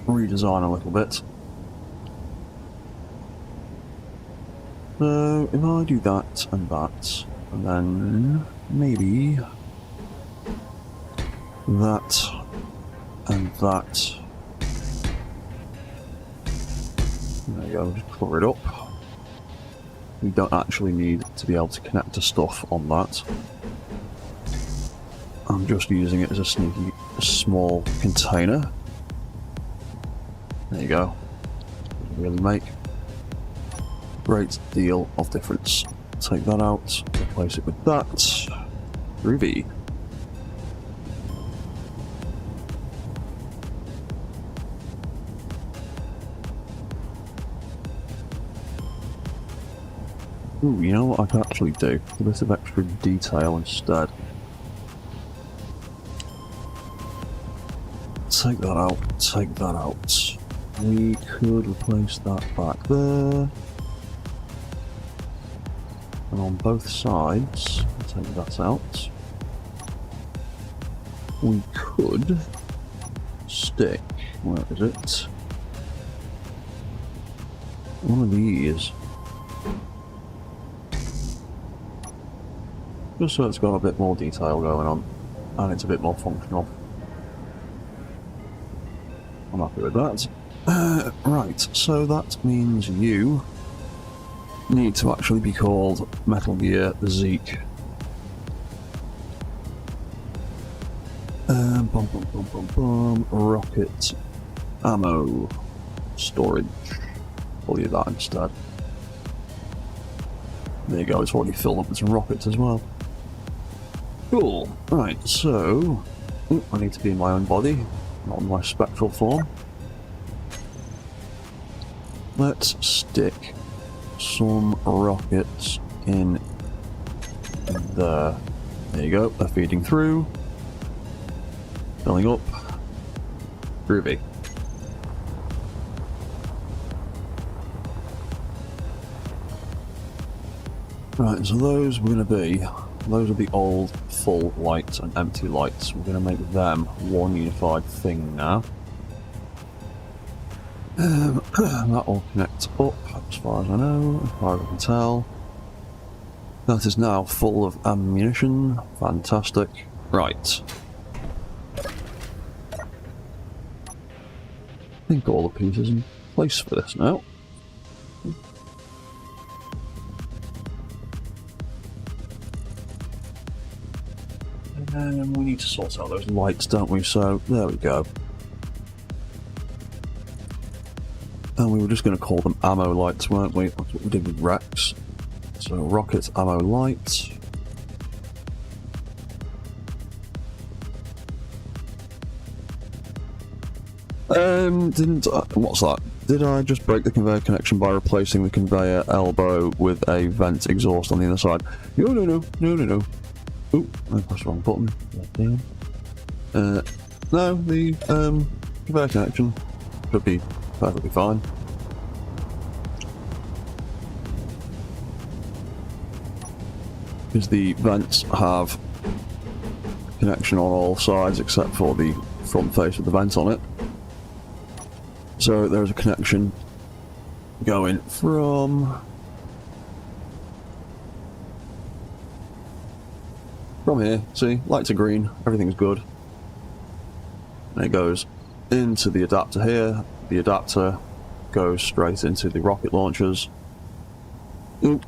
redesign a little bit. So if I do that, and then maybe that and that. There you go, just cover it up. We don't actually need to be able to connect to stuff on that. I'm just using it as a sneaky small container. There you go. Doesn't really make a great deal of difference. Take that out, replace it with that. Groovy. Ooh, you know what I can actually do? A bit of extra detail instead. Take that out, take that out. We could replace that back there. And on both sides, take that out. We could stick, where is it? One of these. Just so it's got a bit more detail going on, and it's a bit more functional. I'm happy with that. Right, so that means you need to actually be called Metal Gear Zeke. Rocket ammo storage. We'll do that instead. There you go, it's already filled up with some rockets as well. Cool. Right, so I need to be in my own body, not in my spectral form. Let's stick some rockets in there. There you go, they're feeding through. Filling up. Groovy. Right, so those are going to be, those are the old full lights and empty lights. We're going to make them one unified thing now. That will connect up, as far as I know, as far as I can tell. That is now full of ammunition. Fantastic. Right. I think all the pieces in place for this now. And we need to sort out those lights, don't we? So, there we go. And we were just going to call them ammo lights, weren't we? That's what we did with Rex. So, rocket ammo light. What's that? Did I just break the conveyor connection by replacing the conveyor elbow with a vent exhaust on the other side? No. Ooh, I pressed the wrong button. No, the conveyor connection should be perfectly fine. Because the vents have connection on all sides except for the front face with the vent on it. So there's a connection going from here. See, lights are green, everything's good. And it goes into the adapter here. The adapter goes straight into the rocket launchers. Oop.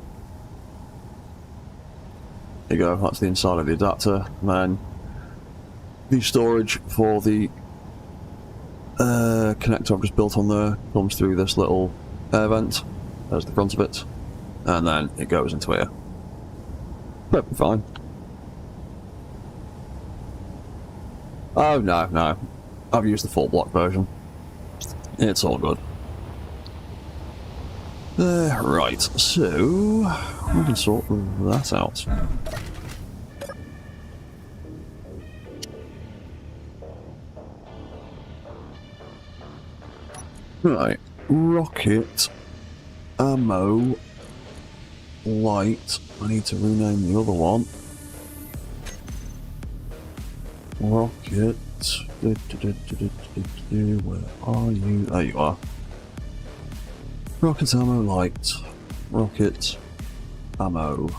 There you go, that's the inside of the adapter. And then the storage for the connector I've just built on there comes through this little air vent. There's the front of it. And then it goes into here. Perfectly fine. Oh, no. I've used the full block version. It's all good. Right, so we can sort that out. Right, rocket ammo light. I need to rename the other one. Rocket. Where are you? There you are. Rocket ammo light. Rocket ammo.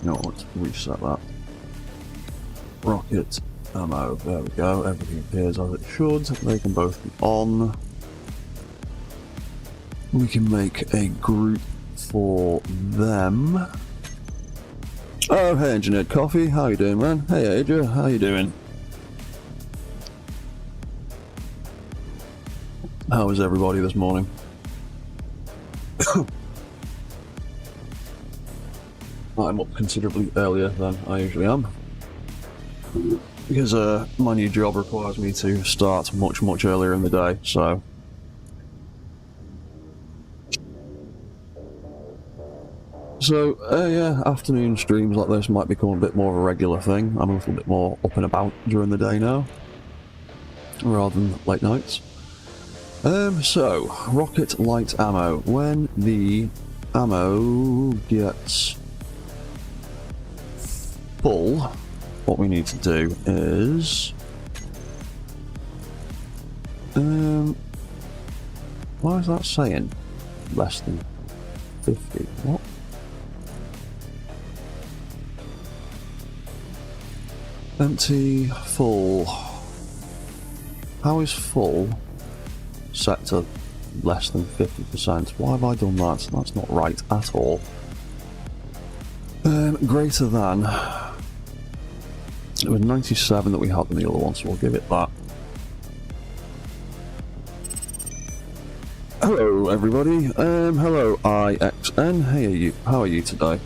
No, let's reset that. Rocket ammo. There we go. Everything appears as it should. They can both be on. We can make a group for them. Oh, hey Engineered Coffee, how you doing, man? Hey Adria, how you doing? How is everybody this morning? I'm up considerably earlier than I usually am, because my new job requires me to start much earlier in the day, so... So, yeah, afternoon streams like this might become a bit more of a regular thing. I'm a little bit more up and about during the day now, rather than late nights. So, rocket light ammo. When the ammo gets full, what we need to do is... why is that saying less than 50? What? Empty, full. How is full set to less than 50%? Why have I done that? That's not right at all. Greater than. It was 97 that we had in the other one, so we'll give it that. Hello, everybody. Hello, IXN. Hey, how are you today?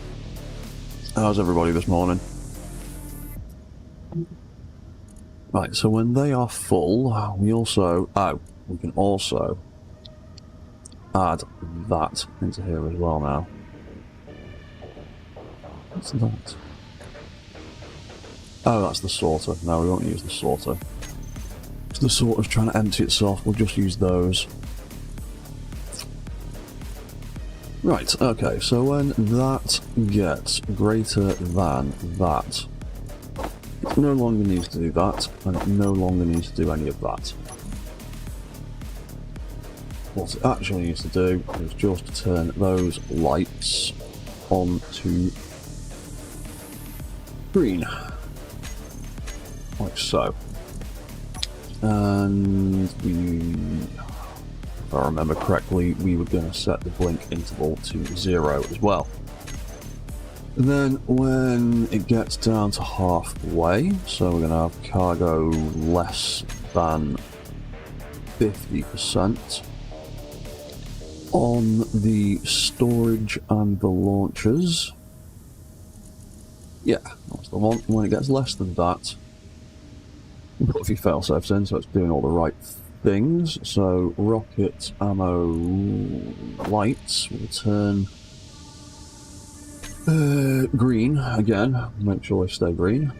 How's everybody this morning? Right, so when they are full, we also... Oh, we can also add that into here as well now. What's that? Oh, that's the sorter. No, we won't use the sorter. If the sorter's trying to empty itself, we'll just use those. Right, okay, so when that gets greater than that, it no longer needs to do that, and it no longer needs to do any of that. What it actually needs to do is just turn those lights on to green. Like so. And if I remember correctly, we were going to set the blink interval to 0 as well. And then when it gets down to halfway, so we're going to have cargo less than 50% on the storage and the launchers. Yeah, that's the one. When it gets less than that, we'll put a few failsafes in so it's doing all the right things. So rocket ammo lights will turn green again. Make sure they stay green.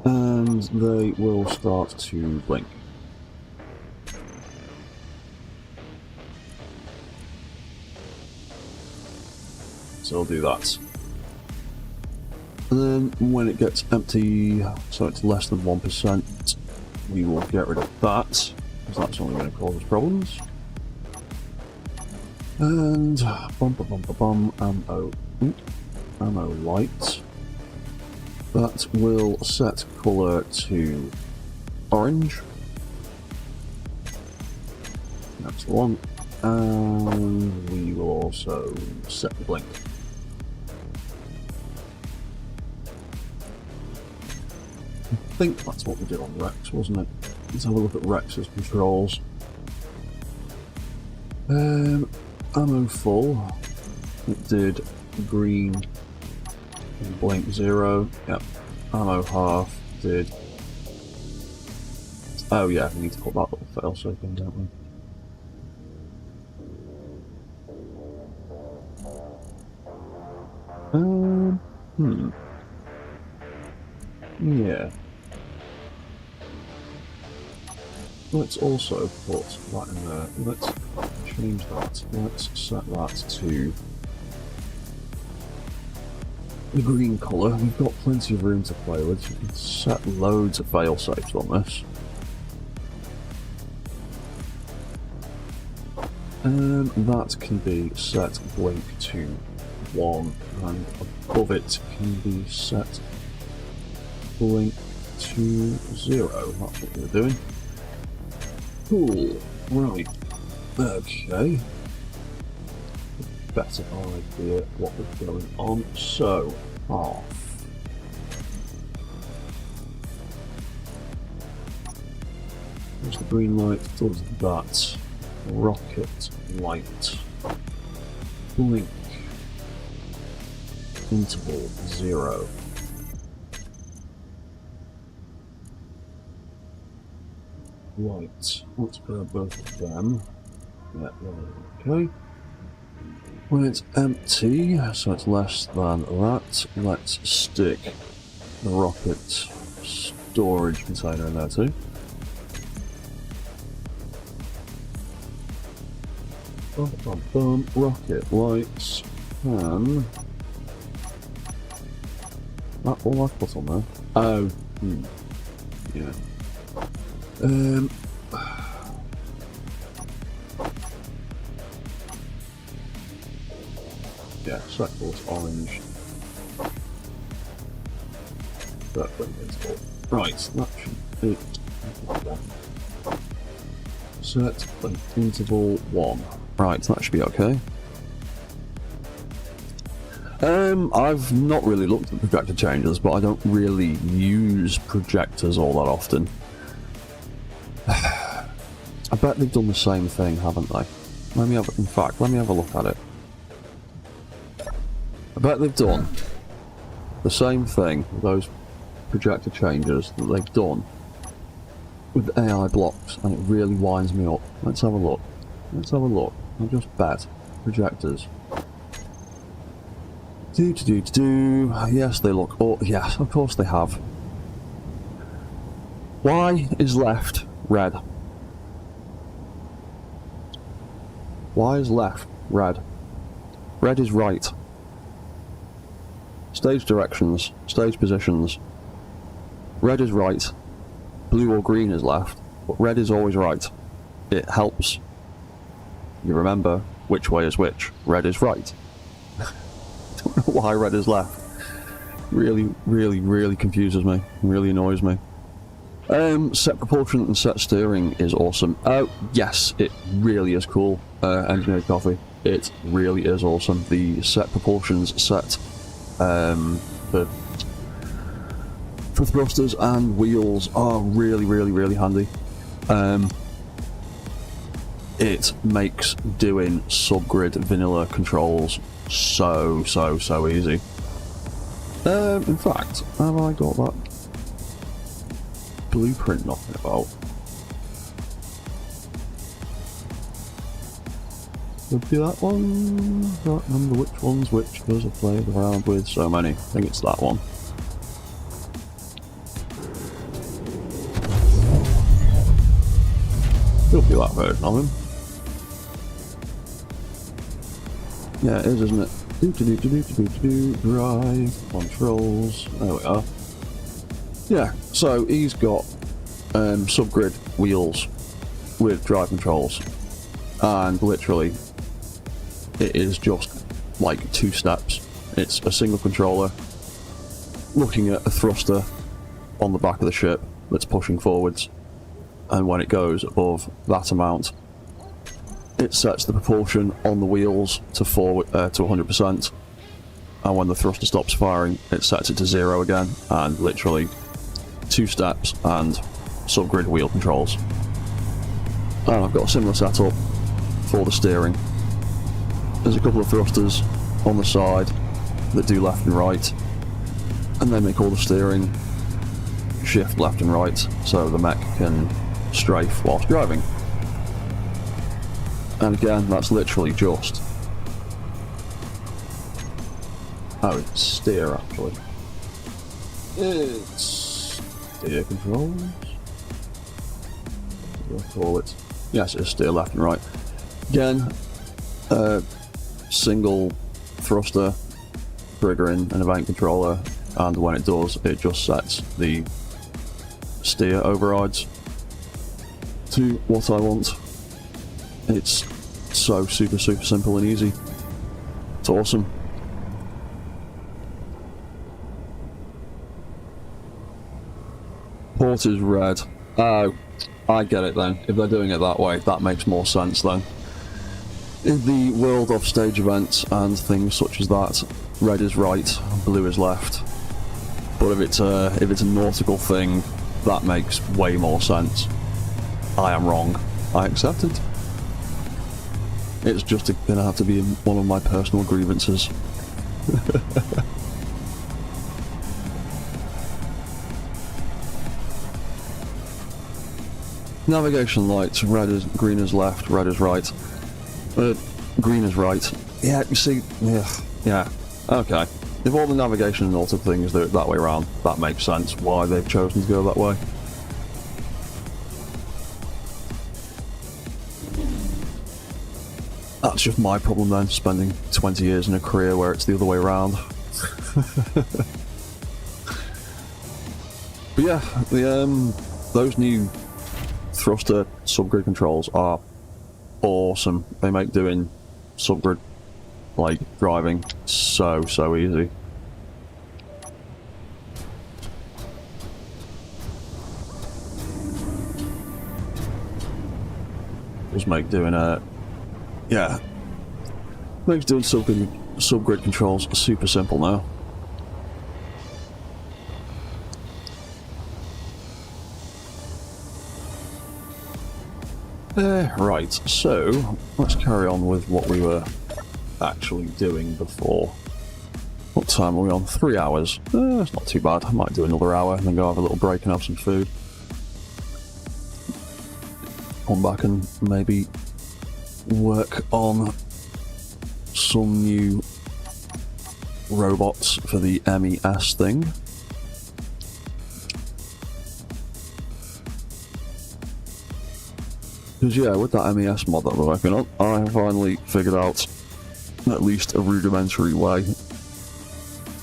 And they will start to blink. So I'll do that. And then when it gets empty, so it's less than 1%, we will get rid of that, because that's only going to cause us problems. And ammo light. That will set colour to orange. That's the one. And we will also set the blink. I think that's what we did on Rex, wasn't it? Let's have a look at Rex's controls. Ammo full. It did green and blink 0. Yep. Ammo half did. Oh yeah, we need to put that little failsafe in, don't we? Yeah. Let's also put that in there. Let's change that. Let's set that to the green colour. We've got plenty of room to play with. You can set loads of fail-safes on this. That can be set blink to 1, and above it can be set blink to 0. That's what we're doing. Cool. Right. Okay. better idea what was going on. So, off. There's the green light, does that. Rocket light. Blink. Interval 0. Right, let's grab both of them. Yeah, okay. When it's empty, so it's less than that, let's stick the rocket storage container in there too. Bum, bum, bum. Rocket lights can... That all I've put on there? Oh, yeah. Yeah, circle's orange. Circle is right, that should be set an interval 1. Right, that should be okay. I've not really looked at projector changes, but I don't really use projectors all that often. I bet they've done the same thing, haven't they? Let me have a look at it. I bet they've done the same thing with those projector changes that they've done with AI blocks, and it really winds me up. Let's have a look. I'll just bet. Projectors. Yes, they look... Oh, yes, of course they have. Why is left red? Why is left red? Red is right. Stage directions, stage positions. Red is right. Blue or green is left, but red is always right. It helps you remember which way is which. Red is right. Don't know why red is left. Really confuses me. Really annoys me. Set propulsion and set steering is awesome. Oh, yes, it really is cool. Engineered Coffee. It really is awesome. The set propulsions set for thrusters and wheels are really handy. It makes doing subgrid vanilla controls so easy. In fact, have I got that blueprint knocking about? Would be that one? I can't remember which one's which because I've played around with so many. I think it's that one. It'll be that version of him. Yeah, it is, isn't it? Drive, controls, there we are. Yeah, so he's got subgrid wheels with drive controls, and literally it is just like 2 steps. It's a single controller looking at a thruster on the back of the ship that's pushing forwards, and when it goes above that amount, it sets the propulsion on the wheels to forward to 100%, and when the thruster stops firing, it sets it to 0 again, and literally 2 steps and subgrid wheel controls. And I've got a similar setup for the steering. There's a couple of thrusters on the side that do left and right, and they make all the steering shift left and right so the mech can strafe whilst driving. And again, that's literally just... Oh, it's steer actually. It's steer controls? What do I call it? Yes, it's steer left and right. Again, single thruster, triggering an event controller, and when it does, it just sets the steer overrides to what I want. It's so super simple and easy. It's awesome. Port is red. Oh, I get it then. If they're doing it that way, that makes more sense then. In the world of stage events and things such as that, red is right, blue is left. But if it's a nautical thing, that makes way more sense. I am wrong. I accept it. It's just gonna have to be one of my personal grievances. Navigation lights, green is left, red is right. Green is right. Yeah, you see, yeah, okay. If all the navigation and nautical things do it that way around, that makes sense why they've chosen to go that way. That's just my problem then, spending 20 years in a career where it's the other way around. But yeah, those new thruster subgrid controls are awesome. They make doing subgrid, like, driving so easy. Just make doing makes doing subgrid controls super simple now. Right, so let's carry on with what we were actually doing before. What time are we on? 3 hours. It's not too bad. I might do another hour and then go have a little break and have some food. Come back and maybe work on some new robots for the MES thing. Because yeah, with that MES mod that we're working on, I finally figured out at least a rudimentary way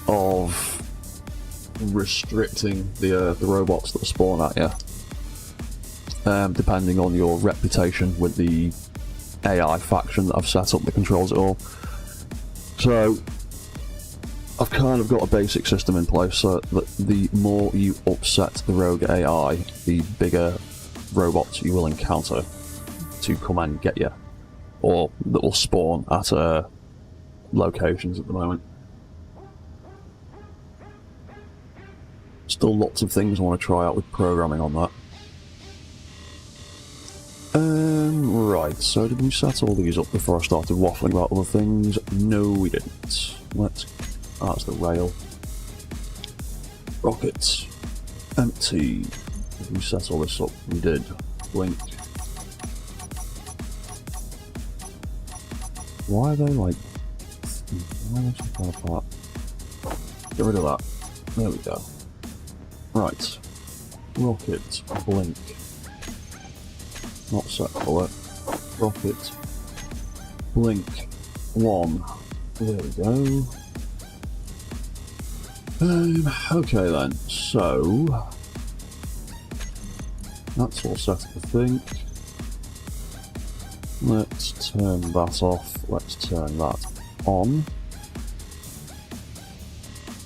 of restricting the robots that spawn at you, depending on your reputation with the AI faction that I've set up that controls it all. So I've kind of got a basic system in place so that the more you upset the rogue AI, the bigger robots you will encounter to come and get you, or that will spawn at locations at the moment. Still lots of things I want to try out with programming on that. Right, so did we set all these up before I started waffling about other things? No, we didn't. That's the rail. Rockets. Empty. Did we set all this up? We did. Blink. Why are they like... Why are they so far apart? Get rid of that. There we go. Right. Rocket. Blink. Not set colour. Rocket. Blink. 1. There we go. Okay then, so... That's all set up, I think. Let's turn that off. Let's turn that on.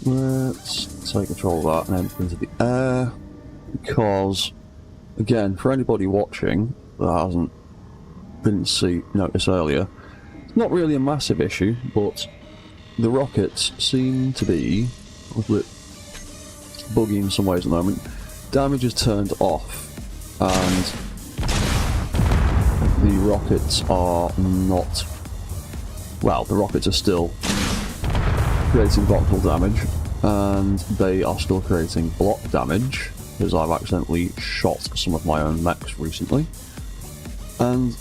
Let's take control of that and enter into the air. Because, again, for anybody watching that didn't notice earlier, it's not really a massive issue, but the rockets seem to be a little bit buggy in some ways at the moment. Damage is turned off, and the rockets are not... Well, the rockets are still creating voxel damage, and they are still creating block damage, because I've accidentally shot some of my own mechs recently. And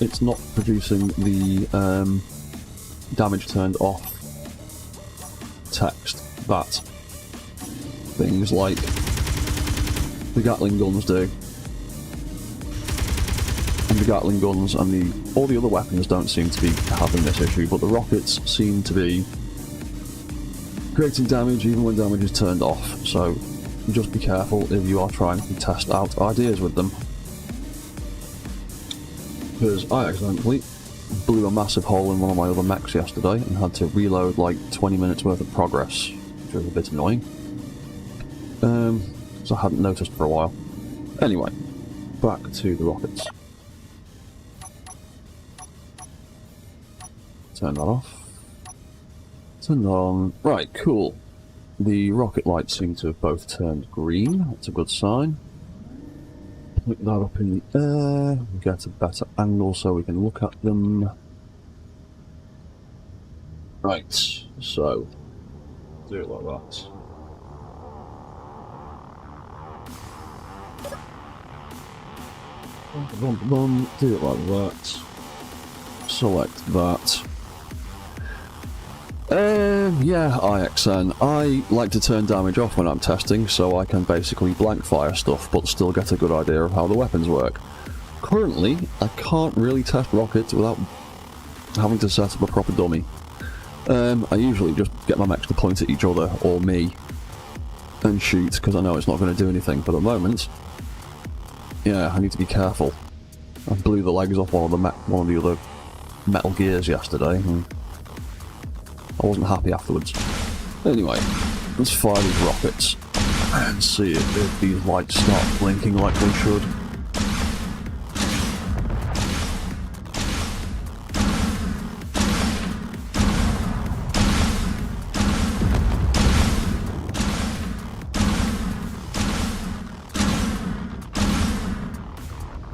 it's not producing the damage turned off text that things like the Gatling guns do. And the Gatling guns and all the other weapons don't seem to be having this issue, but the rockets seem to be creating damage even when damage is turned off, so just be careful if you are trying to test out ideas with them. Because I accidentally blew a massive hole in one of my other mechs yesterday and had to reload like 20 minutes worth of progress, which was a bit annoying. So I hadn't noticed for a while. Anyway, back to the rockets. turn that off. Turn that on. Right, cool. The rocket lights seem to have both turned green. That's a good sign. Put that up in the air. Get a better angle so we can look at them. Right, so do it like that. Do it like that. Select that. Yeah, IXN. I like to turn damage off when I'm testing, so I can basically blank fire stuff, but still get a good idea of how the weapons work. Currently, I can't really test rockets without having to set up a proper dummy. I usually just get my mechs to point at each other, or me, and shoot, because I know it's not going to do anything, but at the moment, yeah, I need to be careful. I blew the legs off one of the other Metal Gears yesterday, and I wasn't happy afterwards. Anyway, let's fire these rockets and see if these lights start blinking like they should.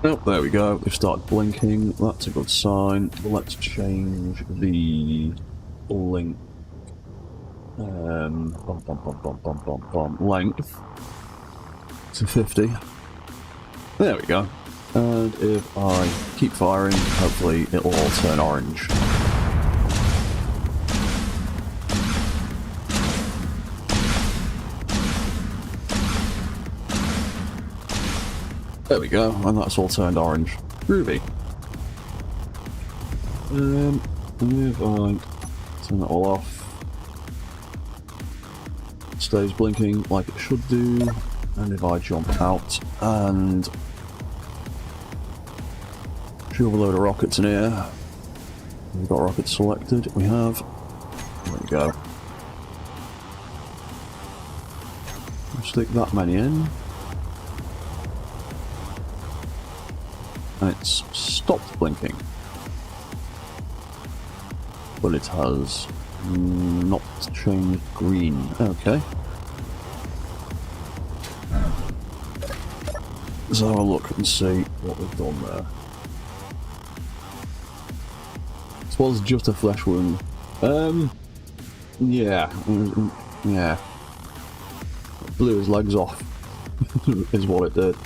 Oh, there we go, they've started blinking, that's a good sign. Let's change the link, length to 50. There we go. And if I keep firing, hopefully it'll all turn orange. There we go, and that's all turned orange. Groovy. If I turn that all off, it stays blinking like it should do, and if I jump out and shove a load of rockets in here, we've got rockets selected, we have, there we go. Stick that many in. And it's stopped blinking, but it has not changed green. Okay. Let's have a look and see what we've done there. This was just a flesh wound. Yeah. Yeah. Blew his legs off, is what it did.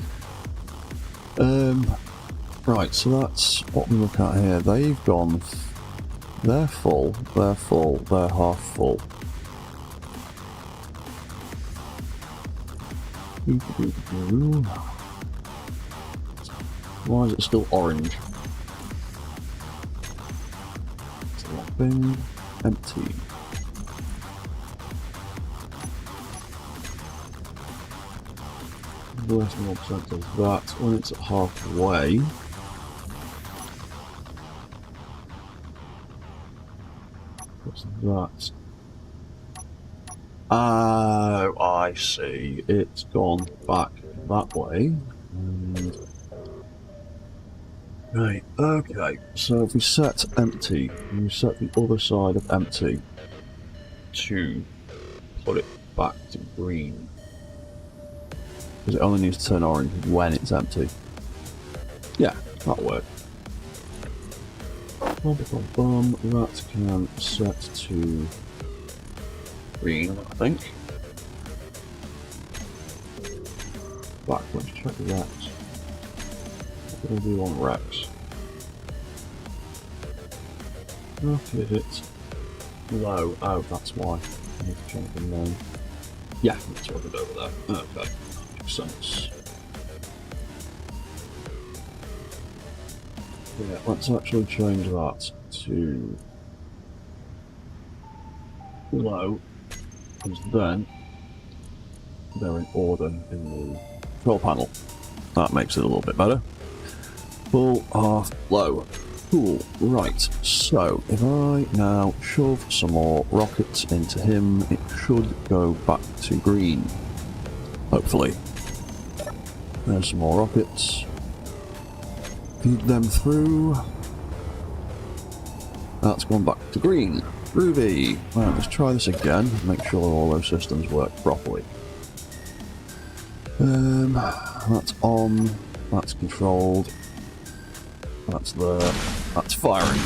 Right, so that's what we look at here. They've gone, they're full, they're half full. Why is it still orange? Bin, empty. Less than 1% of that. When it's at halfway, what's that? Oh, I see. It's gone back that way. And right, okay. So if we set empty, and we set the other side of empty to put it back to green. Because it only needs to turn orange when it's empty. Yeah, that'll work. That can set to green, I think. Back, let's check Rex. What do we do on Rex? Okay, it's low. Oh, that's why. I need to change the name. Yeah, that's what I did over there. Okay. Sense. Yeah, let's actually change that to low, because then they're in order in the control panel. That makes it a little bit better. Full, half, low. Cool, right, so if I now shove some more rockets into him, it should go back to green. Hopefully. There's some more rockets. Feed them through. That's gone back to green. Ruby. Right, let's try this again. Make sure all those systems work properly. That's on. That's controlled. That's there. That's firing.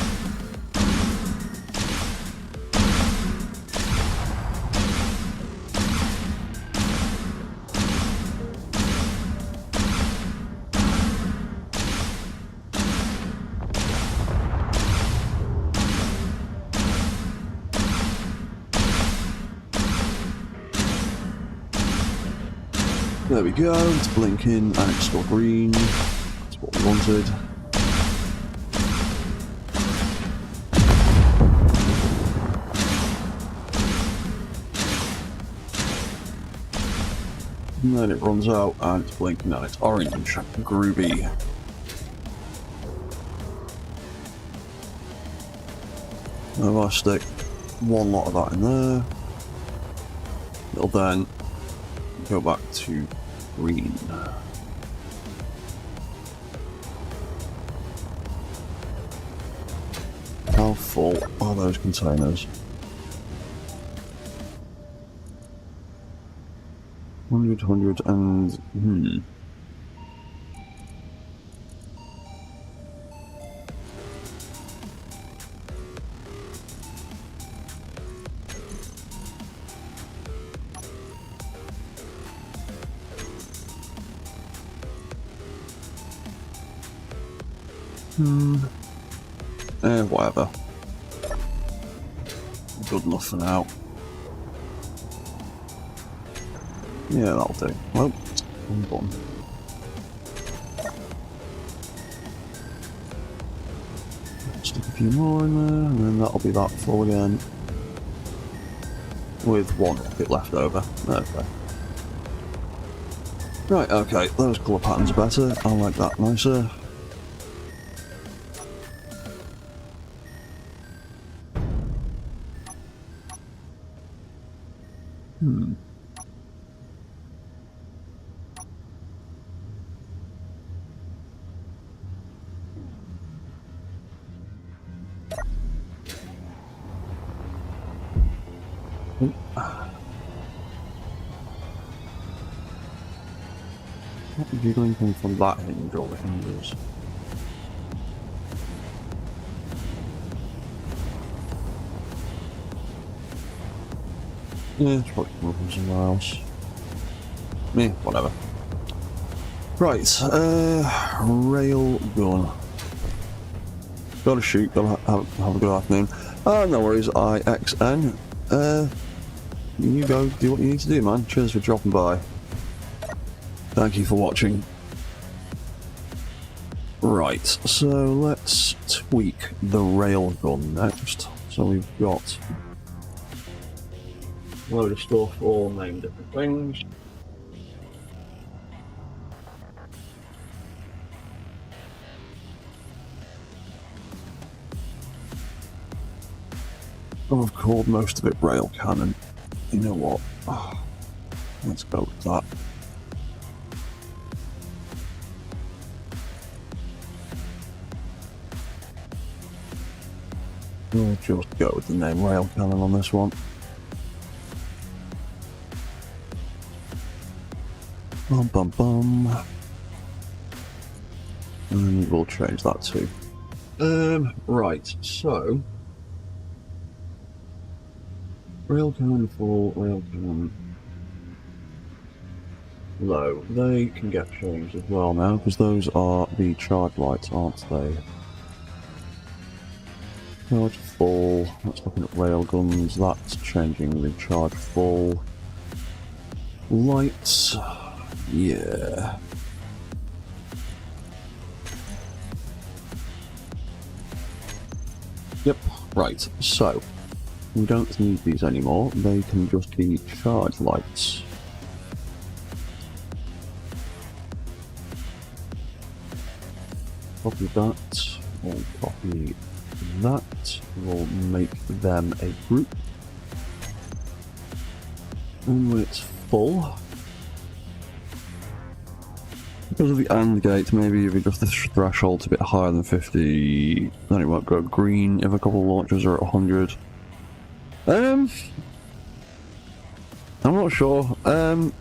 There we go, it's blinking and it's still green. That's what we wanted. And then it runs out and it's blinking and it's orange. Groovy. Now if I stick one lot of that in there, it'll then go back to green. How full are those containers? 100 and... whatever. Good enough for now. Yeah, that'll do. Well, I'm done. Stick a few more in there, and then that'll be that full again. With one bit left over. Okay. Right, okay, those colour patterns are better. I like that nicer. What would you do anything from that hinge or the hinges? Yeah, it's probably coming from somewhere else. Me, whatever. Right, rail gun. Gotta shoot, gotta have a good afternoon. No worries, IXN. You go do what you need to do, man. Cheers for dropping by. Thank you for watching. Right, so let's tweak the railgun next. So we've got a load of stuff all named different things. I've called most of it rail cannon. You know what? Let's go with that. We'll just go with the name rail cannon on this one. Bum bum bum. And we'll change that too. Right, so rail cannon full, rail cannon low. They can get changed as well now, because those are the charge lights, aren't they? Charge full. That's looking at rail guns. That's changing the charge full. Lights. Yeah. Yep. Right. So we don't need these anymore. They can just be charge lights. Copy that. We'll copy that. We'll make them a group. And when it's full, because of the AND gate, maybe if you adjust the threshold to a bit higher than 50, then it won't go green if a couple of launchers are at 100. I'm not sure. Well,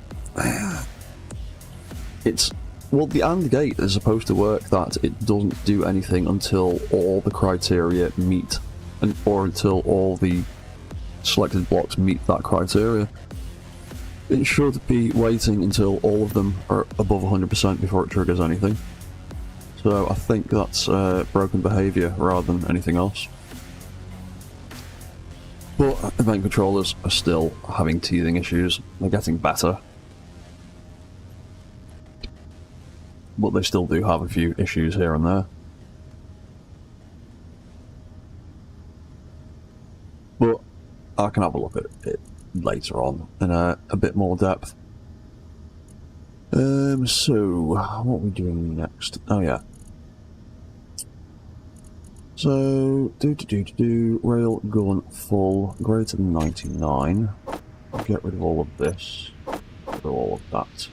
the AND gate is supposed to work that it doesn't do anything until all the criteria meet, or until all the selected blocks meet that criteria. It should be waiting until all of them are above 100% before it triggers anything. So I think that's broken behaviour rather than anything else. But event controllers are still having teething issues. They're getting better. But they still do have a few issues here and there. But I can have a look at it later on in a bit more depth. So what are we doing next? Oh yeah. So rail gun full greater than 99. Get rid of all of this. Get rid of all of that.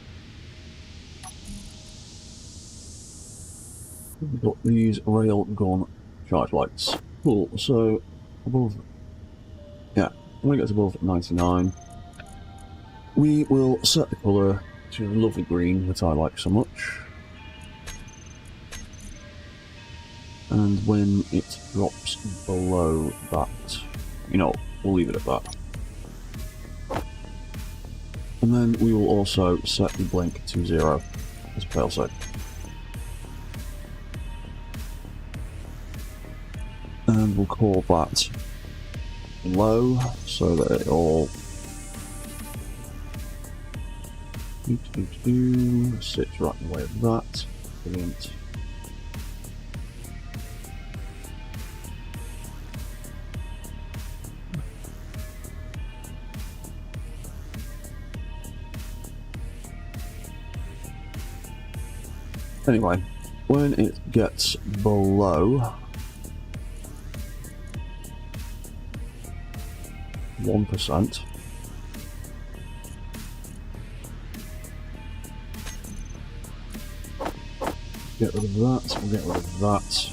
We've got these rail gun charge lights. Cool. So above. Yeah. When it gets above 99, we will set the colour to a lovely green that I like so much. And when it drops below that, we'll leave it at that. And then we will also set the blink to 0 as a failsafe. And we'll call that low so that it all sits right in the way of that. Brilliant. Anyway, when it gets below 1%, get rid of that, we'll get rid of that.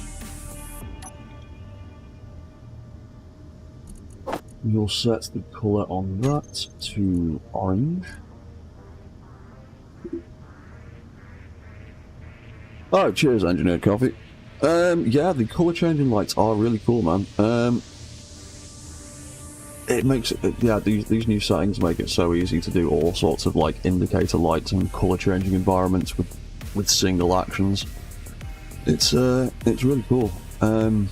We'll set the colour on that to orange. Oh, cheers, Engineered Coffee. Yeah, the colour changing lights are really cool, man. It makes it, yeah, these new settings make it so easy to do all sorts of like indicator lights and colour changing environments with single actions. It's really cool. I've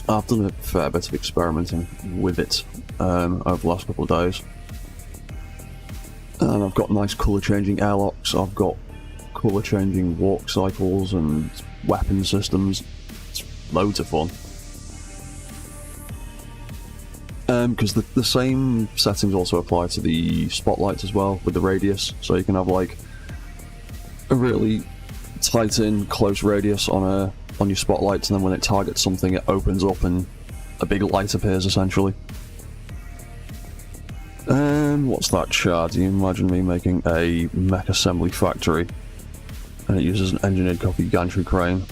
done a fair bit of experimenting with it over the last couple of days, and I've got nice colour changing airlocks. I've got colour changing walk cycles and weapon systems. It's loads of fun. Because the same settings also apply to the spotlights as well, with the radius, so you can have like a really tight in close radius on your spotlights, and then when it targets something it opens up and a big light appears essentially. What's that chart? You imagine me making a mech assembly factory and it uses an engineered copy gantry crane.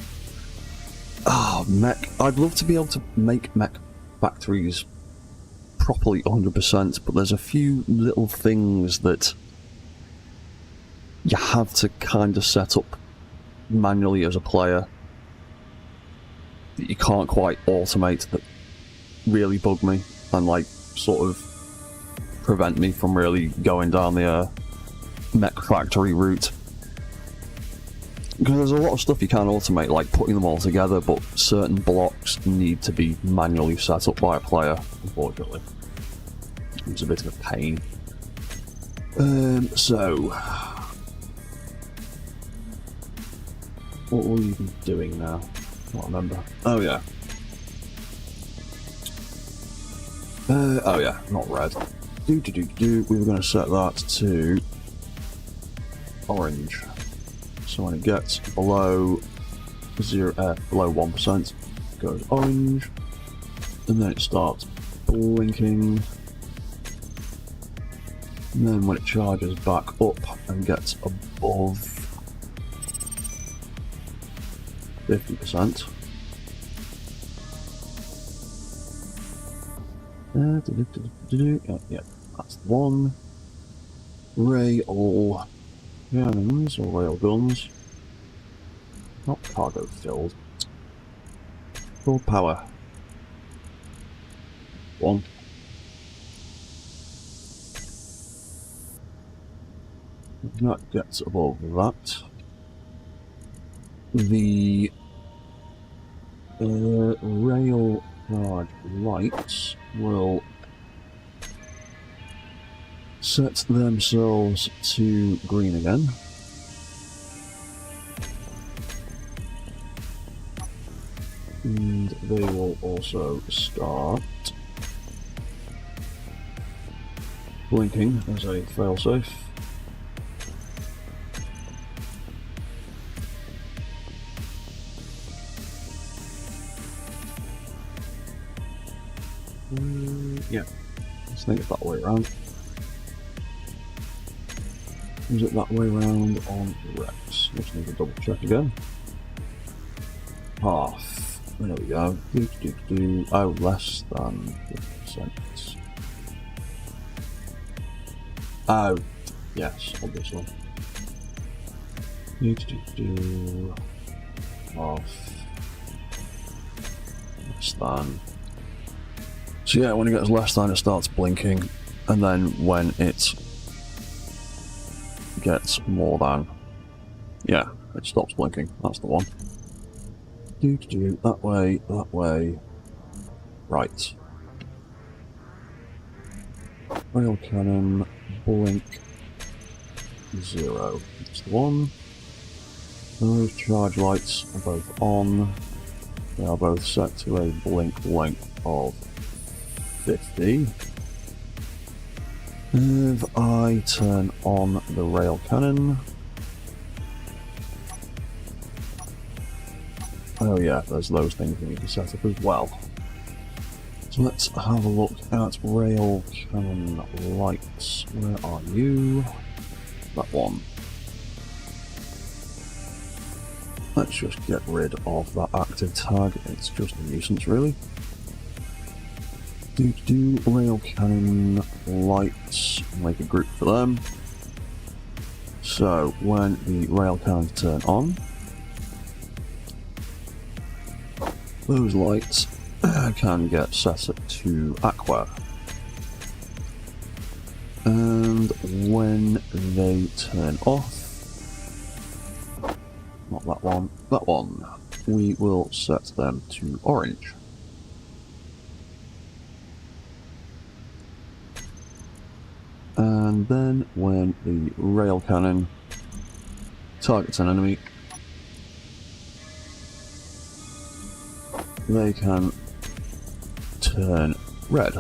Oh, mech. I'd love to be able to make mech factories properly 100%, but there's a few little things that you have to kind of set up manually as a player that you can't quite automate, that really bug me and like sort of prevent me from really going down the mech factory route. Because there's a lot of stuff you can automate, like putting them all together, but certain blocks need to be manually set up by a player, unfortunately. It's a bit of a pain. So what were we even doing now? I can't remember. Oh yeah. Oh yeah, not red. We were going to set that to orange. So when it gets below below 1%, it goes orange, and then it starts blinking. And then when it charges back up and gets above 50%. Yeah, that's the one. Rail cannons or rail guns. Not cargo filled. Full power. One. That gets above that. The rail guard lights will set themselves to green again. And they will also start blinking as a failsafe. Yeah, let's think it's that way around. Is it that way around on Rex? Just need to double check again. Half. There we go. Oh, less than 50%. Oh, yes, obviously. Half. Less than. So yeah, when it gets less than, it starts blinking, and then when it gets more than, yeah, it stops blinking. That's the one. That way. Right. Rail cannon, blink, 0. That's the one. Those charge lights are both on. They are both set to a blink length of 50. If I turn on the rail cannon, oh yeah, there's those things we need to set up as well. So let's have a look at rail cannon lights. Where are you? That one. Let's just get rid of that active tag, it's just a nuisance really. Rail cannon lights, make a group for them. So when the rail cannons turn on, those lights can get set up to aqua. And when they turn off, not that one, we will set them to orange. And then when the rail cannon targets an enemy, they can turn red.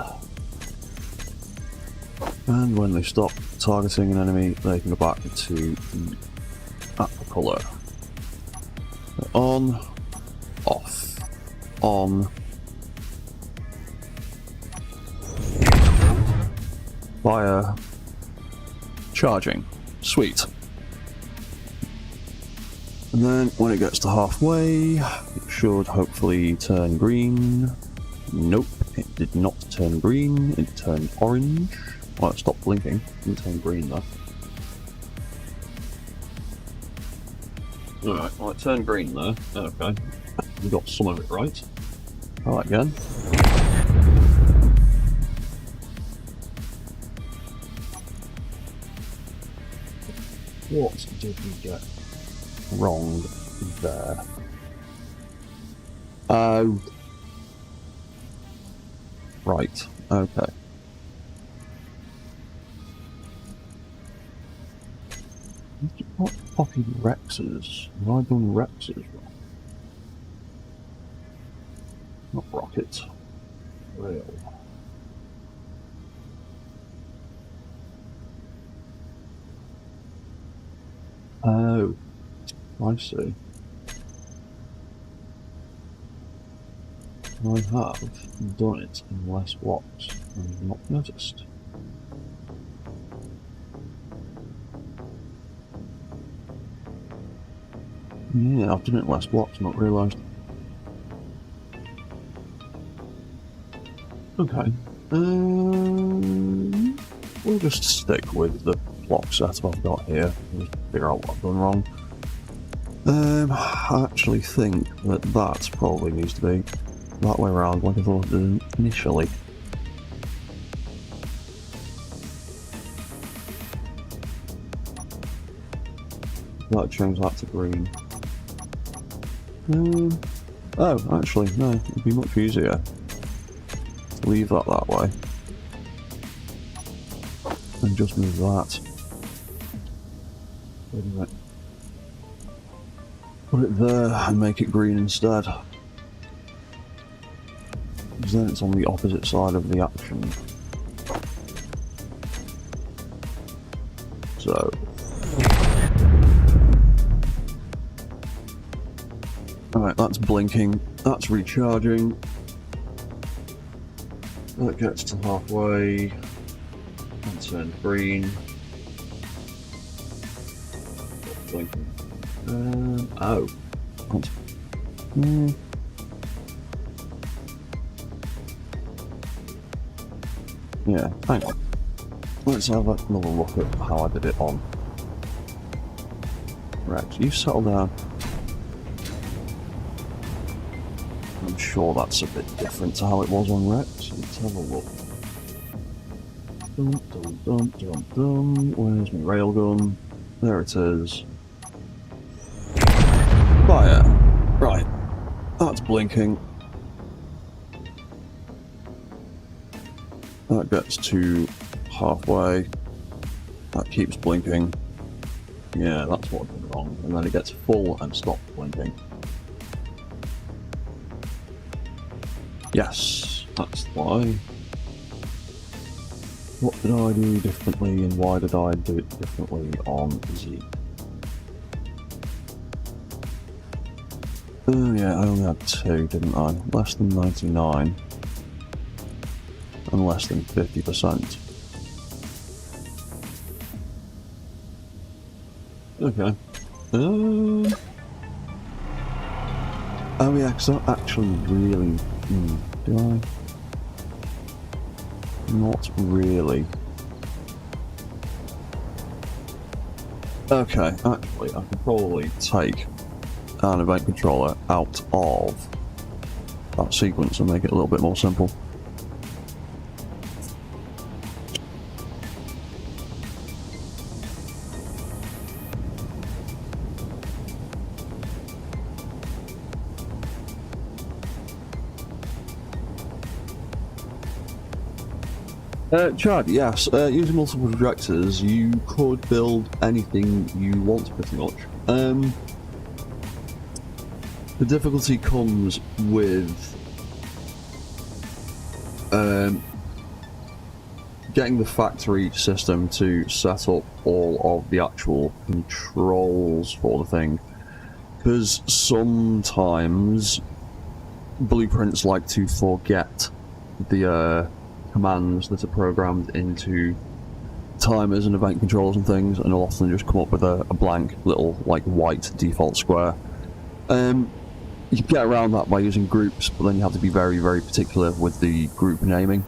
And when they stop targeting an enemy, they can go back to the aqua colour. On, off, on, fire, charging. Sweet. And then when it gets to halfway, it should hopefully turn green. Nope, it did not turn green, it turned orange. Well, it stopped blinking, it didn't turn green though. Alright, well it turned green there. Okay, we got some of it right. Try that again. What did we get wrong there? Oh. Right, okay. What fucking Rexes? Have I done Rexes wrong? Not rocket. Rail. Oh, I see. I have done it in less blocks and I've not noticed. Yeah, I've done it less blocks, not realised. Okay. We'll just stick with the block setup I've got here and figure out what I've done wrong. I actually think that probably needs to be that way around, like I thought initially. That change that to green. Oh, actually, no, it'd be much easier to leave that way. And just move that. Wait a minute. Put it there and make it green instead. Because then it's on the opposite side of the action. So. Alright, that's blinking, that's recharging. That gets to halfway. And turn green. Blinking. Oh. Yeah, hang on. Let's have another look at how I did it on Rex. You settle down. I'm sure that's a bit different to how it was on Rex. Let's have a look. Dum, dum, dum, dum, dum. Where's my railgun? There it is. Fire. Right. That's blinking. That gets to halfway. That keeps blinking. Yeah, that's what I've done wrong. And then it gets full and stops blinking. Yes, that's why. What did I do differently and why did I do it differently on Z? Oh yeah, I only had 2, didn't I? Less than 99. And less than 50%. Okay. Oh yeah, because I actually really... do I? Not really. Okay, actually, I could probably take an event controller out of that sequence and make it a little bit more simple. Chad, yes, using multiple projectors, you could build anything you want pretty much. The difficulty comes with getting the factory system to set up all of the actual controls for the thing, because sometimes blueprints like to forget the commands that are programmed into timers and event controls and things, and will often just come up with a blank little like white default square. You can get around that by using groups, but then you have to be very, very particular with the group naming.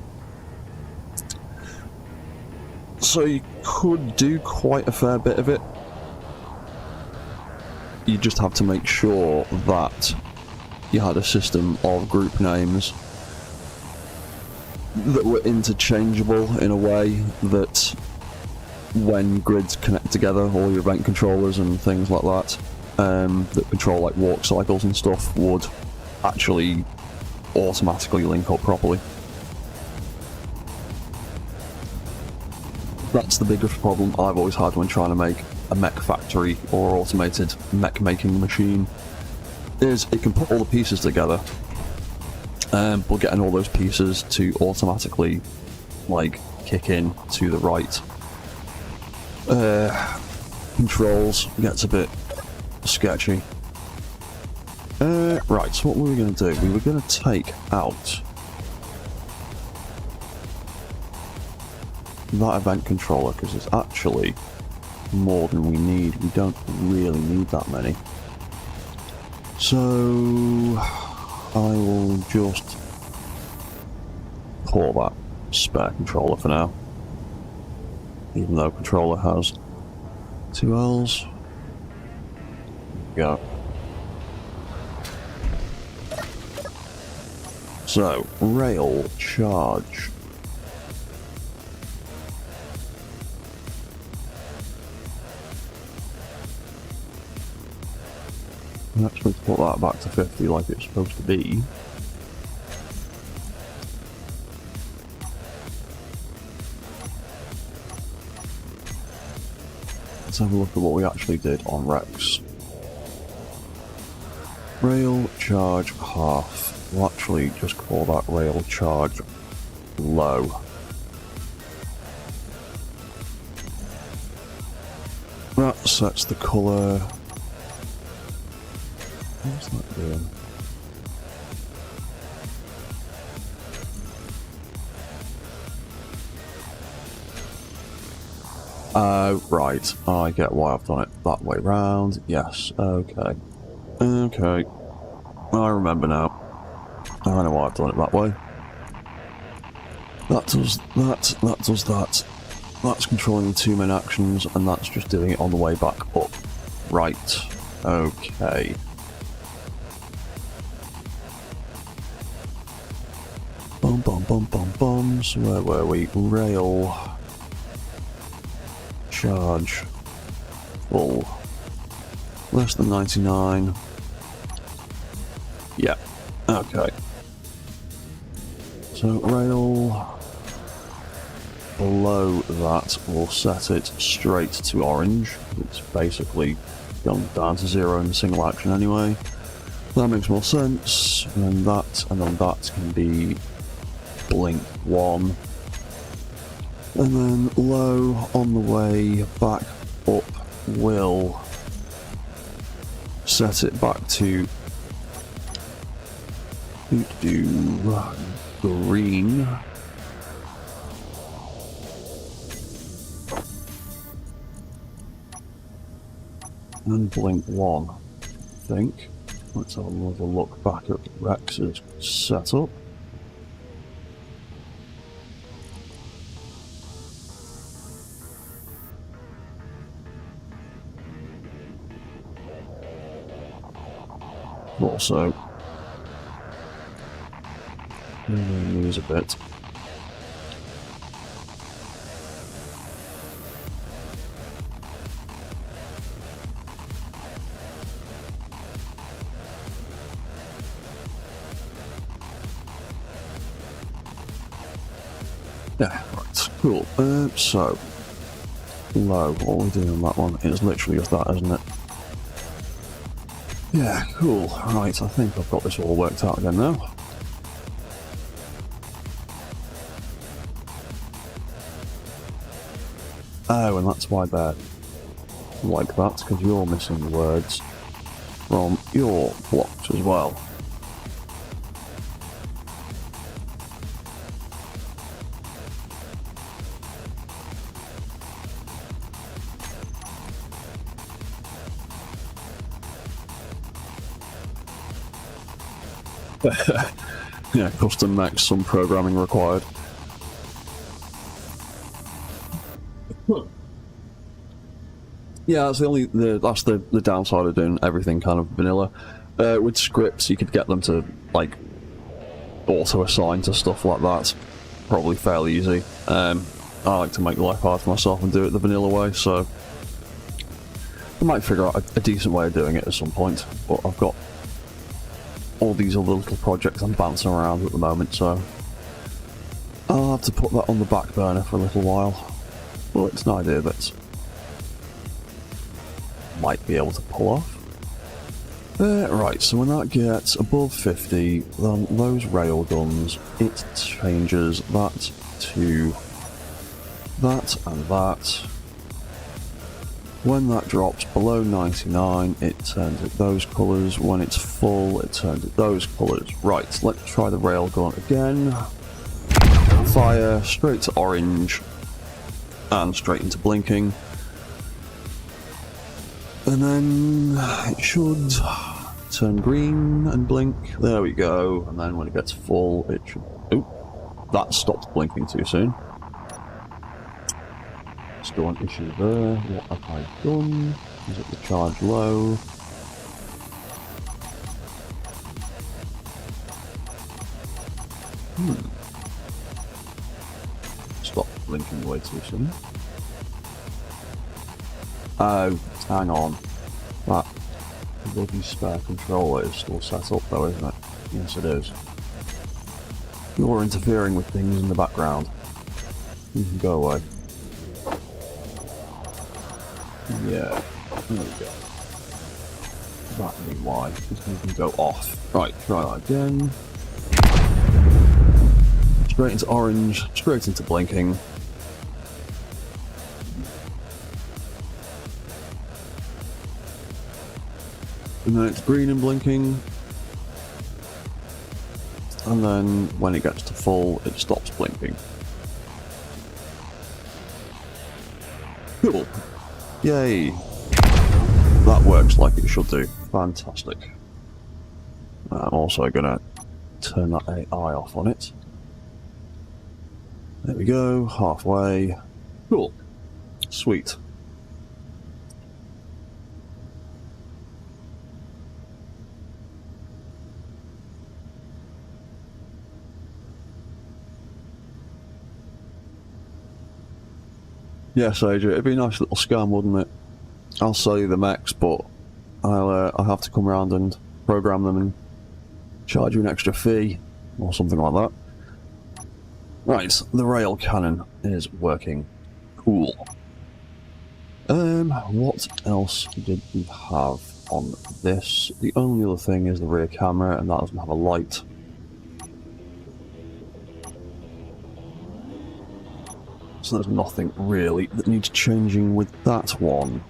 So you could do quite a fair bit of it. You just have to make sure that you had a system of group names that were interchangeable in a way that when grids connect together, all your event controllers and things like that, that control like walk cycles and stuff, would actually automatically link up properly. That's the biggest problem I've always had when trying to make a mech factory or automated mech making machine, is it can put all the pieces together, but getting all those pieces to automatically like kick in to the right controls gets a bit sketchy. Right, so what were we going to do? We were going to take out that event controller, because it's actually more than we need. We don't really need that many. So I will just pour that spare controller for now, even though controller has 2 L's. Go. So rail charge. I'm actually to put that back to 50 like it's supposed to be. Let's have a look at what we actually did on Rex. Rail charge half. We'll actually just call that rail charge low. That sets the colour. What's that doing? Right. I get why I've done it that way round. Yes, okay. Okay. I remember now. I know why I've done it that way. That does that, that does that. That's controlling the 2 main actions, and that's just doing it on the way back up. Right. Okay. Bum bum bum bum bum. So where were we? Rail charge full. Less than 99. Yeah. Okay. So rail below that will set it straight to orange. It's basically gone down to 0 in single action anyway. That makes more sense. And then that can be blink 1. And then low on the way back up will set it back to green. And blink 1, I think. Let's have another look back at Rex's setup. Also, use a bit. Yeah, right, cool. So, low, what are we doing on that one? It's literally just that, isn't it? Yeah, cool. Right, I think I've got this all worked out again now. Oh, and that's why they're like that, because you're missing the words from your blocks as well. Yeah, custom mechs, some programming required. Yeah, that's the downside of doing everything kind of vanilla. With scripts, you could get them to like auto-assign to stuff like that. Probably fairly easy. I like to make life hard for myself and do it the vanilla way, so I might figure out a decent way of doing it at some point. But I've got all these other little projects I'm bouncing around at the moment, so I'll have to put that on the back burner for a little while. Well, it's an idea that might be able to pull off. Right, so when that gets above 50, then those railguns, it changes that to that and that. When that drops below 99, it turns it those colours. When it's full, it turns it those colours. Right, let's try the railgun again. Fire, straight to orange, and straight into blinking. And then it should turn green and blink. There we go. And then when it gets full, it should... Oh, that stopped blinking too soon. Still an issue there. What have I done? Is it the charge low? Stop blinking way too soon. Oh, hang on. That bloody spare controller is still set up though, isn't it? Yes, it is. You're interfering with things in the background. You can go away. Yeah, there we go. That may be why. Because we can go off. Right, try that again. Straight into orange, straight into blinking. And then it's green and blinking. And then when it gets to full, it stops blinking. Cool. Yay. That works like it should do. Fantastic. I'm also gonna turn that AI off on it. There we go, halfway. Cool. Sweet. Yes, Adrian, it'd be a nice little scam, wouldn't it? I'll sell you the mechs, but I'll have to come around and program them and charge you an extra fee, or something like that. Right, the rail cannon is working. Cool. What else did we have on this? The only other thing is the rear camera, and that doesn't have a light. So there's nothing really that needs changing with that one.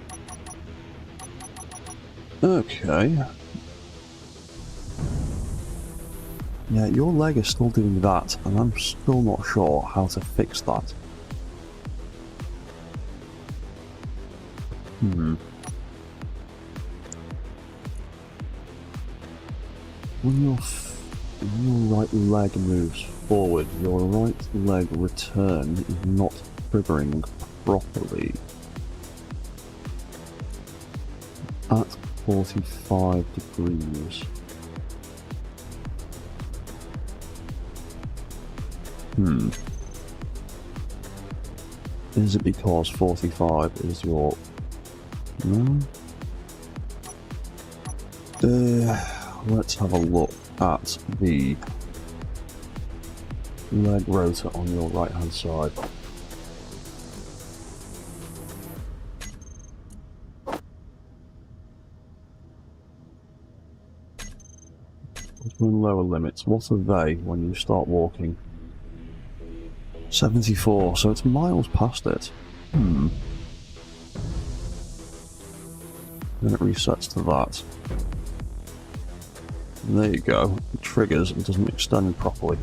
Okay. Yeah, your leg is still doing that, and I'm still not sure how to fix that. When your right leg moves forward, your right leg return is not triggering properly. At 45 degrees. Is it because 45 is your... No? Let's have a look at the leg rotor on your right hand side. Lower limits, what are they when you start walking? 74, so it's miles past it. Then it resets to that. And there you go, it triggers and doesn't extend properly.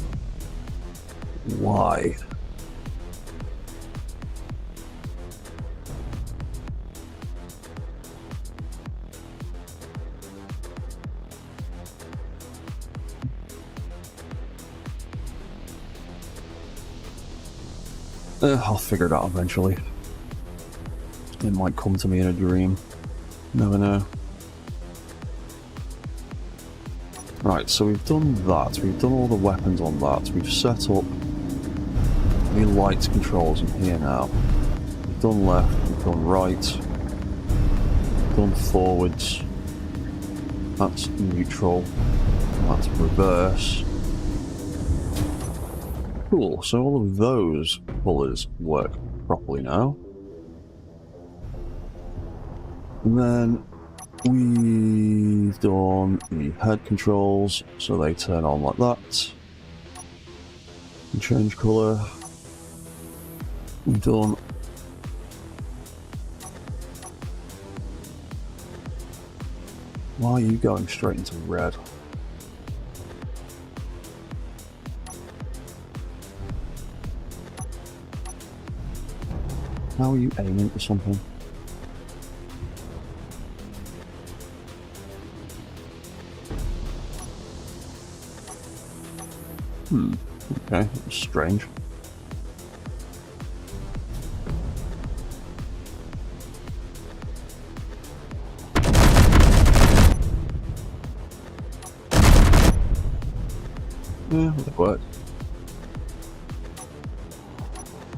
Why? I'll figure it out eventually. It might come to me in a dream. Never know. Right, so we've done that. We've done all the weapons on that. We've set up the light controls in here now. We've done left, we've done right. We've done forwards. That's neutral. That's reverse. Cool, so all of those colours work properly now. And then we've done the head controls, so they turn on like that. And change colour. We've done why are you going straight into red? How are you aiming for something? Okay, that's strange. Yeah, that worked.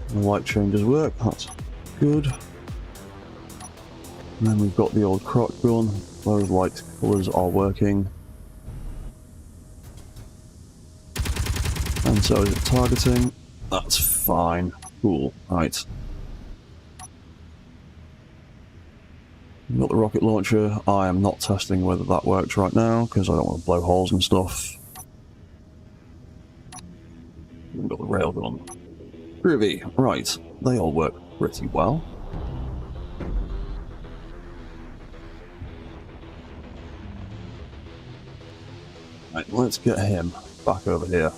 The light changes work, that's good. And then we've got the old croc gun, those light colours are working. And so is it targeting? That's fine. Cool, right. We've got the rocket launcher. I am not testing whether that works right now, because I don't want to blow holes and stuff. We've got the railgun. Groovy, right. They all work pretty well. Right, let's get him back over here.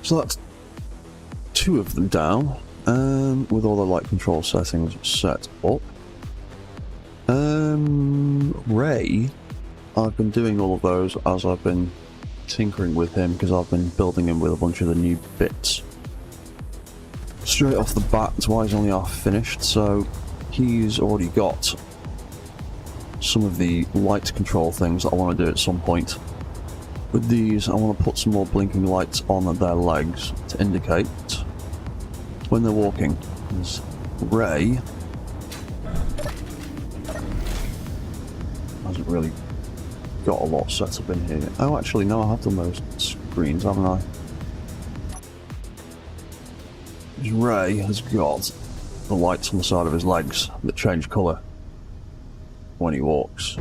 So that's 2 of them down, with all the light control settings set up. Ray, I've been doing all of those as I've been tinkering with him, because I've been building him with a bunch of the new bits. Straight off the bat, that's why he's only half finished, so he's already got some of the light control things that I want to do at some point. With these, I want to put some more blinking lights on their legs to indicate when they're walking. There's Ray hasn't really got a lot set up in here. Oh, actually, no, I have done those screens, haven't I? Ray has got the lights on the side of his legs that change colour when he walks.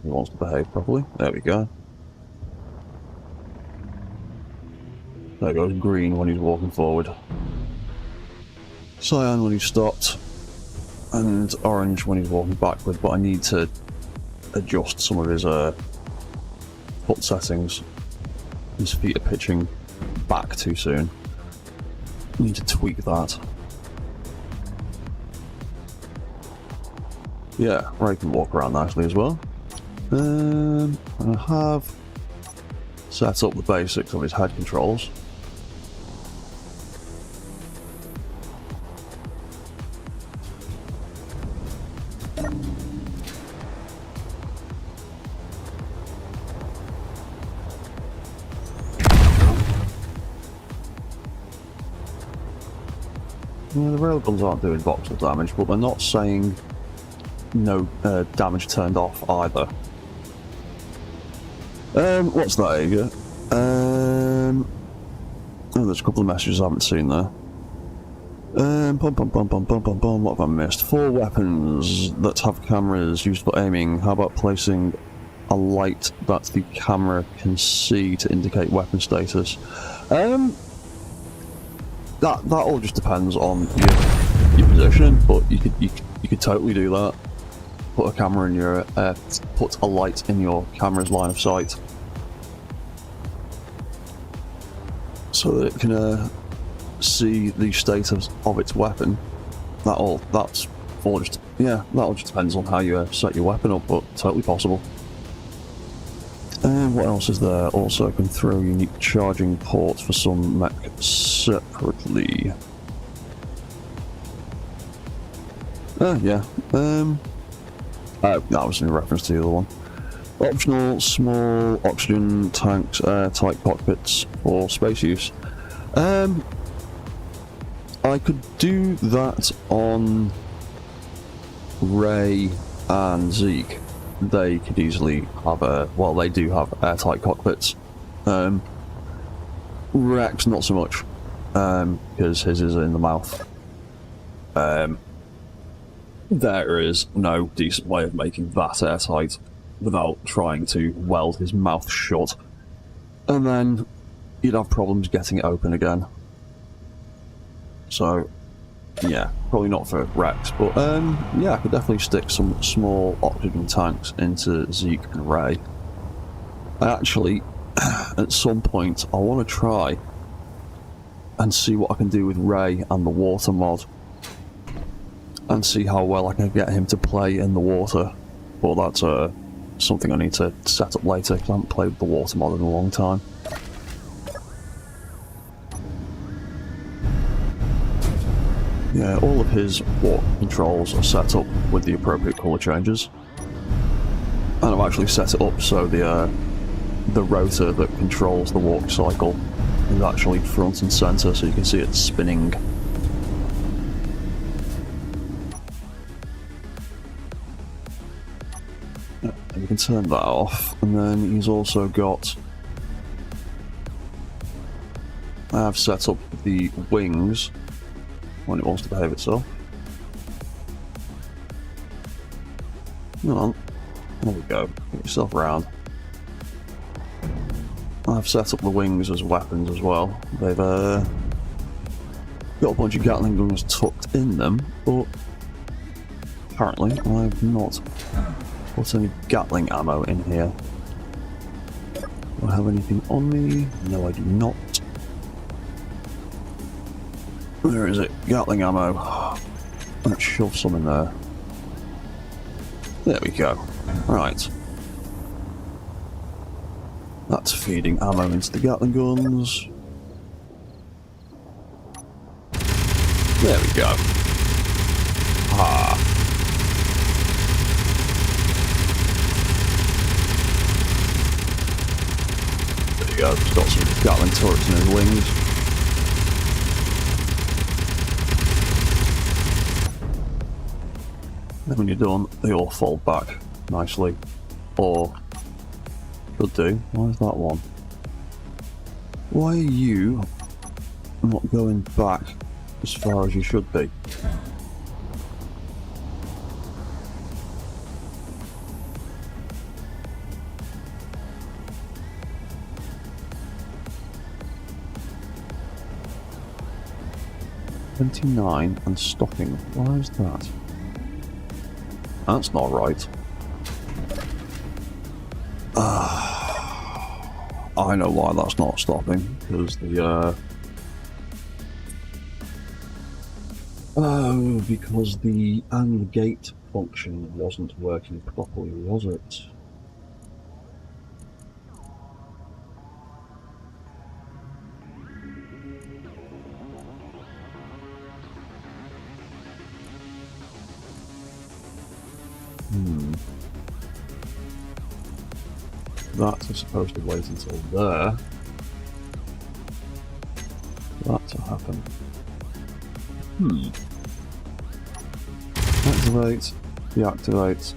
He wants to behave properly. There we go. There goes green when he's walking forward. Cyan when he's stopped. And orange when he's walking backward, but I need to adjust some of his foot settings. His feet are pitching back too soon. I need to tweak that. Yeah, Ray can walk around nicely as well. I have set up the basics of his head controls. Yeah, the railguns aren't doing voxel damage, but they're not saying no damage turned off either. What's that here? Oh, there's a couple of messages I haven't seen there. What have I missed? 4 weapons that have cameras used for aiming. How about placing a light that the camera can see to indicate weapon status? That all just depends on your position, but you could totally do that. Put a camera in your put a light in your camera's line of sight, so that it can see the status of its weapon. That all just depends on how you set your weapon up, but totally possible. And what else is there? Also can throw unique charging ports for some mech separately. Yeah. That was in reference to the other one. Optional small oxygen tanks, airtight cockpits for space use. I could do that on Ray and Zeke. They could easily have they do have airtight cockpits. Rex not so much, because his is in the mouth. There is no decent way of making that airtight without trying to weld his mouth shut, and then you'd have problems getting it open again. So yeah, probably not for Rex, but yeah, I could definitely stick some small oxygen tanks into Zeke and Ray. Actually, at some point, I want to try and see what I can do with Ray and the water mod, and see how well I can get him to play in the water. But that's something I need to set up later, because I haven't played with the water mod in a long time. Yeah, all of his water controls are set up with the appropriate colour changes. And I've actually set it up so the rotor that controls the walk cycle is actually front and centre, so you can see it spinning. And you can turn that off, and then he's also got... I have set up the wings when it wants to behave itself. Come on. There we go. Get yourself round. I've set up the wings as weapons as well. They've got a bunch of Gatling guns tucked in them, but apparently I've not put any Gatling ammo in here. Do I have anything on me? No, I do not. Where is it? Gatling ammo. Let's shove some in there. There we go. Right. That's feeding ammo into the Gatling guns. There we go. Ah. There you go. He's got some Gatling turrets in his wings. Then when you're done, they all fold back nicely. Or should do. Why is that one? Why are you not going back as far as you should be? $29 and stopping. Why is that? That's not right. I know why that's not stopping, because the because the AND gate function wasn't working properly, was it? That is supposed to wait until there. That to happen. Activate, deactivate.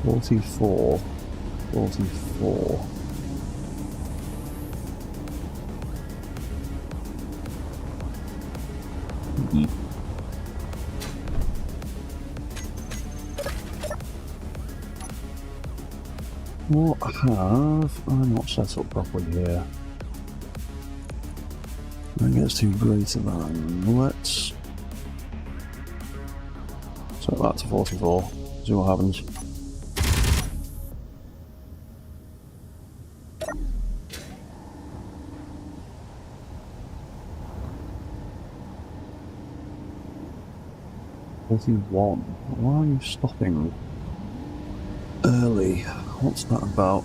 $44. What have I not set up properly here? That gets to greater than. Let's set that to 44. See what happens. $41. Why are you stopping early? What's that about?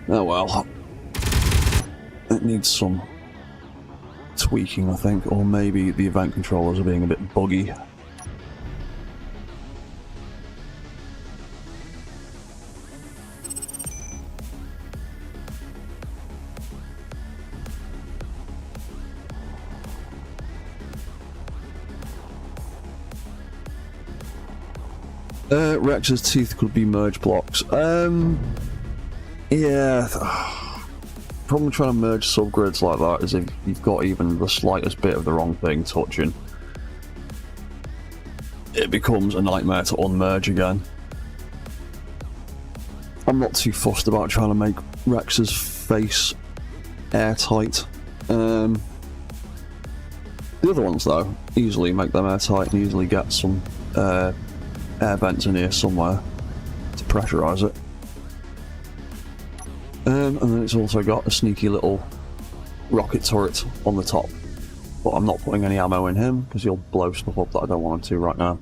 Oh well. It needs some tweaking, I think, or maybe the event controllers are being a bit buggy. Rex's teeth could be merge blocks. Yeah. Problem trying to merge subgrids like that is if you've got even the slightest bit of the wrong thing touching, it becomes a nightmare to unmerge again. I'm not too fussed about trying to make Rex's face airtight. The other ones, though, easily make them airtight and easily get some air vents in here somewhere to pressurise it. And then it's also got a sneaky little rocket turret on the top. But I'm not putting any ammo in him because he'll blow stuff up that I don't want him to right now.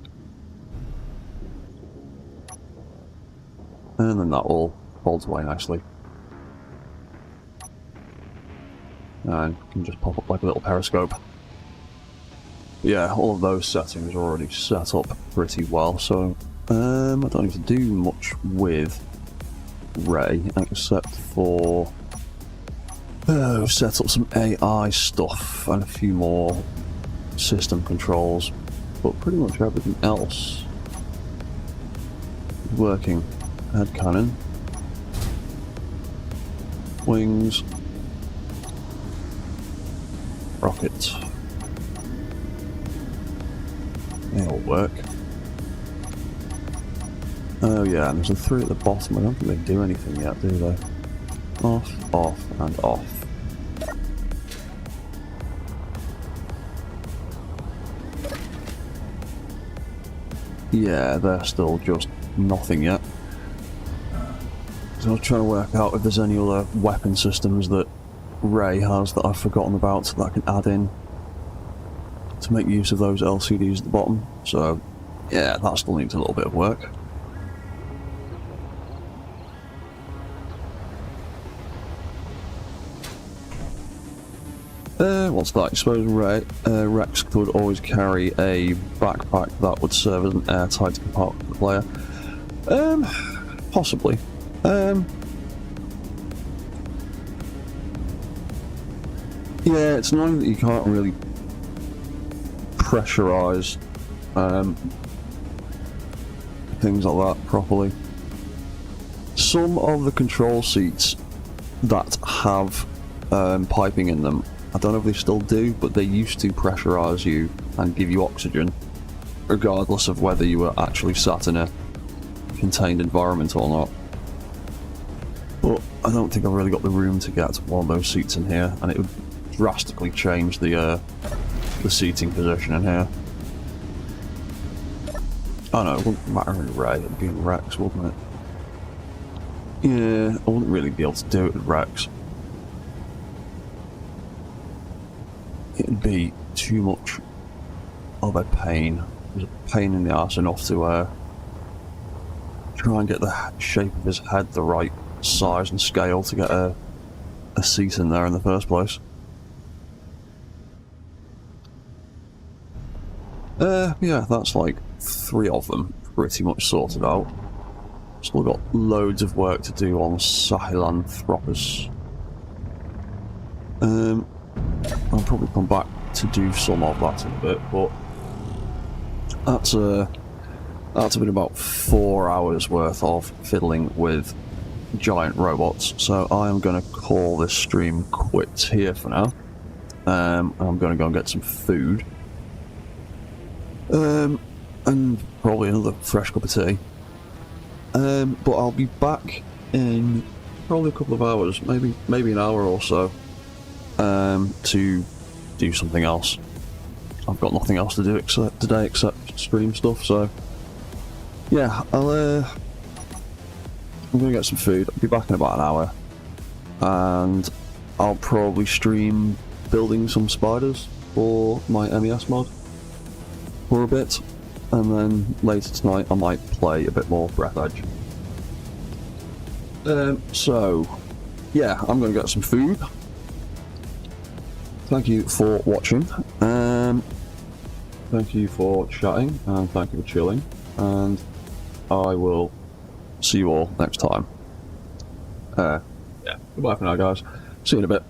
And then that all folds away nicely. And can just pop up like a little periscope. Yeah, all of those settings are already set up pretty well, so I don't need to do much with Ray except for set up some AI stuff and a few more system controls, but pretty much everything else is working. Head cannon, wings, rocket. They all work. Oh yeah, and there's a 3 at the bottom. I don't think they do anything yet, do they? Off, off, and off. Yeah, they're still just nothing yet. So I was trying to work out if there's any other weapon systems that Ray has that I've forgotten about that I can add in to make use of those LCDs at the bottom. So yeah, that still needs a little bit of work. What's that? I suppose Rex could always carry a backpack that would serve as an airtight compartment for the player. Possibly. Yeah, it's annoying that you can't really pressurize things like that properly. Some of the control seats that have piping in them, I don't know if they still do, but they used to pressurize you and give you oxygen, regardless of whether you were actually sat in a contained environment or not. But I don't think I've really got the room to get one of those seats in here, and it would drastically change the seating position in here. Oh no, it wouldn't matter in Ray, it'd be in Rex, wouldn't it? Yeah, I wouldn't really be able to do it with Rex. It'd be too much of a pain. It was a pain in the arse enough to try and get the shape of his head the right size and scale to get a seat in there in the first place. Yeah, that's like 3 of them pretty much sorted out. Still got loads of work to do on Sahelanthropus. I'll probably come back to do some of that in a bit, but that's been about 4 hours worth of fiddling with giant robots. So I am going to call this stream quits here for now. I'm going to go and get some food. And probably another fresh cup of tea. But I'll be back in probably a couple of hours, maybe an hour or so, to do something else. I've got nothing else to do today except stream stuff, so yeah, I'm gonna get some food. I'll be back in about an hour, and I'll probably stream building some spiders for my MES mod for a bit, and then later tonight I might play a bit more Breath Edge. So yeah, I'm gonna get some food. Thank you for watching, thank you for chatting, and thank you for chilling, and I will see you all next time. Yeah, goodbye for now guys, see you in a bit.